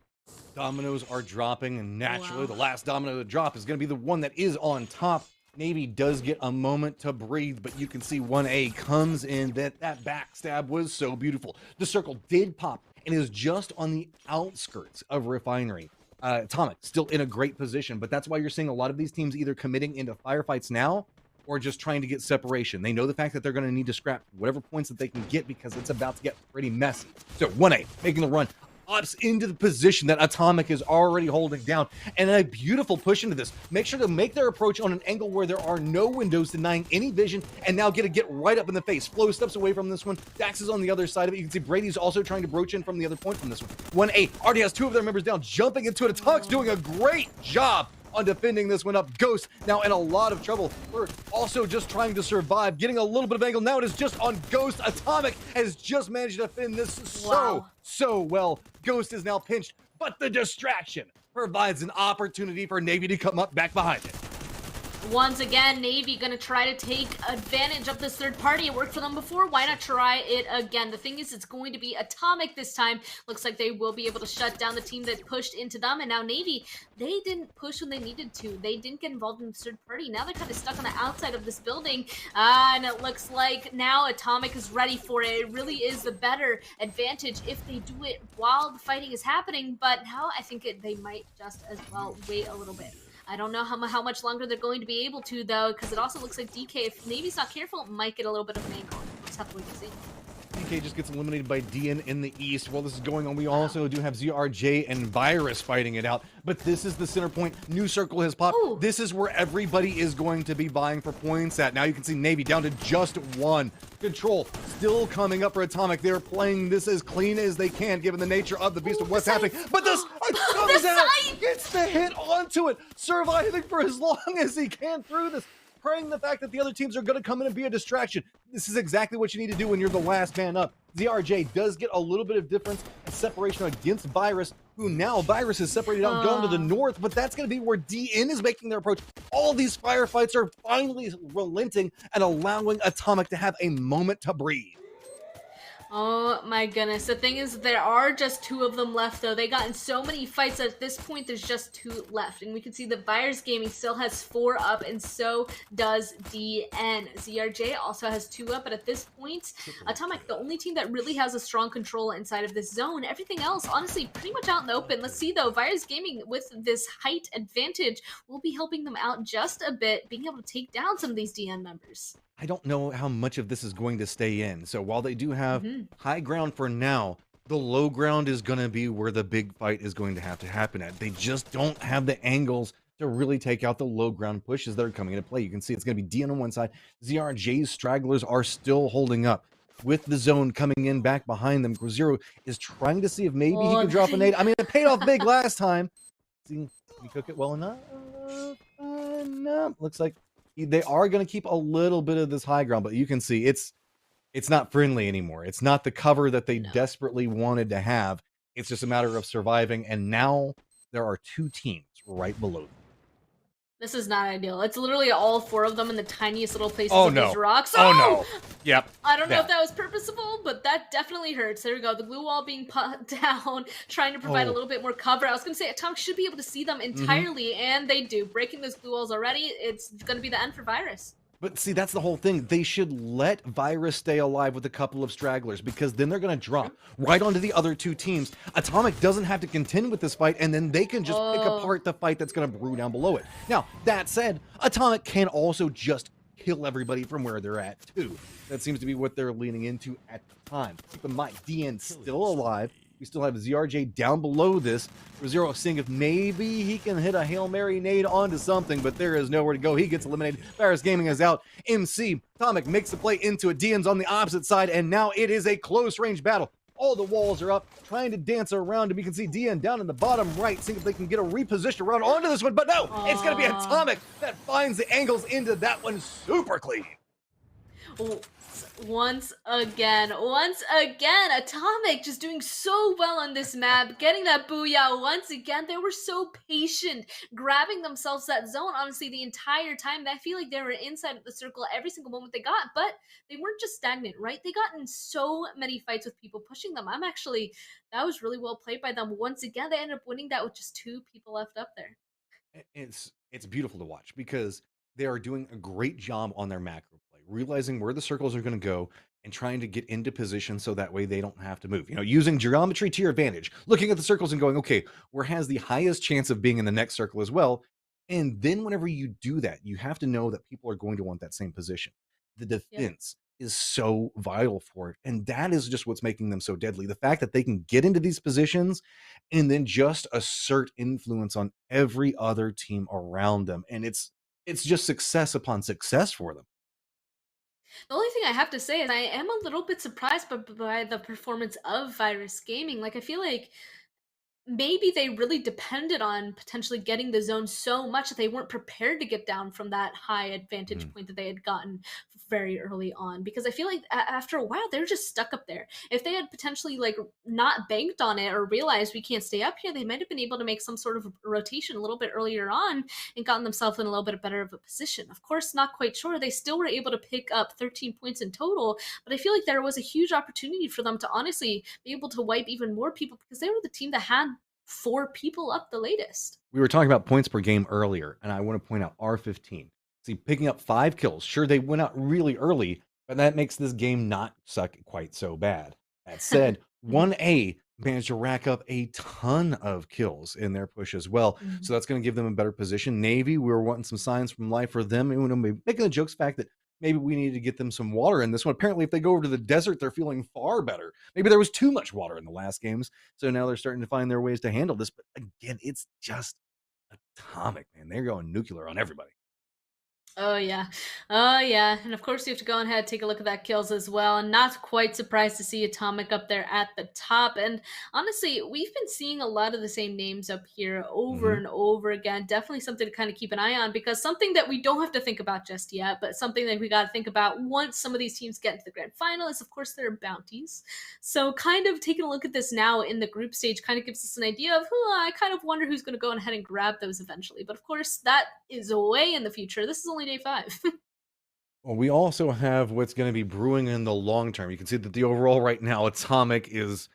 Dominoes are dropping, and naturally the last domino to drop is going to be the one that is on top. Navy does get a moment to breathe, but you can see 1A comes in. That backstab was so beautiful. The circle did pop and is just on the outskirts of Refinery. Atomic still in a great position, but that's why you're seeing a lot of these teams either committing into firefights now or just trying to get separation. They know the fact that they're going to need to scrap whatever points that they can get because it's about to get pretty messy. So 1A making the run, ups into the position that Atomic is already holding down, and a beautiful push into this. Make sure to make their approach on an angle where there are no windows denying any vision, and now get right up in the face. Flo steps away from this one. Dax is on the other side of it. You can see Brady's also trying to broach in from the other point from this one. 1A already has two of their members down, jumping into it. Atomic's doing a great job on defending this one up. Ghost now in a lot of trouble. We're also just trying to survive, getting a little bit of angle. Now it is just on Ghost. Atomic has just managed to defend this so well. Ghost is now pinched, but the distraction provides an opportunity for Navy to come up back behind it. Once again, Navy gonna try to take advantage of this third party. It worked for them before. Why not try it again? The thing is, it's going to be Atomic this time. Looks like they will be able to shut down the team that pushed into them. And now Navy, they didn't push when they needed to. They didn't get involved in the third party. Now they're kind of stuck on the outside of this building. And it looks like now Atomic is ready for it. It really is the better advantage if they do it while the fighting is happening. But now I think they might just as well wait a little bit. I don't know how much longer they're going to be able to, though, because it also looks like DK, if Navy's not careful, might get a little bit of an angle. We'll just have to wait and see. DK just gets eliminated by DN in the east. While this is going on, we also do have ZRJ and Virus fighting it out. But this is the center point. New circle has popped. Ooh. This is where everybody is going to be vying for points at. Now you can see Navy down to just one. Control still coming up for Atomic. They're playing this as clean as they can, given the nature of the beast of what's happening. But this comes out, gets the hit onto it, surviving for as long as he can through this. Praying the fact that the other teams are going to come in and be a distraction. This is exactly what you need to do when you're the last man up. ZRJ does get a little bit of difference and separation against Virus, who now Virus is separated out, going to the north, but that's going to be where DN is making their approach. All these firefights are finally relenting and allowing Atomic to have a moment to breathe. Oh my goodness. The thing is, there are just two of them left, though. They got in so many fights that at this point, there's just two left. And we can see that Virus Gaming still has 4 up, and so does DN. ZRJ also has 2 up, but at this point, Atomic, the only team that really has a strong control inside of this zone. Everything else, honestly, pretty much out in the open. Let's see, though. Virus Gaming, with this height advantage, will be helping them out just a bit, being able to take down some of these DN members. I don't know how much of this is going to stay in. So while they do have high ground for now, the low ground is going to be where the big fight is going to have to happen at. They just don't have the angles to really take out the low ground pushes that are coming into play. You can see it's going to be DN on one side. ZRJ's stragglers are still holding up with the zone coming in back behind them. Zero is trying to see if maybe he can drop a nade. I mean, it paid off big last time. See, can we cook it well enough? No, looks like they are going to keep a little bit of this high ground, but you can see it's not friendly anymore. It's not the cover that they desperately wanted to have. It's just a matter of surviving, and now there are 2 teams right below them. This is not ideal. It's literally all 4 of them in the tiniest little places Oh, of no. these rocks. Oh, no. Yep. I don't know if that was purposeful, but that definitely hurts. There we go. The glue wall being put down, trying to provide a little bit more cover. I was going to say Atomic should be able to see them entirely, and they do. Breaking those glue walls already, it's going to be the end for Virus. But see, that's the whole thing. They should let Virus stay alive with a couple of stragglers, because then they're going to drop right onto the other 2 teams. Atomic doesn't have to contend with this fight, and then they can just pick apart the fight that's going to brew down below it. Now, that said, Atomic can also just kill everybody from where they're at, too. That seems to be what they're leaning into at the time. Keep in mind, DN's still alive. We still have ZRJ down below this. Zero seeing if maybe he can hit a Hail Mary nade onto something, but there is nowhere to go. He gets eliminated. Virus Gaming is out. MC, Atomic makes the play into it. Dian's on the opposite side, and now it is a close range battle. All the walls are up, trying to dance around him. You can see Dian down in the bottom right, seeing if they can get a reposition around onto this one, but no, it's going to be Atomic that finds the angles into that one super clean. Once again, Atomic just doing so well on this map, getting that booyah once again. They were so patient, grabbing themselves that zone, honestly, the entire time. I feel like they were inside of the circle every single moment they got, but they weren't just stagnant, right? They got in so many fights with people pushing them. That was really well played by them. Once again, they ended up winning that with just 2 people left up there. It's beautiful to watch because they are doing a great job on their macro play, realizing where the circles are going to go and trying to get into position so that way they don't have to move. Using geometry to your advantage, looking at the circles and going, okay, where has the highest chance of being in the next circle as well? And then whenever you do that, you have to know that people are going to want that same position. The defense is so vital for it. And that is just what's making them so deadly. The fact that they can get into these positions and then just assert influence on every other team around them. And it's just success upon success for them. The only thing I have to say is I am a little bit surprised by the performance of Virus Gaming. Like, I feel like maybe they really depended on potentially getting the zone so much that they weren't prepared to get down from that high advantage point that they had gotten very early on, because I feel like after a while they're just stuck up there. If they had potentially like not banked on it or realized we can't stay up here, they might have been able to make some sort of rotation a little bit earlier on and gotten themselves in a little bit better of a position. Of course, not quite sure. They still were able to pick up 13 points in total, but I feel like there was a huge opportunity for them to honestly be able to wipe even more people, because they were the team that had 4 people up the latest. We were talking about points per game earlier, and I want to point out R15. See, picking up 5 kills. Sure, they went out really early, but that makes this game not suck quite so bad. That said, 1A managed to rack up a ton of kills in their push as well. So that's going to give them a better position. Navy, we were wanting some signs from life for them. And we're making the jokes fact that maybe we needed to get them some water in this one. Apparently, if they go over to the desert, they're feeling far better. Maybe there was too much water in the last games. So now they're starting to find their ways to handle this. But again, it's just Atomic, man. They're going nuclear on everybody. Oh yeah. And of course you have to go ahead and take a look at that kills as well. And not quite surprised to see Atomic up there at the top. And honestly, we've been seeing a lot of the same names up here over and over again. Definitely something to kind of keep an eye on, because something that we don't have to think about just yet, but something that we got to think about once some of these teams get into the grand final is, of course, their bounties. So kind of taking a look at this now in the group stage kind of gives us an idea of, I kind of wonder who's going to go ahead and grab those eventually. But of course, that is way in the future. This is only day 5. Well, we also have what's going to be brewing in the long term. You can see that the overall right now, Atomic is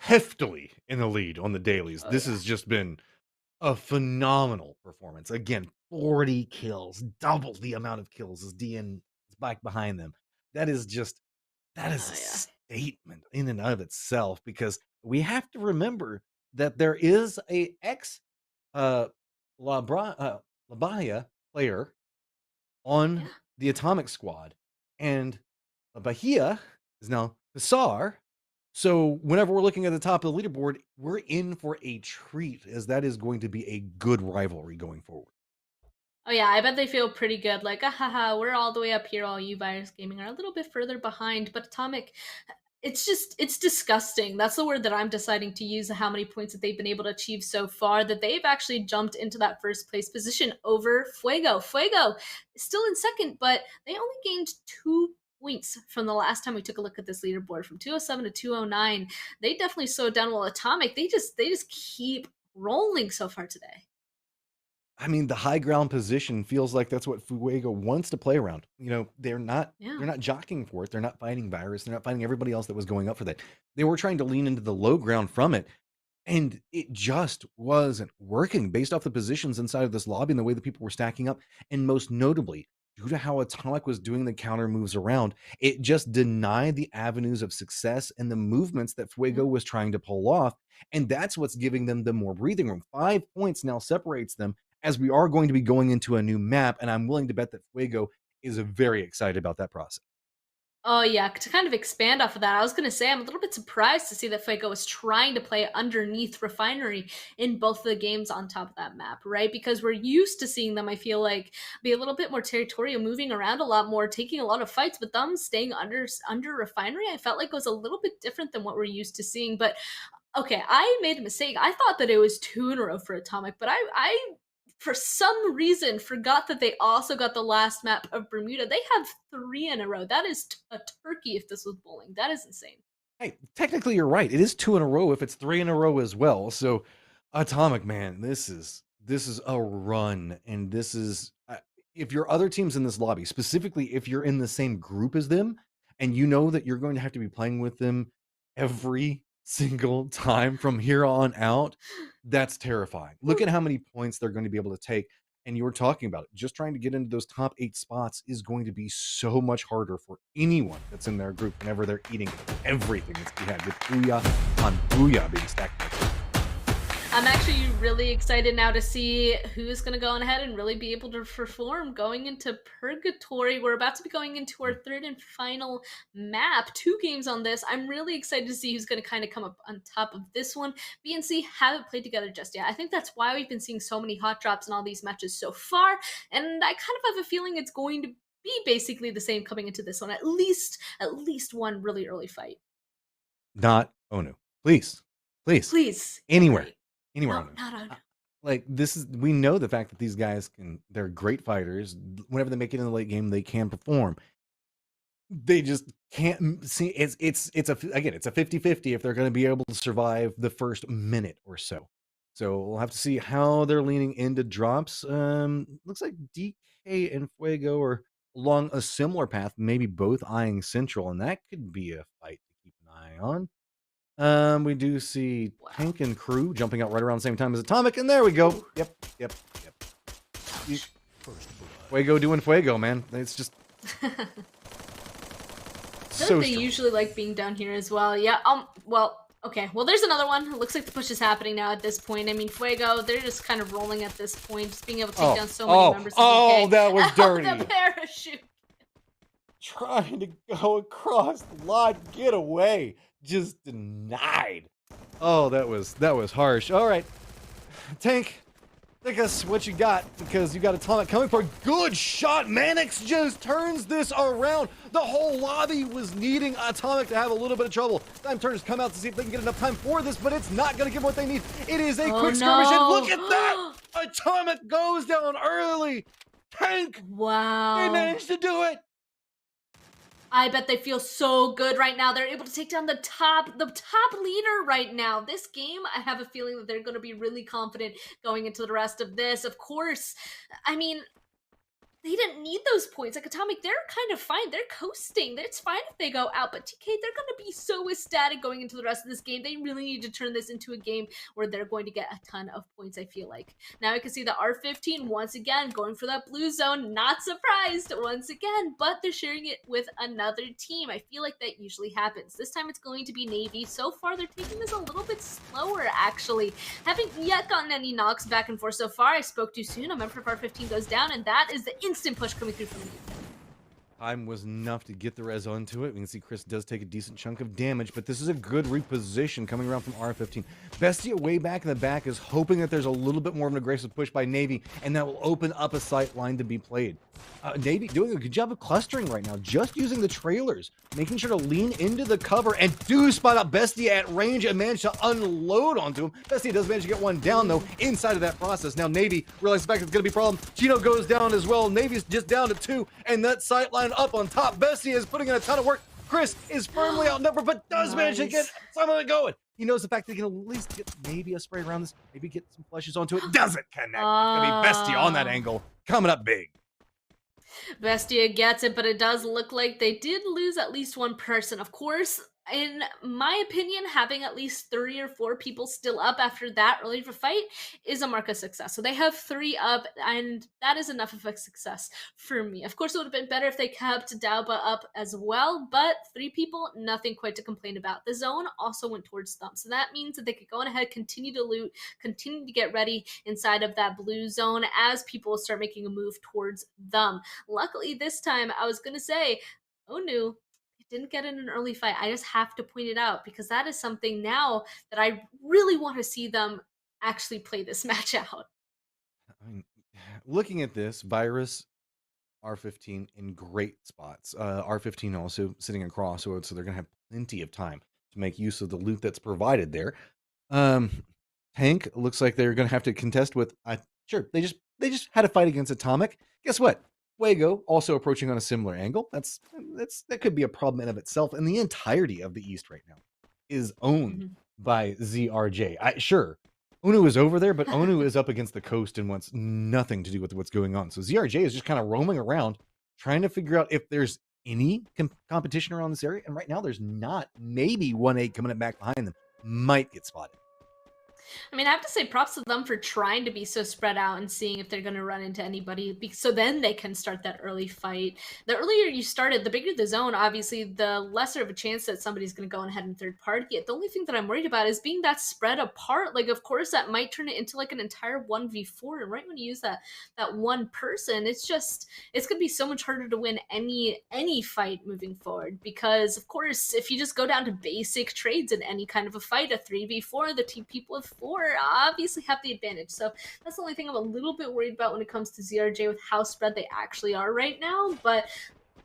heftily in the lead on the dailies. This has just been a phenomenal performance. Again, 40 kills, double the amount of kills as DN is back behind them. That is a statement in and of itself, because we have to remember that there is a Labaya player on the Atomic squad, and Bahia is now Hussar. So whenever we're looking at the top of the leaderboard, we're in for a treat, as that is going to be a good rivalry going forward. Oh yeah, I bet they feel pretty good. Like, we're all the way up here, all you Virus Gaming are a little bit further behind, but Atomic, it's disgusting. That's the word that I'm deciding to use, how many points that they've been able to achieve so far, that they've actually jumped into that first place position over Fuego. Fuego is still in second, but they only gained 2 points from the last time we took a look at this leaderboard, from 207 to 209. They definitely slowed down, while Atomic, they just keep rolling so far today. I mean, the high ground position feels like that's what Fuego wants to play around. They're not jockeying for it. They're not fighting Virus. They're not fighting everybody else that was going up for that. They were trying to lean into the low ground from it, and it just wasn't working based off the positions inside of this lobby and the way that people were stacking up. And most notably, due to how Atomic was doing the counter moves around, it just denied the avenues of success and the movements that Fuego was trying to pull off. And that's what's giving them the more breathing room. 5 points now separates them, as we are going to be going into a new map, and I'm willing to bet that Fuego is very excited about that process. Oh yeah, to kind of expand off of that, I was gonna say I'm a little bit surprised to see that Fuego was trying to play underneath Refinery in both of the games on top of that map, right? Because we're used to seeing them, I feel like, be a little bit more territorial, moving around a lot more, taking a lot of fights, but them staying under Refinery, I felt like was a little bit different than what we're used to seeing. But okay, I made a mistake. I thought that it was 2 in a row for Atomic, but I for some reason forgot that they also got the last map of Bermuda. They have 3 in a row. That is a turkey if this was bowling. That is insane. Hey, technically you're right. It is 2 in a row if it's 3 in a row as well. So Atomic, man, this is a run, and this is if your other teams in this lobby, specifically if you're in the same group as them and you know that you're going to have to be playing with them every single time from here on out, that's terrifying. Look at how many points they're going to be able to take. And you were talking about it. Just trying to get into those top 8 spots is going to be so much harder for anyone that's in their group whenever they're eating everything that's behind with Booyah on Booyah being stacked. I'm actually really excited now to see who's going to go on ahead and really be able to perform going into Purgatory. We're about to be going into our third and final map. 2 games on this. I'm really excited to see who's going to kind of come up on top of this one. BNC haven't played together just yet. I think that's why we've been seeing so many hot drops in all these matches so far. And I kind of have a feeling it's going to be basically the same coming into this one. At least one really early fight. Not Onu. Please. Anywhere. Anywhere. No, not on. Like, this is, we know the fact that these guys they're great fighters. Whenever they make it in the late game, they can perform. They just can't see. It's a 50-50 if they're going to be able to survive the first minute or so. So we'll have to see how they're leaning into drops. Looks like DK and Fuego are along a similar path, maybe both eyeing Central, and that could be a fight to keep an eye on. We do see Tank and Crew jumping out right around the same time as Atomic, and there we go. Yep. Fuego doing Fuego, man. It's just so they usually like being down here as well. Yeah. Well, okay. Well, there's another one. It looks like the push is happening now at this point. I mean, Fuego, they're just kind of rolling at this point, just being able to take down so many members of DK. That was dirty. The parachute. Trying to go across the line, get away. Just denied. Oh, that was harsh. All right, Tank, think us what you got, because you got Atomic coming for a good shot. Mannix just turns this around. The whole lobby was needing Atomic to have a little bit of trouble. Time Turners come out to see if they can get enough time for this, but it's not going to give what they need. It is a quick skirmish, and look at that! Atomic goes down early. Tank, wow, they managed to do it. I bet they feel so good right now. They're able to take down the top leader right now. This game, I have a feeling that they're going to be really confident going into the rest of this. Of course, I mean, they didn't need those points. Like Atomic, they're kind of fine. They're coasting. It's fine if they go out. But TK, they're going to be so ecstatic going into the rest of this game. They really need to turn this into a game where they're going to get a ton of points, I feel like. Now we can see the R15 once again going for that blue zone. Not surprised once again, but they're sharing it with another team. I feel like that usually happens. This time it's going to be Navy. So far, they're taking this a little bit slower, actually. Haven't yet gotten any knocks back and forth so far. I spoke too soon. A member of R15 goes down, and that is the instant push coming through from you. Time was enough to get the res onto it. We can see Chris does take a decent chunk of damage, but this is a good reposition coming around from R15. Bestia way back in the back is hoping that there's a little bit more of an aggressive push by Navy, and that will open up a sight line to be played. Navy doing a good job of clustering right now, just using the trailers, making sure to lean into the cover, and do spot out Bestia at range and manage to unload onto him. Bestia does manage to get one down, though, inside of that process. Now Navy realizes the fact it's going to be a problem. Chino goes down as well. Navy's just down to 2, and that sight line up on top. Bestia is putting in a ton of work. Chris is firmly outnumbered, but does manage to get some of it going. He knows the fact that he can at least get maybe a spray around this, maybe get some flushes onto it. Doesn't connect. It's going to be Bestia on that angle, coming up big. Bestia gets it, but it does look like they did lose at least one person. Of course, in my opinion, having at least 3 or 4 people still up after that early of a fight is a mark of success. So they have 3 up, and that is enough of a success for me. Of course, it would have been better if they kept Dauba up as well, but 3 people, nothing quite to complain about. The zone also went towards them, so that means that they could go on ahead, continue to loot, continue to get ready inside of that blue zone as people start making a move towards them. Luckily, this time, I was going to say, oh no, didn't get in an early fight. I just have to point it out because that is something now that I really want to see them actually play this match out. I mean, looking at this, Virus, R15 in great spots. R15 also sitting across, so they're going to have plenty of time to make use of the loot that's provided there. Tank looks like they're going to have to contest with. Sure, they just had a fight against Atomic. Guess what? Fuego also approaching on a similar angle. That could be a problem in of itself. And the entirety of the East right now is owned by ZRJ. Sure, Onu is over there, but Onu is up against the coast and wants nothing to do with what's going on. So ZRJ is just kind of roaming around, trying to figure out if there's any competition around this area. And right now, there's not. Maybe 1-8 coming up back behind them might get spotted. I mean, I have to say props to them for trying to be so spread out and seeing if they're going to run into anybody, so then they can start that early fight. The earlier you started, the bigger the zone, obviously, the lesser of a chance that somebody's going to go ahead and third party it. The only thing that I'm worried about is being that spread apart. Like, of course, that might turn it into like an entire 1v4, and right when you use that one person, it's going to be so much harder to win any fight moving forward, because, of course, if you just go down to basic trades in any kind of a fight, a 3v4, the two people with 4 obviously have the advantage. So that's the only thing I'm a little bit worried about when it comes to ZRJ with how spread they actually are right now. But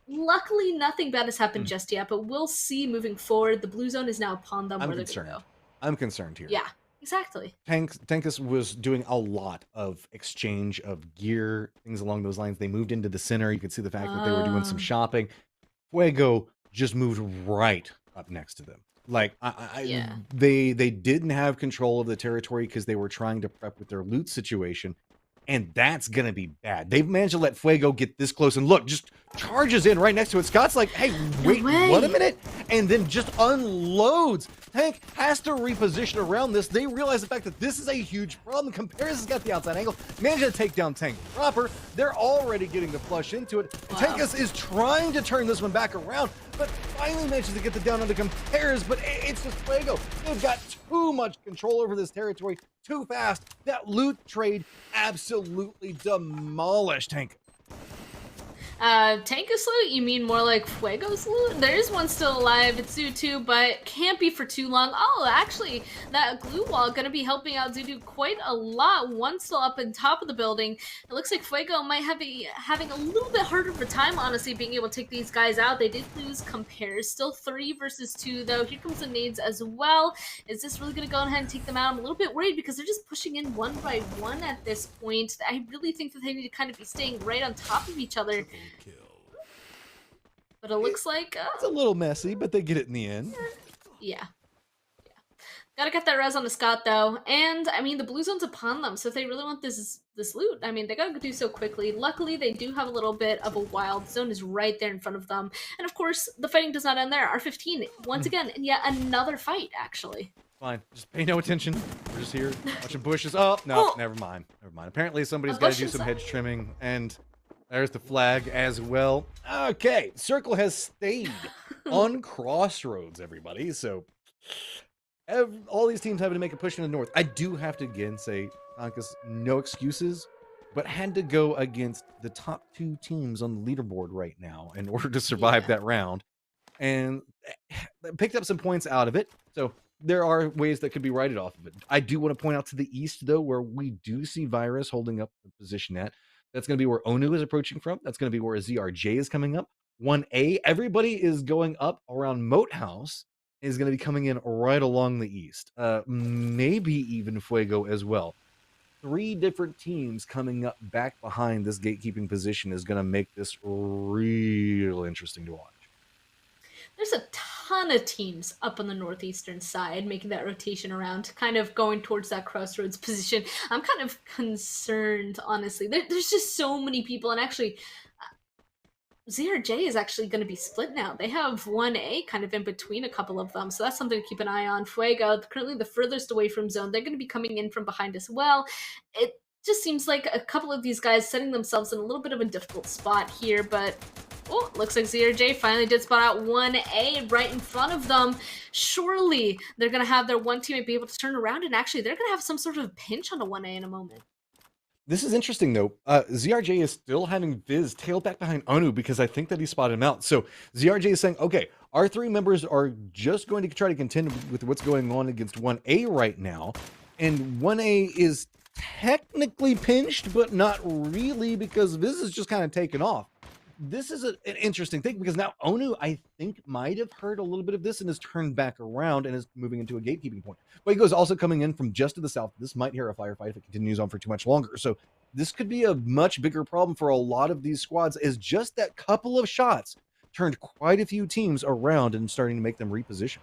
luckily, nothing bad has happened just yet. But we'll see moving forward. The blue zone is now upon them. I'm where concerned. they're going to go. I'm concerned here. Yeah, exactly. Tankus was doing a lot of exchange of gear, things along those lines. They moved into the center. You could see the fact that they were doing some shopping. Fuego just moved right up next to them. Like, they didn't have control of the territory because they were trying to prep with their loot situation, and that's gonna be bad. They've managed to let Fuego get this close, and look, just charges in right next to it. Scott's like, hey, wait, what a minute, and then just unloads. Tank has to reposition around this. They realize the fact that this is a huge problem. Compares has got the outside angle, managed to take down Tank proper. They're already getting the flush into it. Wow. Tankus is trying to turn this one back around, but finally manages to get the down on the Compares, but it's just Fuego. They've got too much control over this territory, too fast. That loot trade absolutely demolished Tank. Tankus loot? You mean more like Fuego's loot? There is one still alive. It's Zoo2, but can't be for too long. Oh, actually, that glue wall gonna be helping out Zoo2 quite a lot. One still up on top of the building. It looks like Fuego might be having a little bit harder of a time, honestly, being able to take these guys out. They did lose Compares. Still 3 versus 2, though. Here comes the nades as well. Is this really gonna go ahead and take them out? I'm a little bit worried because they're just pushing in one by one at this point. I really think that they need to kind of be staying right on top of each other. But it looks like it's a little messy, but they get it in the end. Yeah. Gotta get that res on the Scott though, and I mean the blue zone's upon them. So if they really want this loot, I mean they gotta do so quickly. Luckily, they do have a little bit of a wild zone is right there in front of them, and of course the fighting does not end there. R15 once again, and yet another fight actually. Fine, just pay no attention. We're just here watching bushes. Oh no, never mind. Apparently somebody's got to do some hedge trimming and. There's the flag as well. Okay, Circle has stayed on Crossroads, everybody. So all these teams having to make a push in the north. I do have to again say, Tankus, no excuses, but had to go against the top 2 teams on the leaderboard right now in order to survive that round. And picked up some points out of it. So there are ways that could be righted off of it. I do want to point out to the east, though, where we do see Virus holding up the position at. That's going to be where Onu is approaching from. That's going to be where ZRJ is coming up. 1A, everybody is going up around Moat House, is going to be coming in right along the east. Maybe even Fuego as well. 3 different teams coming up back behind this gatekeeping position is going to make this real interesting to watch. There's a ton of teams up on the northeastern side making that rotation around, kind of going towards that crossroads position. I'm kind of concerned, honestly. There's just so many people, and actually, ZRJ is actually going to be split now. They have 1A kind of in between a couple of them, so that's something to keep an eye on. Fuego, currently the furthest away from zone. They're going to be coming in from behind as well. It just seems like a couple of these guys setting themselves in a little bit of a difficult spot here, but oh, looks like ZRJ finally did spot out 1A right in front of them. Surely they're going to have their one teammate be able to turn around, and actually they're going to have some sort of pinch on a 1A in a moment. This is interesting, though. ZRJ is still having Viz tail back behind Onu because I think that he spotted him out. So ZRJ is saying, okay, Our 3 members are just going to try to contend with what's going on against 1A right now. And 1A is technically pinched, but not really, because this is just kind of taken off. This is an interesting thing, because now Onu, I think, might have heard a little bit of this and has turned back around and is moving into a gatekeeping point. Fuego's also coming in from just to the south. This might hear a firefight if it continues on for too much longer. So this could be a much bigger problem for a lot of these squads, as just that couple of shots turned quite a few teams around and starting to make them reposition.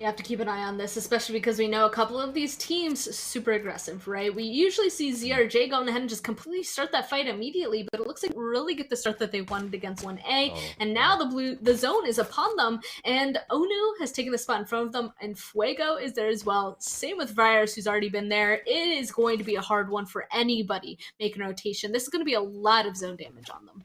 You have to keep an eye on this, especially because we know a couple of these teams super aggressive, right? We usually see ZRJ going ahead and just completely start that fight immediately, but it looks like really get the start that they wanted against 1A, and now the zone is upon them, and Onu has taken the spot in front of them, and Fuego is there as well. Same with Virus, who's already been there. It is going to be a hard one for anybody making a rotation. This is going to be a lot of zone damage on them.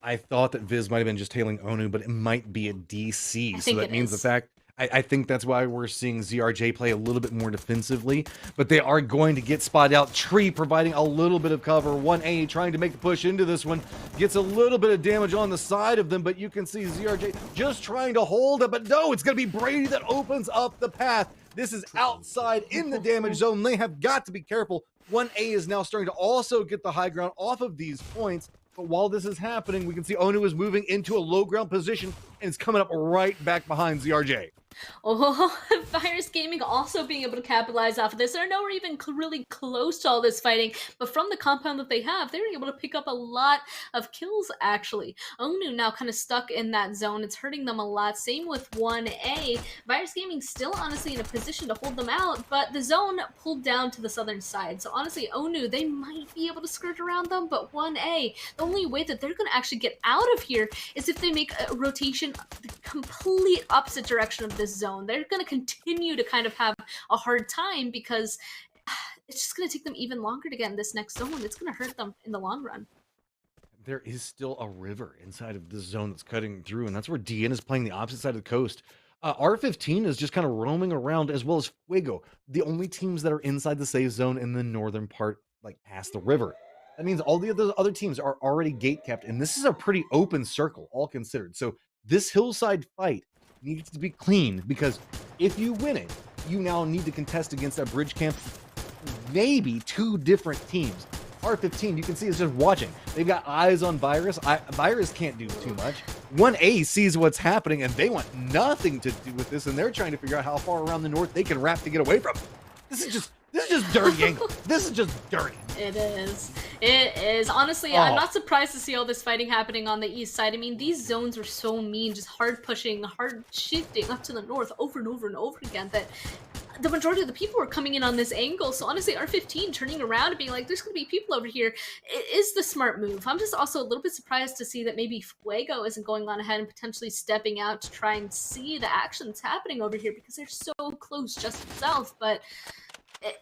I thought that Viz might have been just tailing Onu, but it might be a DC, so that means is. the fact... I think that's why we're seeing ZRJ play a little bit more defensively, but they are going to get spotted out. Tree providing a little bit of cover. 1A trying to make the push into this one. Gets a little bit of damage on the side of them, but you can see ZRJ just trying to hold it, but no, it's going to be Brady that opens up the path. This is outside in the damage zone. They have got to be careful. 1A is now starting to also get the high ground off of these points. But while this is happening, we can see Onu is moving into a low ground position and it's coming up right back behind ZRJ. Oh, Virus Gaming also being able to capitalize off of this. They're nowhere even really close to all this fighting, but from the compound that they have, they were able to pick up a lot of kills, actually. Onu now kind of stuck in that zone. It's hurting them a lot. Same with 1A. Virus Gaming still honestly in a position to hold them out, but the zone pulled down to the southern side. So honestly, Onu, they might be able to skirt around them, but 1A, the only way that they're going to actually get out of here is if they make a rotation the complete opposite direction of this zone. They're going to continue to kind of have a hard time because it's just going to take them even longer to get in this next zone. It's going to hurt them in the long run. There is still a river inside of this zone that's cutting through, and that's where DN is playing the opposite side of the coast. R15 is just kind of roaming around, as well as Fuego, the only teams that are inside the safe zone in the northern part, like past the river. That means all the other teams are already gate kept, and this is a pretty open circle, all considered. So this hillside fight needs to be clean, because if you win it, you now need to contest against that bridge camp, maybe 2 different teams. R15, you can see, is just watching. They've got eyes on Virus. Virus can't do too much. 1A sees what's happening, and they want nothing to do with this, and they're trying to figure out how far around the north they can wrap to get away from it. This is just dirty angle. This is just dirty. It is. It is. Honestly, I'm not surprised to see all this fighting happening on the east side. I mean, these zones were so mean, just hard pushing, hard shifting up to the north over and over and over again, that the majority of the people were coming in on this angle. So honestly, R15 turning around and being like, there's going to be people over here, it is the smart move. I'm just also a little bit surprised to see that maybe Fuego isn't going on ahead and potentially stepping out to try and see the actions happening over here, because they're so close just south. But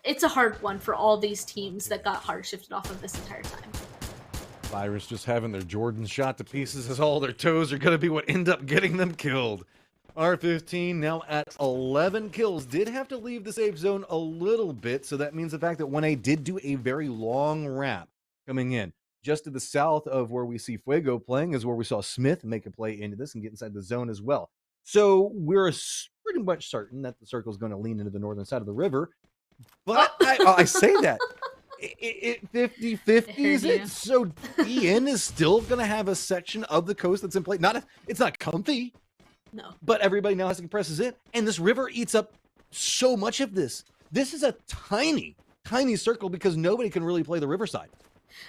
it's a hard one for all these teams that got hard shifted off of this entire time. Virus just having their Jordan shot to pieces, as all their toes are going to be what end up getting them killed. R15 now at 11 kills. Did have to leave the safe zone a little bit, so that means the fact that 1A did do a very long wrap coming in. Just to the south of where we see Fuego playing is where we saw Smith make a play into this and get inside the zone as well. So we're pretty much certain that the circle is going to lean into the northern side of the river. But I say that. It 50-50s it, so DN is still going to have a section of the coast that's in play. It's not comfy. No. But everybody now has to compress it, and this river eats up so much of this. This is a tiny, tiny circle because nobody can really play the riverside.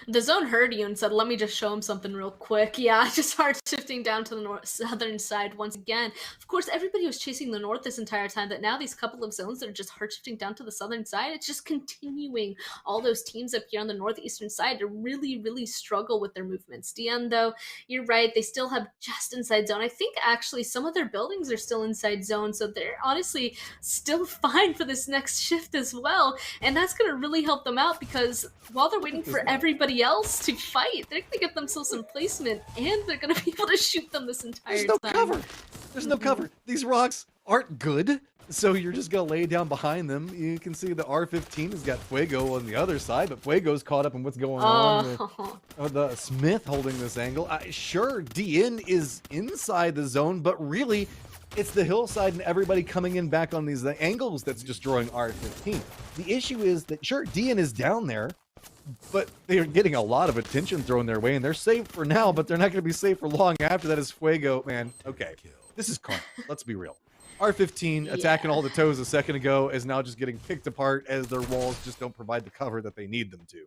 The zone heard you and said, let me just show him something real quick. Yeah, just hard shifting down to the southern side once again. Of course, everybody was chasing the north this entire time, but now these couple of zones that are just hard shifting down to the southern side, it's just continuing all those teams up here on the northeastern side to really, really struggle with their movements. DN, though, you're right, they still have just inside zone. I think actually some of their buildings are still inside zone, so they're honestly still fine for this next shift as well, and that's going to really help them out, because while they're waiting for everybody else to fight, they're going to get themselves some placement, and they're going to be able to shoot them this entire time. There's no cover. There's no cover. These rocks aren't good. So you're just going to lay down behind them. You can see the R15 has got Fuego on the other side, but Fuego's caught up in what's going on with the Smith holding this angle. Sure, DN is inside the zone, but really it's the hillside and everybody coming in back on these angles that's destroying R15. The issue is that, sure, DN is down there, but they're getting a lot of attention thrown their way, and they're safe for now, but they're not going to be safe for long after that as Fuego. Man, okay, this is karma. Let's be real. R15 attacking all the toes a second ago is now just getting picked apart as their walls just don't provide the cover that they need them to.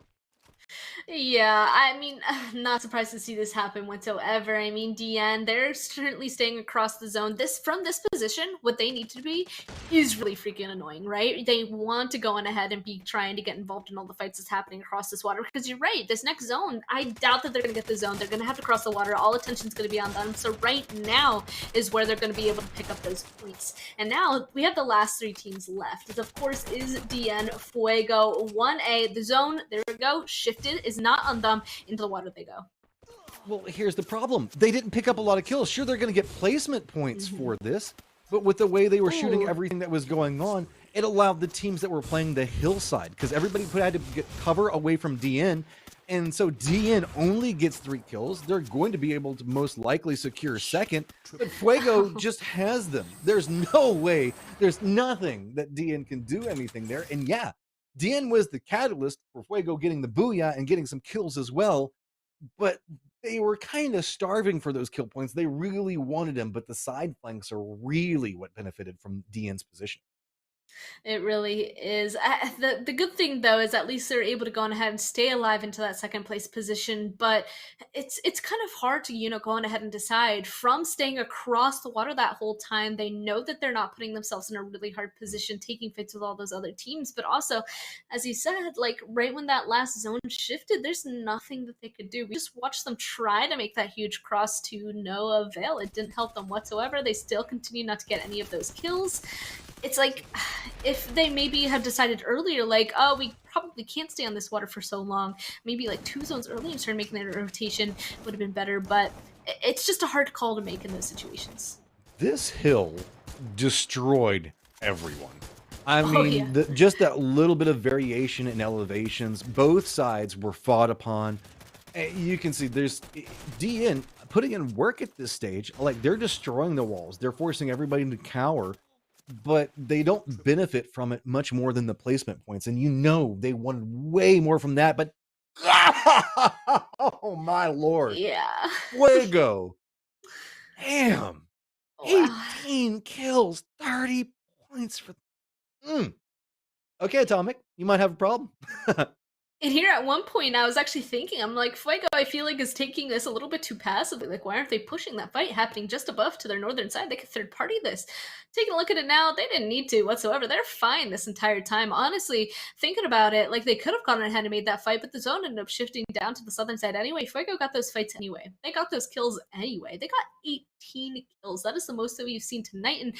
Yeah, I mean, not surprised to see this happen whatsoever. I mean, DN, they're certainly staying across the zone. From this position, what they need to be is really freaking annoying, right? They want to go on ahead and be trying to get involved in all the fights that's happening across this water, because you're right, this next zone, I doubt that they're going to get the zone. They're going to have to cross the water. All attention's going to be on them. So right now is where they're going to be able to pick up those points. And now we have the last three teams left. It, of course, is DN, Fuego, 1A. The zone, there we go, shifted, is not on them. Into the water they go. Well, here's the problem. They didn't pick up a lot of kills. Sure, they're going to get placement points for this, but with the way they were shooting everything that was going on, it allowed the teams that were playing the hillside, because everybody had to get cover away from DN, and so DN only gets 3 kills. They're going to be able to most likely secure second, but Fuego just has them. There's no way, there's nothing that DN can do anything there, and yeah, DN was the catalyst for Fuego getting the booyah and getting some kills as well, but they were kind of starving for those kill points. They really wanted them, but the side flanks are really what benefited from DN's position. It really is. The good thing, though, is at least they're able to go on ahead and stay alive into that second place position. But it's kind of hard to, go on ahead and decide from staying across the water that whole time. They know that they're not putting themselves in a really hard position, taking fights with all those other teams. But also, as you said, like right when that last zone shifted, there's nothing that they could do. We just watched them try to make that huge cross to no avail. It didn't help them whatsoever. They still continue not to get any of those kills. It's like, if they maybe had decided earlier, like, oh, we probably can't stay on this water for so long, maybe like 2 zones early and started making that rotation would have been better, but it's just a hard call to make in those situations. This hill destroyed everyone. I mean, just that little bit of variation in elevations, both sides were fought upon. You can see there's DN putting in work at this stage. Like, they're destroying the walls. They're forcing everybody to cower, but they don't benefit from it much more than the placement points. And they wanted way more from that, but oh my lord. Yeah. Fuego. Damn. Wow. 18 kills, 30 points for... Okay, Atomic, you might have a problem. And here at one point, I was actually thinking, I'm like, Fuego, I feel like is taking this a little bit too passively. Like, why aren't they pushing that fight happening just above to their northern side? They could third party this. Taking a look at it now, they didn't need to whatsoever. They're fine this entire time. Honestly, thinking about it, like they could have gone ahead and made that fight, but the zone ended up shifting down to the southern side anyway. Fuego got those fights anyway. They got those kills anyway. They got 18 kills. That is the most that we've seen tonight. And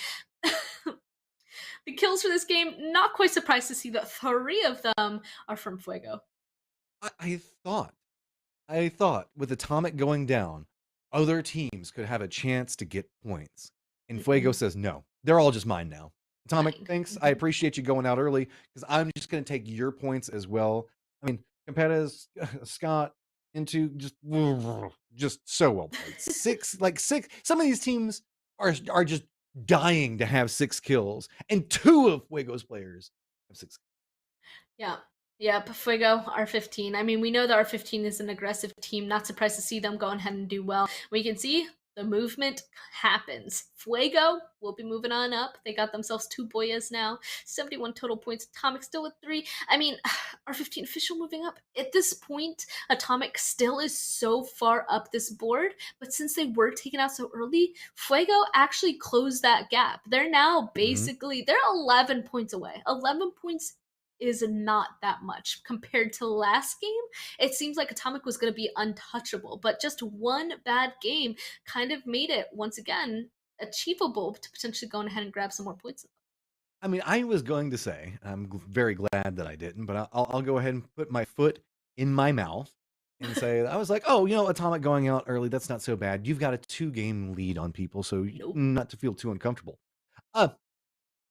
the kills for this game, not quite surprised to see that 3 of them are from Fuego. I thought with Atomic going down, other teams could have a chance to get points. And Fuego says, no, they're all just mine now. Atomic, thanks. I appreciate you going out early because I'm just going to take your points as well. I mean, Competitors, Scott, into just so well played. 6. Some of these teams are just dying to have 6 kills, and 2 of Fuego's players have 6 kills. Yeah. Yeah, Fuego, R15. I mean, we know that R15 is an aggressive team. Not surprised to see them go ahead and do well. We can see the movement happens. Fuego will be moving on up. They got themselves 2 boyas now. 71 total points. Atomic still with 3. I mean, R15 official moving up. At this point, Atomic still is so far up this board, but since they were taken out so early, Fuego actually closed that gap. They're now basically, they're 11 points away. 11 points is not that much compared to last game. It seems like Atomic was going to be untouchable, but just one bad game kind of made it once again achievable to potentially go ahead and grab some more points. I mean, I was going to say, I'm very glad that I didn't, but I'll go ahead and put my foot in my mouth and say, I was like, oh, Atomic going out early, that's not so bad. You've got a 2-game lead on people, so not to feel too uncomfortable. Uh,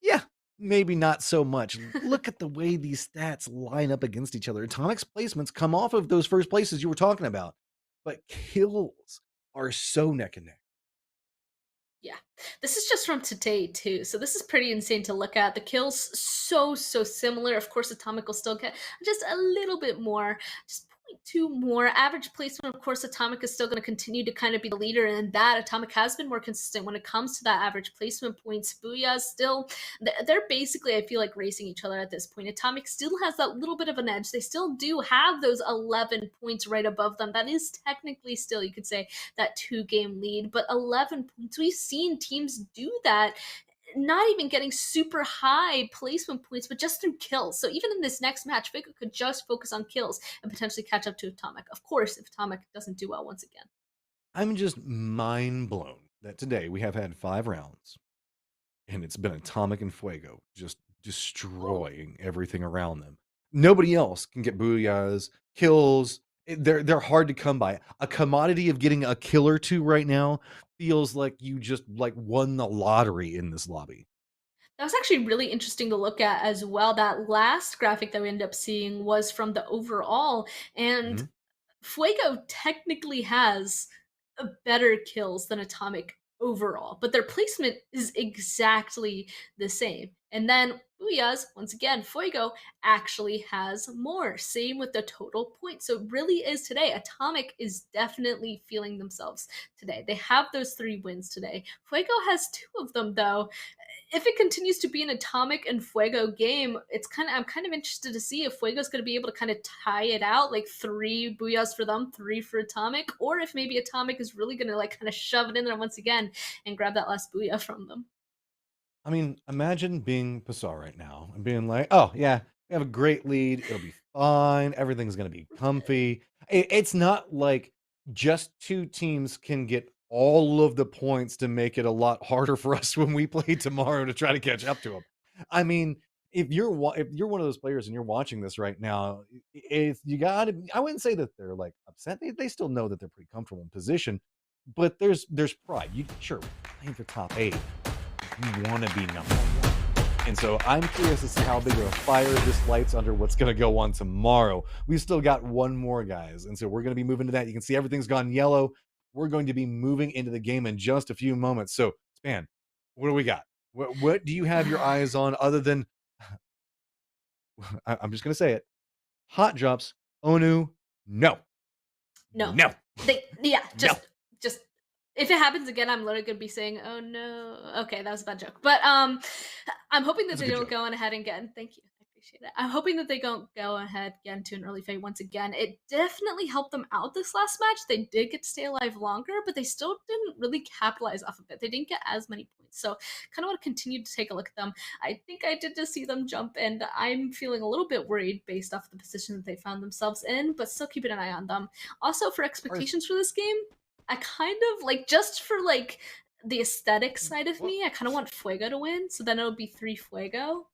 yeah, maybe not so much. Look at the way these stats line up against each other. Atomic's placements come off of those first places you were talking about, but kills are so neck and neck. Yeah, this is just from today too, so this is pretty insane to look at. The kills so similar. Of course, Atomic will still get just a little bit more, just 0.2 more. Average placement, of course, Atomic is still going to continue to kind of be the leader, and that Atomic has been more consistent when it comes to that average placement points. Booyah still, they're basically, I feel like, racing each other at this point. Atomic still has that little bit of an edge. They still do have those 11 points right above them. That is technically still, you could say, that 2-game lead, but 11 points, we've seen teams do that, not even getting super high placement points, but just through kills. So even in this next match, Fuego could just focus on kills and potentially catch up to Atomic. Of course, if Atomic doesn't do well once again. I'm just mind blown that today we have had 5 rounds and it's been Atomic and Fuego just destroying everything around them. Nobody else can get booyahs, kills. They're hard to come by. A commodity of getting a kill or 2 right now feels like you just like won the lottery in this lobby. That was actually really interesting to look at as well. That last graphic that we ended up seeing was from the overall, and Mhm. Fuego technically has a better kills than Atomic overall, but their placement is exactly the same. And then Booyah's, once again, Fuego actually has more. Same with the total points. So it really is today. Atomic is definitely feeling themselves today. They have those 3 wins today. Fuego has 2 of them, though. If it continues to be an Atomic and Fuego game, I'm kind of interested to see if Fuego's going to be able to kind of tie it out, like 3 booyahs for them, 3 for Atomic, or if maybe Atomic is really going to like kind of shove it in there once again and grab that last booyah from them. I mean, imagine being Passar right now and being like, oh, yeah, we have a great lead. It'll be fine. Everything's going to be comfy. It's not like just 2 teams can get all of the points to make it a lot harder for us when we play tomorrow to try to catch up to them. I mean, if you're one of those players and you're watching this right now, if you got to, I wouldn't say that they're like upset. They still know that they're pretty comfortable in position, but there's pride. You sure playing for top 8. You want to be number 1. And so I'm curious to see how big of a fire this lights under what's going to go on tomorrow. We've still got 1 more, guys. And so we're going to be moving to that. You can see everything's gone yellow. We're going to be moving into the game in just a few moments. So, Span, what do we got? What do you have your eyes on other than, I'm just going to say it, hot drops, Onu, no. No. No. Just if it happens again, I'm literally gonna be saying, "Oh no." Okay, that was a bad joke, but I'm hoping that That's a they good don't joke. go on ahead again. Thank you, I appreciate it. I'm hoping that they don't go ahead again to an early fade once again. It definitely helped them out this last match. They did get to stay alive longer, but they still didn't really capitalize off of it. They didn't get as many points, so kind of want to continue to take a look at them. I think I did just see them jump, and I'm feeling a little bit worried based off the position that they found themselves in, but still keeping an eye on them. Also, for expectations for this game, I kind of like, just for like the aesthetic side of me, I kind of want Fuego to win, so then it'll be 3 Fuego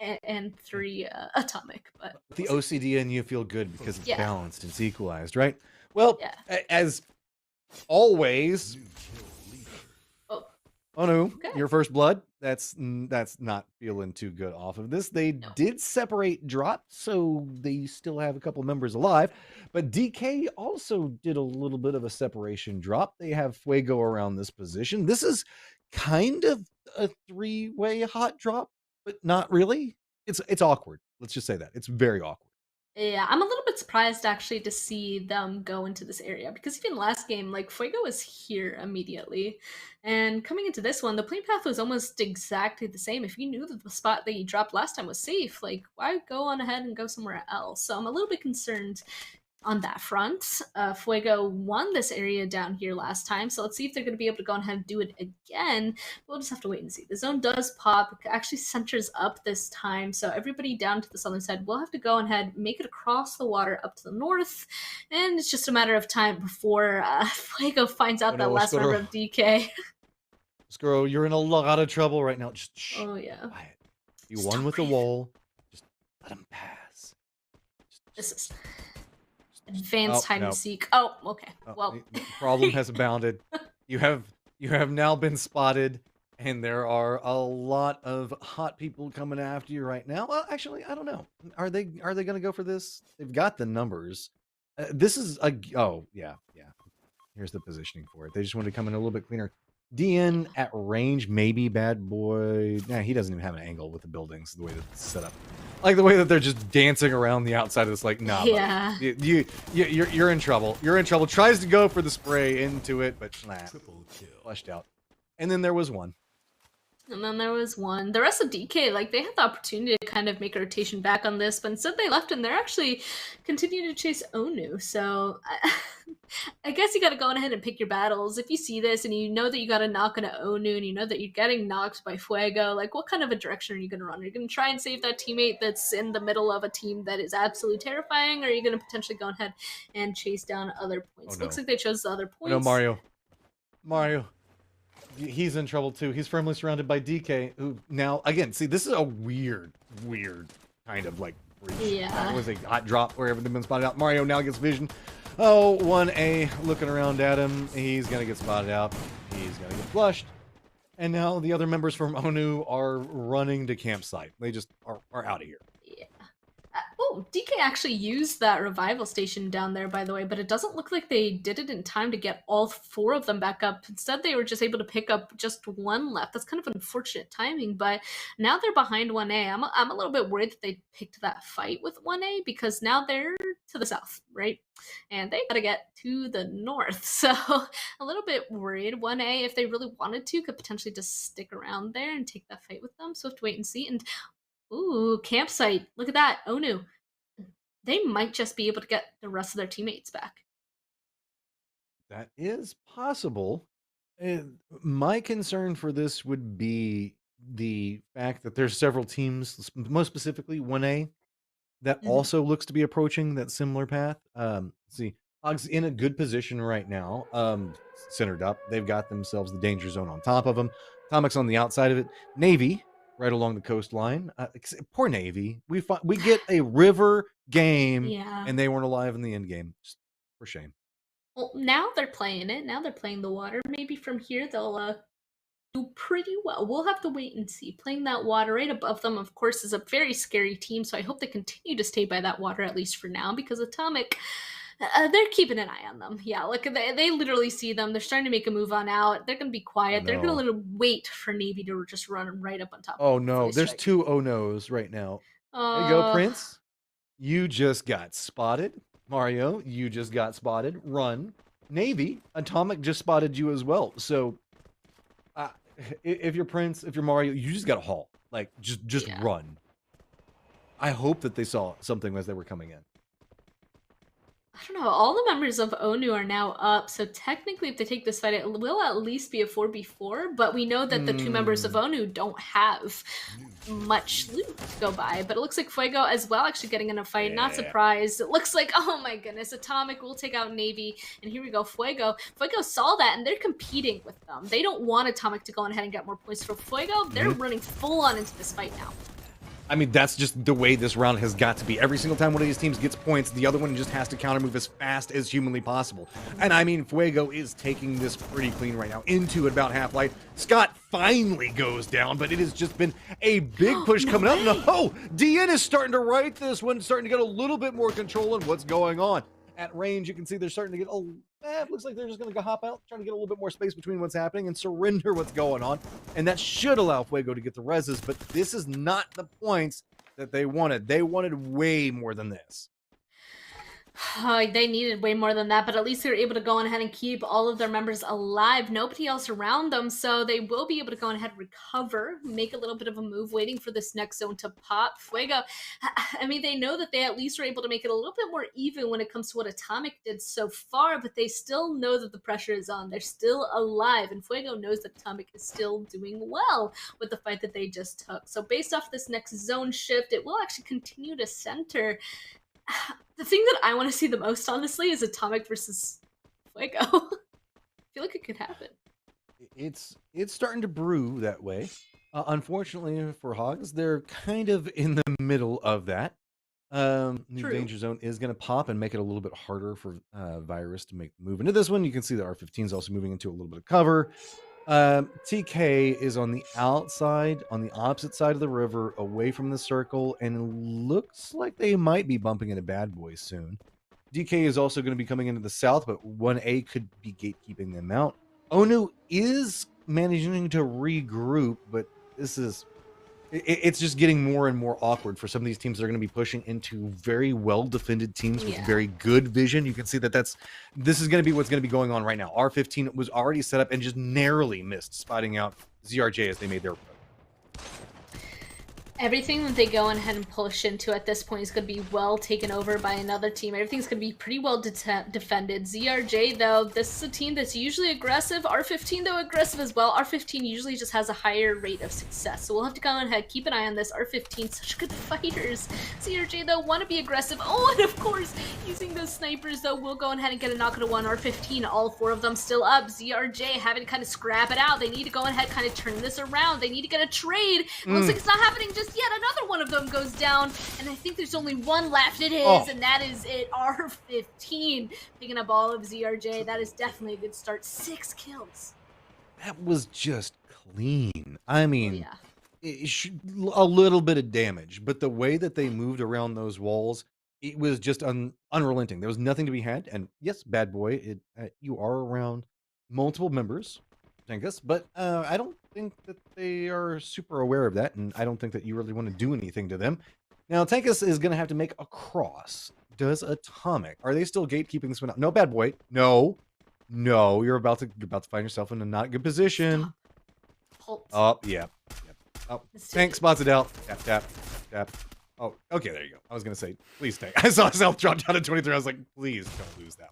and 3 Atomic. But The OCD in you feel good because it's Yeah. balanced, it's equalized, right? Well, Yeah. as always, Oh, no, okay. your first blood. That's not feeling too good off of this. They No. did separate drop, so they still have a couple members alive. But DK also did a little bit of a separation drop. They have Fuego around this position. This is kind of a 3-way hot drop, but not really. It's awkward. Let's just say that. It's very awkward. Yeah, I'm a little bit surprised actually to see them go into this area, because even last game, like, Fuego was here immediately, and coming into this one, the plane path was almost exactly the same. If you knew that the spot that you dropped last time was safe, like, why go on ahead and go somewhere else? So I'm a little bit concerned on that front. Fuego won this area down here last time, so let's see if they're going to be able to go ahead and do it again. We'll just have to wait and see. The zone does pop. It actually centers up this time, so everybody down to the southern side will have to go ahead, make it across the water up to the north, and it's just a matter of time before Fuego finds out that last member of DK. Skuro, you're in a lot of trouble right now. Just shh. Oh, yeah. Quiet. You Just won don't with the breathe. wall. Just let him pass. This is advanced hide no. and seek. Oh, okay. Oh, Well, the problem has abounded. You have now been spotted, And there are a lot of hot people coming after you right now. Well, actually, I don't know. Are they going to go for this? They've got the numbers. This is a oh yeah. Here's the positioning for it. They just want to come in a little bit cleaner. DN at range, maybe bad boy. Nah, he doesn't even have an angle with the buildings. The way that it's set up, like the way that they're just dancing around the outside of this. Like, nah, Yeah. you're in trouble. You're in trouble. Tries to go for the spray into it, but nah, flushed out. And then there was one. And then there was one. The rest of DK, like, they had the opportunity to kind of make a rotation back on this, but instead they left and they're actually continuing to chase Onu. So I guess you got to go ahead and pick your battles. If you see this and you know that you got to knock on Onu and you know that you're getting knocked by Fuego, like, what kind of a direction are you going to run? Are you going to try and save that teammate that's in the middle of a team that is absolutely terrifying, or are you going to potentially go ahead and chase down other points? Oh, no. Looks like they chose the other points. No, Mario. He's in trouble too. He's firmly surrounded by DK, who now, again, see, this is a weird kind of like breach. Yeah. That was a hot drop where everything been spotted out. Mario now gets vision. Oh, 1A looking around at him. He's going to get spotted out. He's going to get flushed. And now the other members from ONU are running to campsite. They just are out of here. Yeah. Oh, DK actually used that revival station down there, by the way, but it doesn't look like they did it in time to get all 4 of them back up. Instead, they were just able to pick up just 1 left. That's kind of unfortunate timing, but now they're behind 1A. I'm a little bit worried that they picked that fight with 1A because now they're to the south, right? And they got to get to the north. So a little bit worried. 1A, if they really wanted to, could potentially just stick around there and take that fight with them. So we have to wait and see. And ooh, campsite. Look at that. ONU. They might just be able to get the rest of their teammates back. That is possible. My concern for this would be the fact that there's several teams, most specifically 1A, that also looks to be approaching that similar path. See, Hog's in a good position right now, centered up. They've got themselves the danger zone on top of them. Atomic's on the outside of it. Navy right along the coastline. Poor Navy. We get a river game, Yeah. and they weren't alive in the end game. Just for shame. Well, now they're playing it. Now they're playing the water. Maybe from here they'll do pretty well. We'll have to wait and see. Playing that water right above them, of course, is a very scary team, so I hope they continue to stay by that water at least for now, because Atomic, they're keeping an eye on them. Yeah, look, they literally see them. They're starting to make a move on out. They're going to be quiet. Oh, They're going to no. literally wait for Navy to just run right up on top Oh of them. no, before they there's strike. 2 oh no's right now. There you go, Prince. You just got spotted. Mario, you just got spotted. Run. Navy, Atomic just spotted you as well. So, if you're Prince, if you're Mario, you just got to haul. Like, just Yeah. run. I hope that they saw something as they were coming in. I don't know. All the members of ONU are now up, so technically, if they take this fight, it will at least be a 4v4. But we know that the 2 members of ONU don't have much loot to go by. But it looks like Fuego as well actually getting in a fight. Not surprised. It looks like, oh my goodness, Atomic will take out Navy, and here we go. Fuego saw that, and they're competing with them. They don't want Atomic to go ahead and get more points for Fuego. They're running full on into this fight now. I mean, that's just the way this round has got to be. Every single time one of these teams gets points, the other one just has to counter move as fast as humanly possible. And I mean, Fuego is taking this pretty clean right now into about half-life. Scott finally goes down, but it has just been a big push coming up. No, DN is starting to right this one, starting to get a little bit more control on what's going on. At range, you can see they're starting to get, it looks like they're just going to go hop out, trying to get a little bit more space between what's happening and surrender what's going on. And that should allow Fuego to get the reses, but this is not the points that they wanted. They wanted way more than this. They needed way more than that, but at least they were able to go on ahead and keep all of their members alive. Nobody else around them, so they will be able to go on ahead and recover, make a little bit of a move, waiting for this next zone to pop. Fuego, I mean, they know that they at least were able to make it a little bit more even when it comes to what Atomic did so far, but they still know that the pressure is on. They're still alive, and Fuego knows that Atomic is still doing well with the fight that they just took. So based off this next zone shift, it will actually continue to center. The thing that I want to see the most, honestly, is Atomic versus Fuego. I feel like it could happen. It's starting to brew that way. Unfortunately for Hogs, they're kind of in the middle of that. New danger zone is going to pop and make it a little bit harder for Virus to make the move into this one. You can see that R15 is also moving into a little bit of cover. TK is on the outside, on the opposite side of the river, away from the circle, and it looks like they might be bumping into Bad Boys soon. DK is also going to be coming into the south, but 1A could be gatekeeping them out. Onu is managing to regroup, but this is... It's just getting more and more awkward for some of these teams that are going to be pushing into very well-defended teams with very good vision. You can see that this is going to be what's going to be going on right now. R15 was already set up and just narrowly missed spotting out ZRJ as they made their approach. Everything that they go ahead and push into at this point is going to be well taken over by another team. Everything's going to be pretty well defended. ZRJ, though, this is a team that's usually aggressive. R15, though, aggressive as well. R15 usually just has a higher rate of success. So we'll have to go ahead, keep an eye on this. R15, such good fighters. ZRJ, though, want to be aggressive. Oh, and of course, using those snipers, though, we'll go ahead and get a knock at a 1. R15, all 4 of them still up. ZRJ having to kind of scrap it out. They need to go ahead, kind of turn this around. They need to get a trade. Looks like it's not happening just yet. Another one of them goes down, and I think there's only one left. It is, and that is it. R15 picking up all of ZRJ. That is definitely a good start. 6 kills. That was just clean. I mean, a little bit of damage, but the way that they moved around those walls, it was just unrelenting. There was nothing to be had. And yes, Bad Boy, you are around multiple members, Tengus, but I don't think that they are super aware of that, and I don't think that you really want to do anything to them. Now, Tengus is going to have to make a cross. Does Atomic? Are they still gatekeeping this one out? No, Bad Boy. No. You're about to find yourself in a not good position. Oh, yeah. Oh, Tank spots it out. Tap. Oh, okay, there you go. I was going to say, please Tank. I saw myself drop down to 23. I was like, please don't lose that.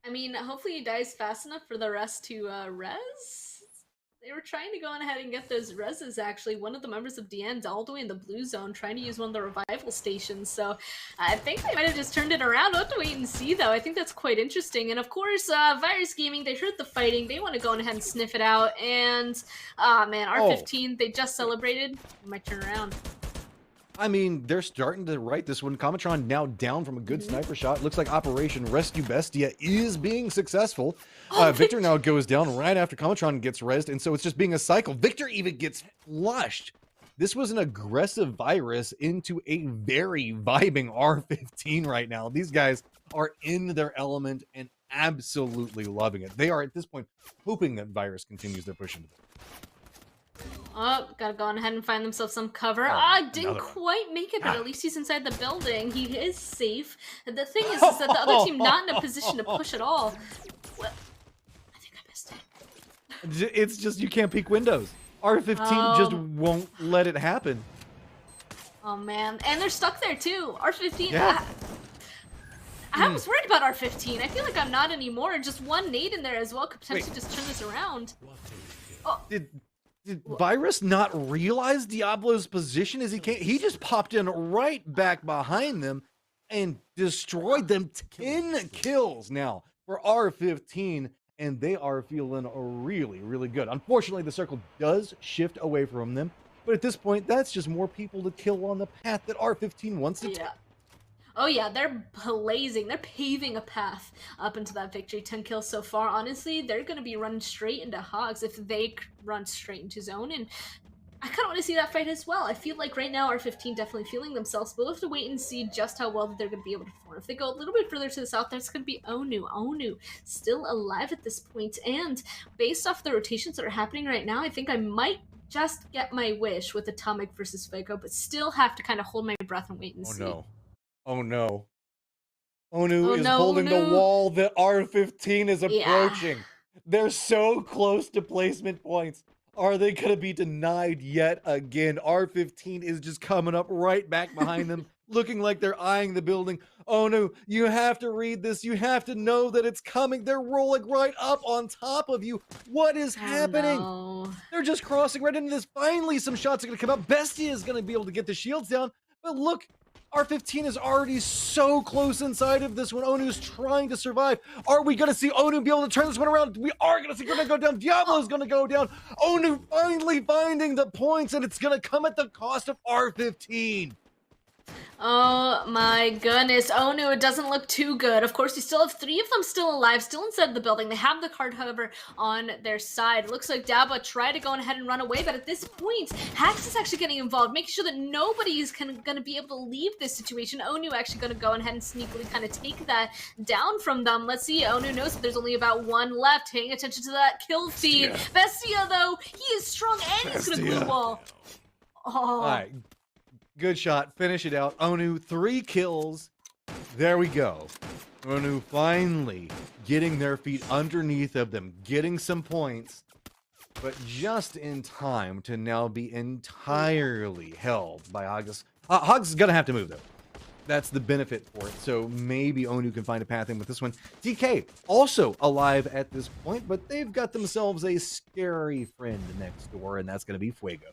I mean, hopefully he dies fast enough for the rest to res. They were trying to go on ahead and get those reses, actually. One of the members of DN's all the way in the blue zone, trying to use one of the revival stations. So I think they might have just turned it around. We'll have to wait and see, though. I think that's quite interesting. And of course, Virus Gaming, they heard the fighting. They want to go on ahead and sniff it out. And, man, R15, they just celebrated. They might turn around. I mean, they're starting to right this one. Cometron now down from a good sniper shot. Looks like Operation Rescue Bestia is being successful. Victor now goes down right after Cometron gets rezzed, and so it's just being a cycle. Victor even gets flushed. This was an aggressive virus into a very vibing R15 right now. These guys are in their element and absolutely loving it. They are, at this point, hoping that virus continues their push into them. Oh, gotta go on ahead and find themselves some cover. Didn't quite make it, but at least he's inside the building. He is safe. And the thing is that the other team not in a position to push at all. Well, I think I missed it. It's just you can't peek windows. R15 just won't let it happen. Oh, man. And they're stuck there, too. R15... Yeah. I was worried about R15. I feel like I'm not anymore. Just one nade in there as well could potentially just turn this around. Oh. Did Virus not realize Diablo's position as he came? He just popped in right back behind them and destroyed them. 10 kills now for R15, and they are feeling really, really good. Unfortunately, the circle does shift away from them, but at this point, that's just more people to kill on the path that R15 wants to take. Oh yeah, they're blazing. They're paving a path up into that victory. 10 kills so far. Honestly, they're going to be running straight into Hogs if they run straight into zone. And I kind of want to see that fight as well. I feel like right now R15 definitely feeling themselves, but we'll have to wait and see just how well they're going to be able to perform. If they go a little bit further to the south, there's going to be Onu. Onu still alive at this point. And based off the rotations that are happening right now, I think I might just get my wish with Atomic versus Fuego, but still have to kind of hold my breath and wait and see. Oh no. Onu is holding the wall that R15 is approaching. They're so close to placement points. Are they going to be denied yet again? R15 is just coming up right back behind them, looking like they're eyeing the building. Onu, you have to read this. You have to know that it's coming. They're rolling right up on top of you. What is happening? No. They're just crossing right into this. Finally, some shots are going to come out. Bestia is going to be able to get the shields down. But look, R15 is already so close inside of this one. Onu's trying to survive. Are we going to see Onu be able to turn this one around? We are going to see Grenade go down. Diablo's going to go down. Onu finally finding the points, and it's going to come at the cost of R15. Oh my goodness. Oh no, it doesn't look too good. Of course, we still have 3 of them still alive, still inside the building. They have the card, however, on their side. It looks like Daba tried to go ahead and run away, but at this point, Hax is actually getting involved, making sure that nobody is going to be able to leave this situation. Onu actually going to go ahead and sneakily kind of take that down from them. Let's see. Onu knows that there's only about 1 left. Paying attention to that kill feed. Bestia, though, he is strong and he's going to glue wall. Oh. All right. Good shot. Finish it out. Onu, 3 kills. There we go. Onu finally getting their feet underneath of them, getting some points, but just in time to now be entirely held by Hogs. Hogs is going to have to move, though. That's the benefit for it. So maybe Onu can find a path in with this one. TK also alive at this point, but they've got themselves a scary friend next door, and that's going to be Fuego.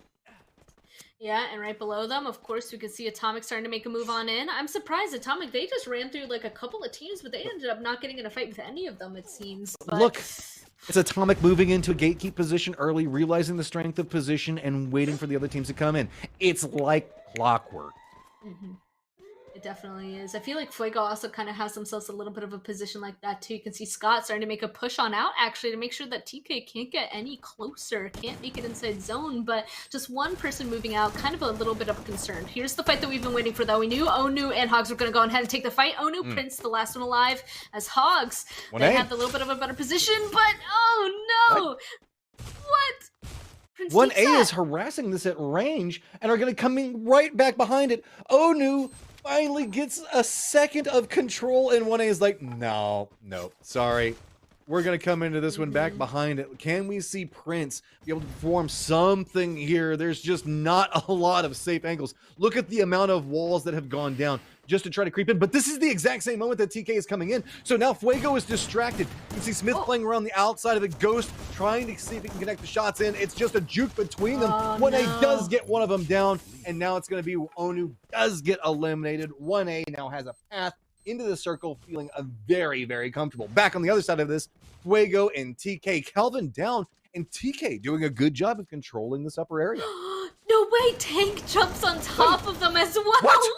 Yeah, and right below them, of course, we could see Atomic starting to make a move on in. I'm surprised Atomic, they just ran through like a couple of teams, but they ended up not getting in a fight with any of them, it seems. But... Look, it's Atomic moving into a gatekeep position early, realizing the strength of position, and waiting for the other teams to come in. It's like clockwork. Mm-hmm. It definitely is. I feel like Fuego also kind of has themselves a little bit of a position like that too. You can see Scott starting to make a push on out actually to make sure that TK can't get any closer, can't make it inside zone, but just one person moving out, kind of a little bit of a concern. Here's the fight that we've been waiting for though. We knew Onu and Hogs were going to go ahead and take the fight. Onu Prince, the last one alive, as Hogs. They had the little bit of a better position, but oh no! What? Prince 1A is harassing this at range and are going to come in right back behind it. Onu finally gets a second of control, and 1A is like, no, sorry. We're going to come into this one back behind it. Can we see Prince be able to perform something here? There's just not a lot of safe angles. Look at the amount of walls that have gone down just to try to creep in. But this is the exact same moment that TK is coming in. So now Fuego is distracted. You can see Smith playing around the outside of it. Ghost trying to see if he can connect the shots in. It's just a juke between them. 1A does get one of them down. And now it's going to be Onu does get eliminated. 1A now has a path into the circle, feeling very, very comfortable. Back on the other side of this, Fuego and TK. Calvin down, and TK doing a good job of controlling this upper area. No way, Tank jumps on top of them as well. What?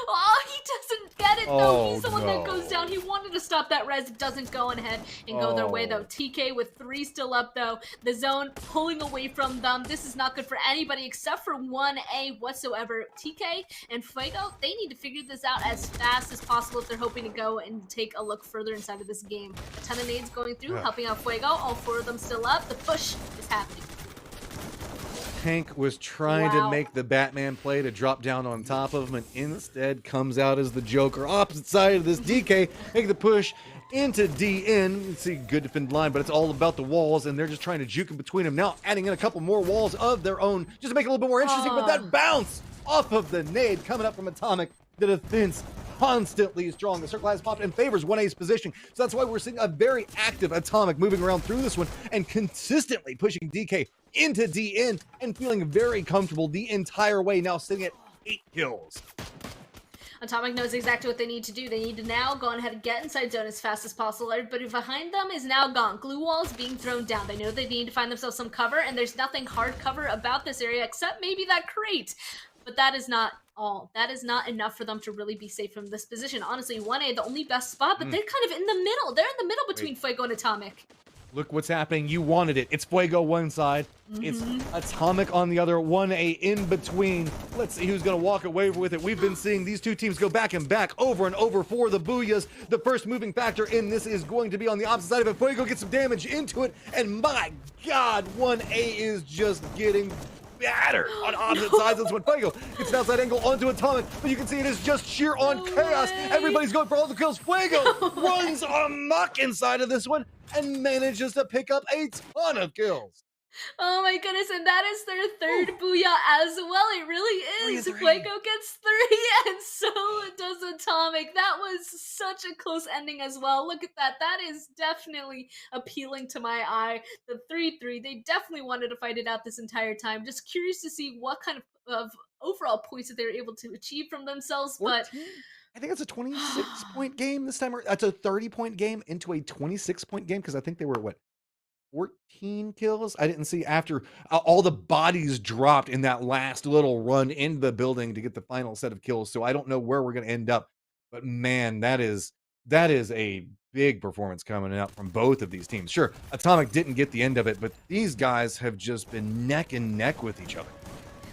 Oh, he doesn't get it though. He's the one that goes down. He wanted to stop that res, doesn't go ahead and go their way though. TK with 3 still up though. The zone pulling away from them. This is not good for anybody except for 1A whatsoever. TK and Fuego, they need to figure this out as fast as possible if they're hoping to go and take a look further inside of this game. A ton of nades going through, helping out Fuego. All 4 of them still up. The push is happening. Tank was trying to make the Batman play to drop down on top of him, and instead comes out as the Joker. Opposite side of this, DK make the push into DN. You can see good defend line, but it's all about the walls, and they're just trying to juke in between them. Now adding in a couple more walls of their own just to make it a little bit more interesting, but that bounce off of the nade coming up from Atomic. The defense constantly strong. The circle has popped and favors 1A's position. So that's why we're seeing a very active Atomic moving around through this one and consistently pushing DK into DN and feeling very comfortable the entire way, now sitting at 8 kills. Atomic knows exactly what they need to do. They need to now go ahead and get inside zone as fast as possible. Everybody behind them is now gone. Glue walls being thrown down. They know they need to find themselves some cover, and there's nothing hard cover about this area except maybe that crate. But that is not all. That is not enough for them to really be safe from this position. Honestly, 1A, the only best spot, but they're kind of in the middle. They're in the middle between Fuego and Atomic. Look what's happening. You wanted it. It's Fuego one side. It's Atomic on the other. 1A in between. Let's see who's going to walk away with it. We've been seeing these two teams go back and back over and over for the Booyahs. The first moving factor in this is going to be on the opposite side of it. Fuego gets some damage into it. And my God, 1A is just getting battered on opposite sides. That's when Fuego gets an outside angle onto Atomic, but you can see it is just sheer on chaos. Everybody's going for all the kills. Fuego runs amok inside of this one and manages to pick up a ton of kills. Oh my goodness, and that is their third booyah as well. It really is. Fuego gets 3, and so does Atomic. That was such a close ending as well. Look at that. That is definitely appealing to my eye. The 3-3, they definitely wanted to fight it out this entire time. Just curious to see what kind of overall points that they were able to achieve from themselves. 14? But I think it's a 26-point game this time. That's a 30-point game into a 26-point game, because I think they were, what, 14 kills. I didn't see after all the bodies dropped in that last little run into the building to get the final set of kills. So I don't know where we're going to end up. But man, that is a big performance coming out from both of these teams. Sure, Atomic didn't get the end of it, but these guys have just been neck and neck with each other.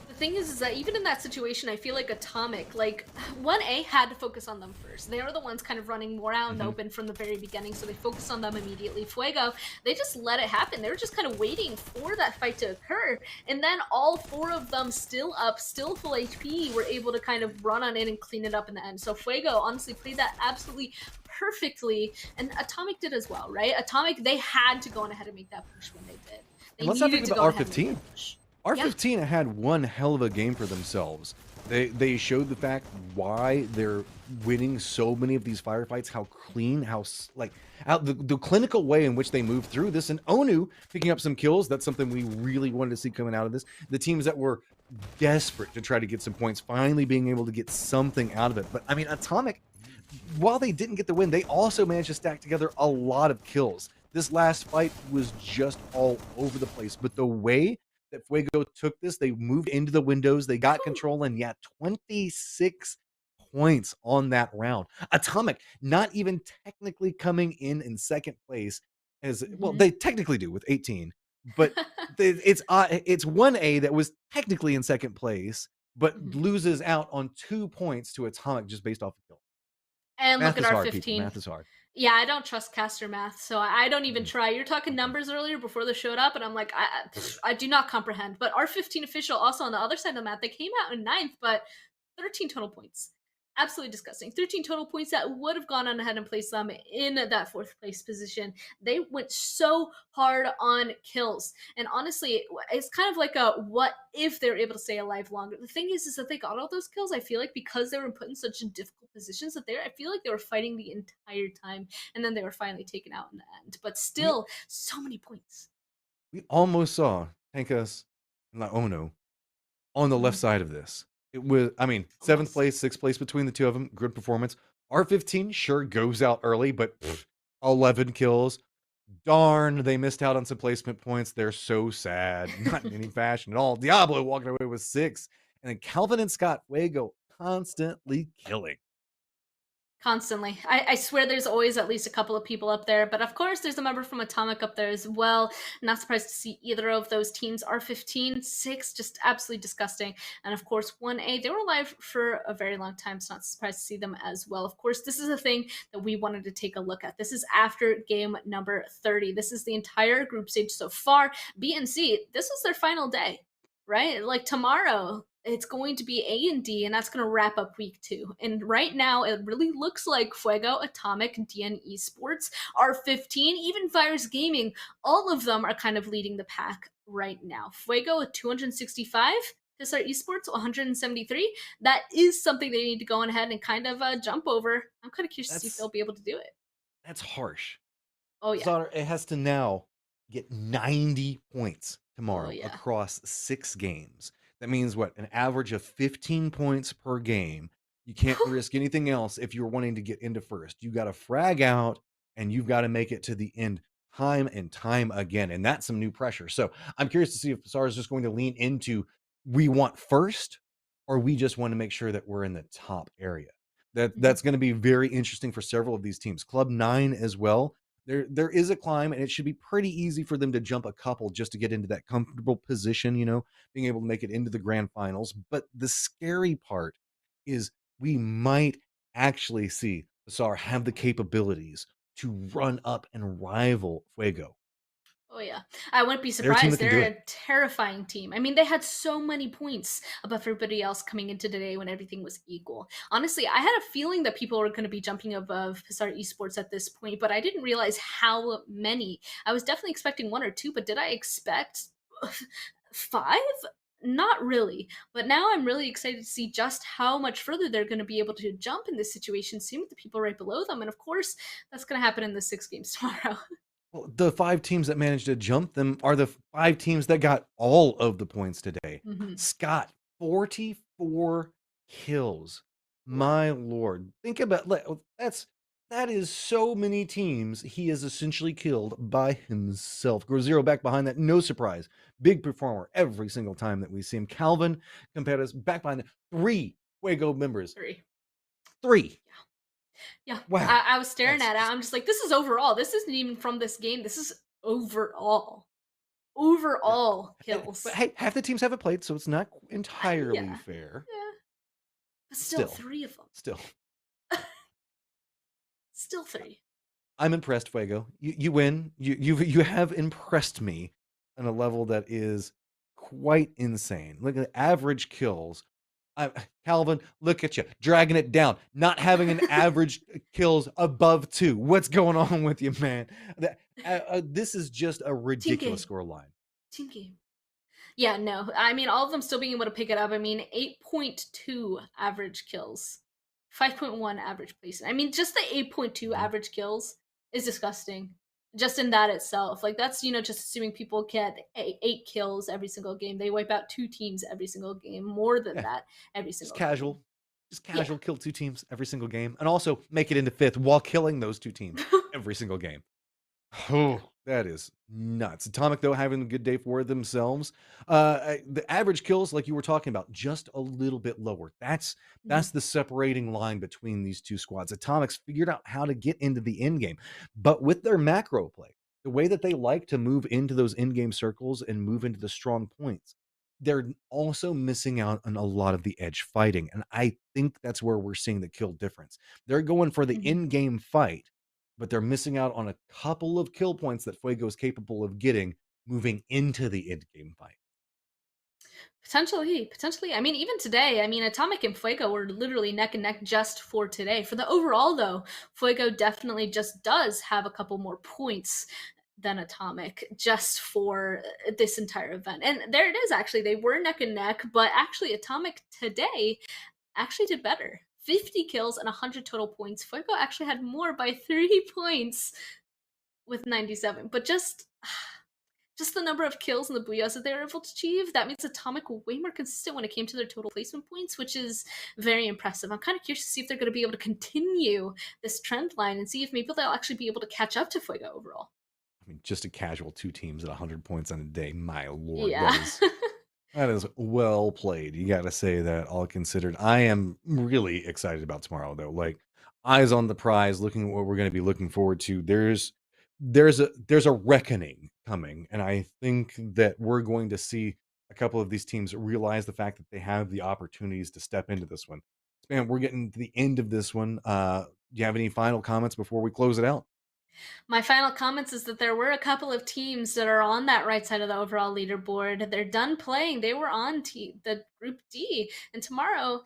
The thing is that even in that situation, I feel like Atomic, like 1A had to focus on them first. They are the ones kind of running more out in the open from the very beginning, so they focused on them immediately. Fuego, they just let it happen. They were just kind of waiting for that fight to occur, and then all 4 of them still up, still full HP, were able to kind of run on in and clean it up in the end. So Fuego honestly played that absolutely perfectly, and Atomic did as well, right? Atomic, they had to go on ahead and make that push when they did. They Let's not needed forget to go about ahead and make R15. that push. R15 had one hell of a game for themselves. They showed the fact why they're winning so many of these firefights, how clean, how the clinical way in which they move through this, and Onu picking up some kills. That's something we really wanted to see coming out of this. The teams that were desperate to try to get some points finally being able to get something out of it. But I mean, Atomic, while they didn't get the win, they also managed to stack together a lot of kills. This last fight was just all over the place, but the way that Fuego took this, they moved into the windows, they got control, and 26 points on that round. Atomic not even technically coming in second place, as well, they technically do with 18, but it's 1A that was technically in second place, but loses out on 2 points to Atomic just based off the kill. And Math look is at hard, R15. people. Math is hard. Yeah, I don't trust caster math, so I don't even try. You're talking numbers earlier before they showed up, and I'm like, I do not comprehend. But R15 official also on the other side of the map, they came out in 9th, but 13 total points. Absolutely disgusting. 13 total points that would have gone on ahead and placed them in that 4th place position. They went so hard on kills. And honestly, it's kind of like a what if they're able to stay alive longer. The thing is that they got all those kills, I feel like, because they were put in such difficult positions that I feel like they were fighting the entire time. And then they were finally taken out in the end. But still, so many points. We almost saw Tankas and Ono on the left side of this. It was, I mean, 7th place, 6th place between the two of them. Good performance. R15 sure goes out early, but 11 kills. Darn, they missed out on some placement points. They're so sad. Not in any fashion at all. Diablo walking away with 6. And then Calvin and Scott Fuego constantly killing. Constantly. I swear there's always at least a couple of people up there, but of course there's a member from Atomic up there as well. Not surprised to see either of those teams. R15, 6, just absolutely disgusting. And of course 1A, they were alive for a very long time, so not surprised to see them as well. Of course, this is a thing that we wanted to take a look at. This is after game number 30. This is the entire group stage so far. B and C, this was their final day, right? Like tomorrow, it's going to be A and D, and that's going to wrap up week 2. And right now, it really looks like Fuego, Atomic, DN Esports, R15, even Virus Gaming, all of them are kind of leading the pack right now. Fuego at 265, Pissar Esports 173. That is something they need to go on ahead and kind of jump over. I'm kind of curious to see if they'll be able to do it. That's harsh. Oh, yeah. Sauter, it has to now get 90 points tomorrow across 6 games. That means what? An average of 15 points per game. You can't risk anything else if you're wanting to get into first. You got to frag out and you've got to make it to the end time and time again. And that's some new pressure. So I'm curious to see if Pissar is just going to lean into we want first, or we just want to make sure that we're in the top area. That's going to be very interesting for several of these teams. Club 9 as well. There is a climb, and it should be pretty easy for them to jump a couple just to get into that comfortable position, being able to make it into the grand finals. But the scary part is we might actually see Pissar have the capabilities to run up and rival Fuego. Oh, yeah. I wouldn't be surprised. They're a terrifying team. I mean, they had so many points above everybody else coming into today when everything was equal. Honestly, I had a feeling that people were going to be jumping above Pissar Esports at this point, but I didn't realize how many. I was definitely expecting 1 or 2, but did I expect 5? Not really. But now I'm really excited to see just how much further they're going to be able to jump in this situation, same with the people right below them. And of course, that's going to happen in the 6 games tomorrow. Well, the 5 teams that managed to jump them are the 5 teams that got all of the points today. Scott, 44 kills. My Lord. Think about that's That is so many teams he is essentially killed by himself. Grow back behind that, no surprise. Big performer every single time that we see him. Calvin Competitors back behind that. 3 Fuego members. 3. Yeah. Wow. I was staring at it. I'm just like, this is overall. This isn't even from this game. This is overall. Overall kills. But hey, half the teams haven't played, so it's not entirely Yeah. fair. Yeah. But still 3 of them. Still. Still 3. I'm impressed, Fuego. You win. You have impressed me on a level that is quite insane. Look at the average kills. Calvin, look at you, dragging it down, not having an average kills above 2. What's going on with you, man? This is just a ridiculous score line. Team game. Yeah, no. I mean, all of them still being able to pick it up. I mean, 8.2 average kills. 5.1 average placement. I mean, just the 8.2 average kills is disgusting. Just in that itself. Like, that's, just assuming people get 8 kills every single game. They wipe out 2 teams every single game. More than that every single game. Just casual, kill 2 teams every single game. And also make it into 5th while killing those 2 teams every single game. Oh, that is nuts. Atomic, though, having a good day for themselves. The average kills, like you were talking about, just a little bit lower. That's the separating line between these 2 squads. Atomic's figured out how to get into the end game, but with their macro play, the way that they like to move into those end game circles and move into the strong points, they're also missing out on a lot of the edge fighting. And I think that's where we're seeing the kill difference. They're going for the end game fight, but they're missing out on a couple of kill points that Fuego is capable of getting moving into the end-game fight. Potentially. I mean, even today, Atomic and Fuego were literally neck and neck just for today. For the overall, though, Fuego definitely just does have a couple more points than Atomic just for this entire event. And there it is, actually. They were neck and neck, but actually Atomic today actually did better. 50 kills and 100 total points. Fuego actually had more by 3 points with 97. But just the number of kills and the booyahs that they were able to achieve, that makes Atomic way more consistent when it came to their total placement points, which is very impressive. I'm kind of curious to see if they're going to be able to continue this trend line and see if maybe they'll actually be able to catch up to Fuego overall. I mean, just a casual 2 teams at 100 points on a day. My lord. Yeah. That is well played. You got to say that, all considered. I am really excited about tomorrow, though. Like, eyes on the prize, looking at what we're going to be looking forward to. There's a reckoning coming, and I think that we're going to see a couple of these teams realize the fact that they have the opportunities to step into this one. Man, we're getting to the end of this one. Do you have any final comments before we close it out? My final comments is that there were a couple of teams that are on that right side of the overall leaderboard. They're done playing. They were on the Group D. And tomorrow,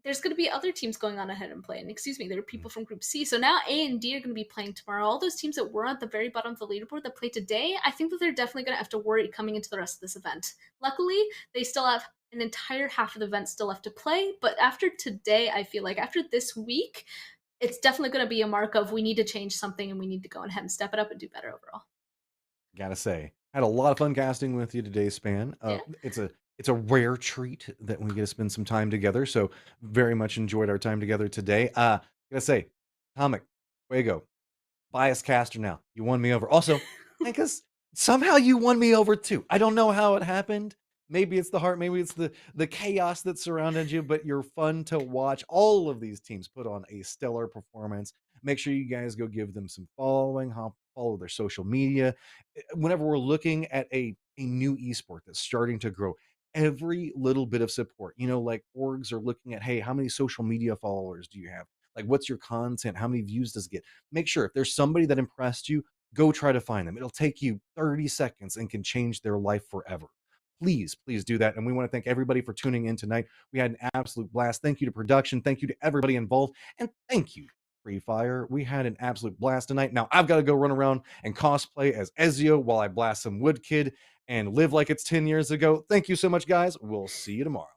there's going to be other teams going on ahead and playing. There are people from Group C. So now A and D are going to be playing tomorrow. All those teams that were at the very bottom of the leaderboard that play today, I think that they're definitely going to have to worry coming into the rest of this event. Luckily, they still have an entire half of the event still left to play. But after today, I feel like after this week, it's definitely going to be a mark of we need to change something and we need to go ahead and step it up and do better overall. Gotta say, had a lot of fun casting with you today, Span. It's a rare treat that we get to spend some time together. So very much enjoyed our time together today. Gotta say, Atomic, Fuego, bias caster now. You won me over. Also, because somehow you won me over too. I don't know how it happened. Maybe it's the heart, maybe it's the chaos that surrounded you, but you're fun to watch. All of these teams put on a stellar performance. Make sure you guys go give them some following, follow their social media. Whenever we're looking at a new esport that's starting to grow, every little bit of support, like orgs are looking at, hey, how many social media followers do you have? Like, what's your content? How many views does it get? Make sure if there's somebody that impressed you, go try to find them. It'll take you 30 seconds and can change their life forever. Please do that. And we want to thank everybody for tuning in tonight. We had an absolute blast. Thank you to production. Thank you to everybody involved. And thank you, Free Fire. We had an absolute blast tonight. Now I've got to go run around and cosplay as Ezio while I blast some Wood Kid and live like it's 10 years ago. Thank you so much, guys. We'll see you tomorrow.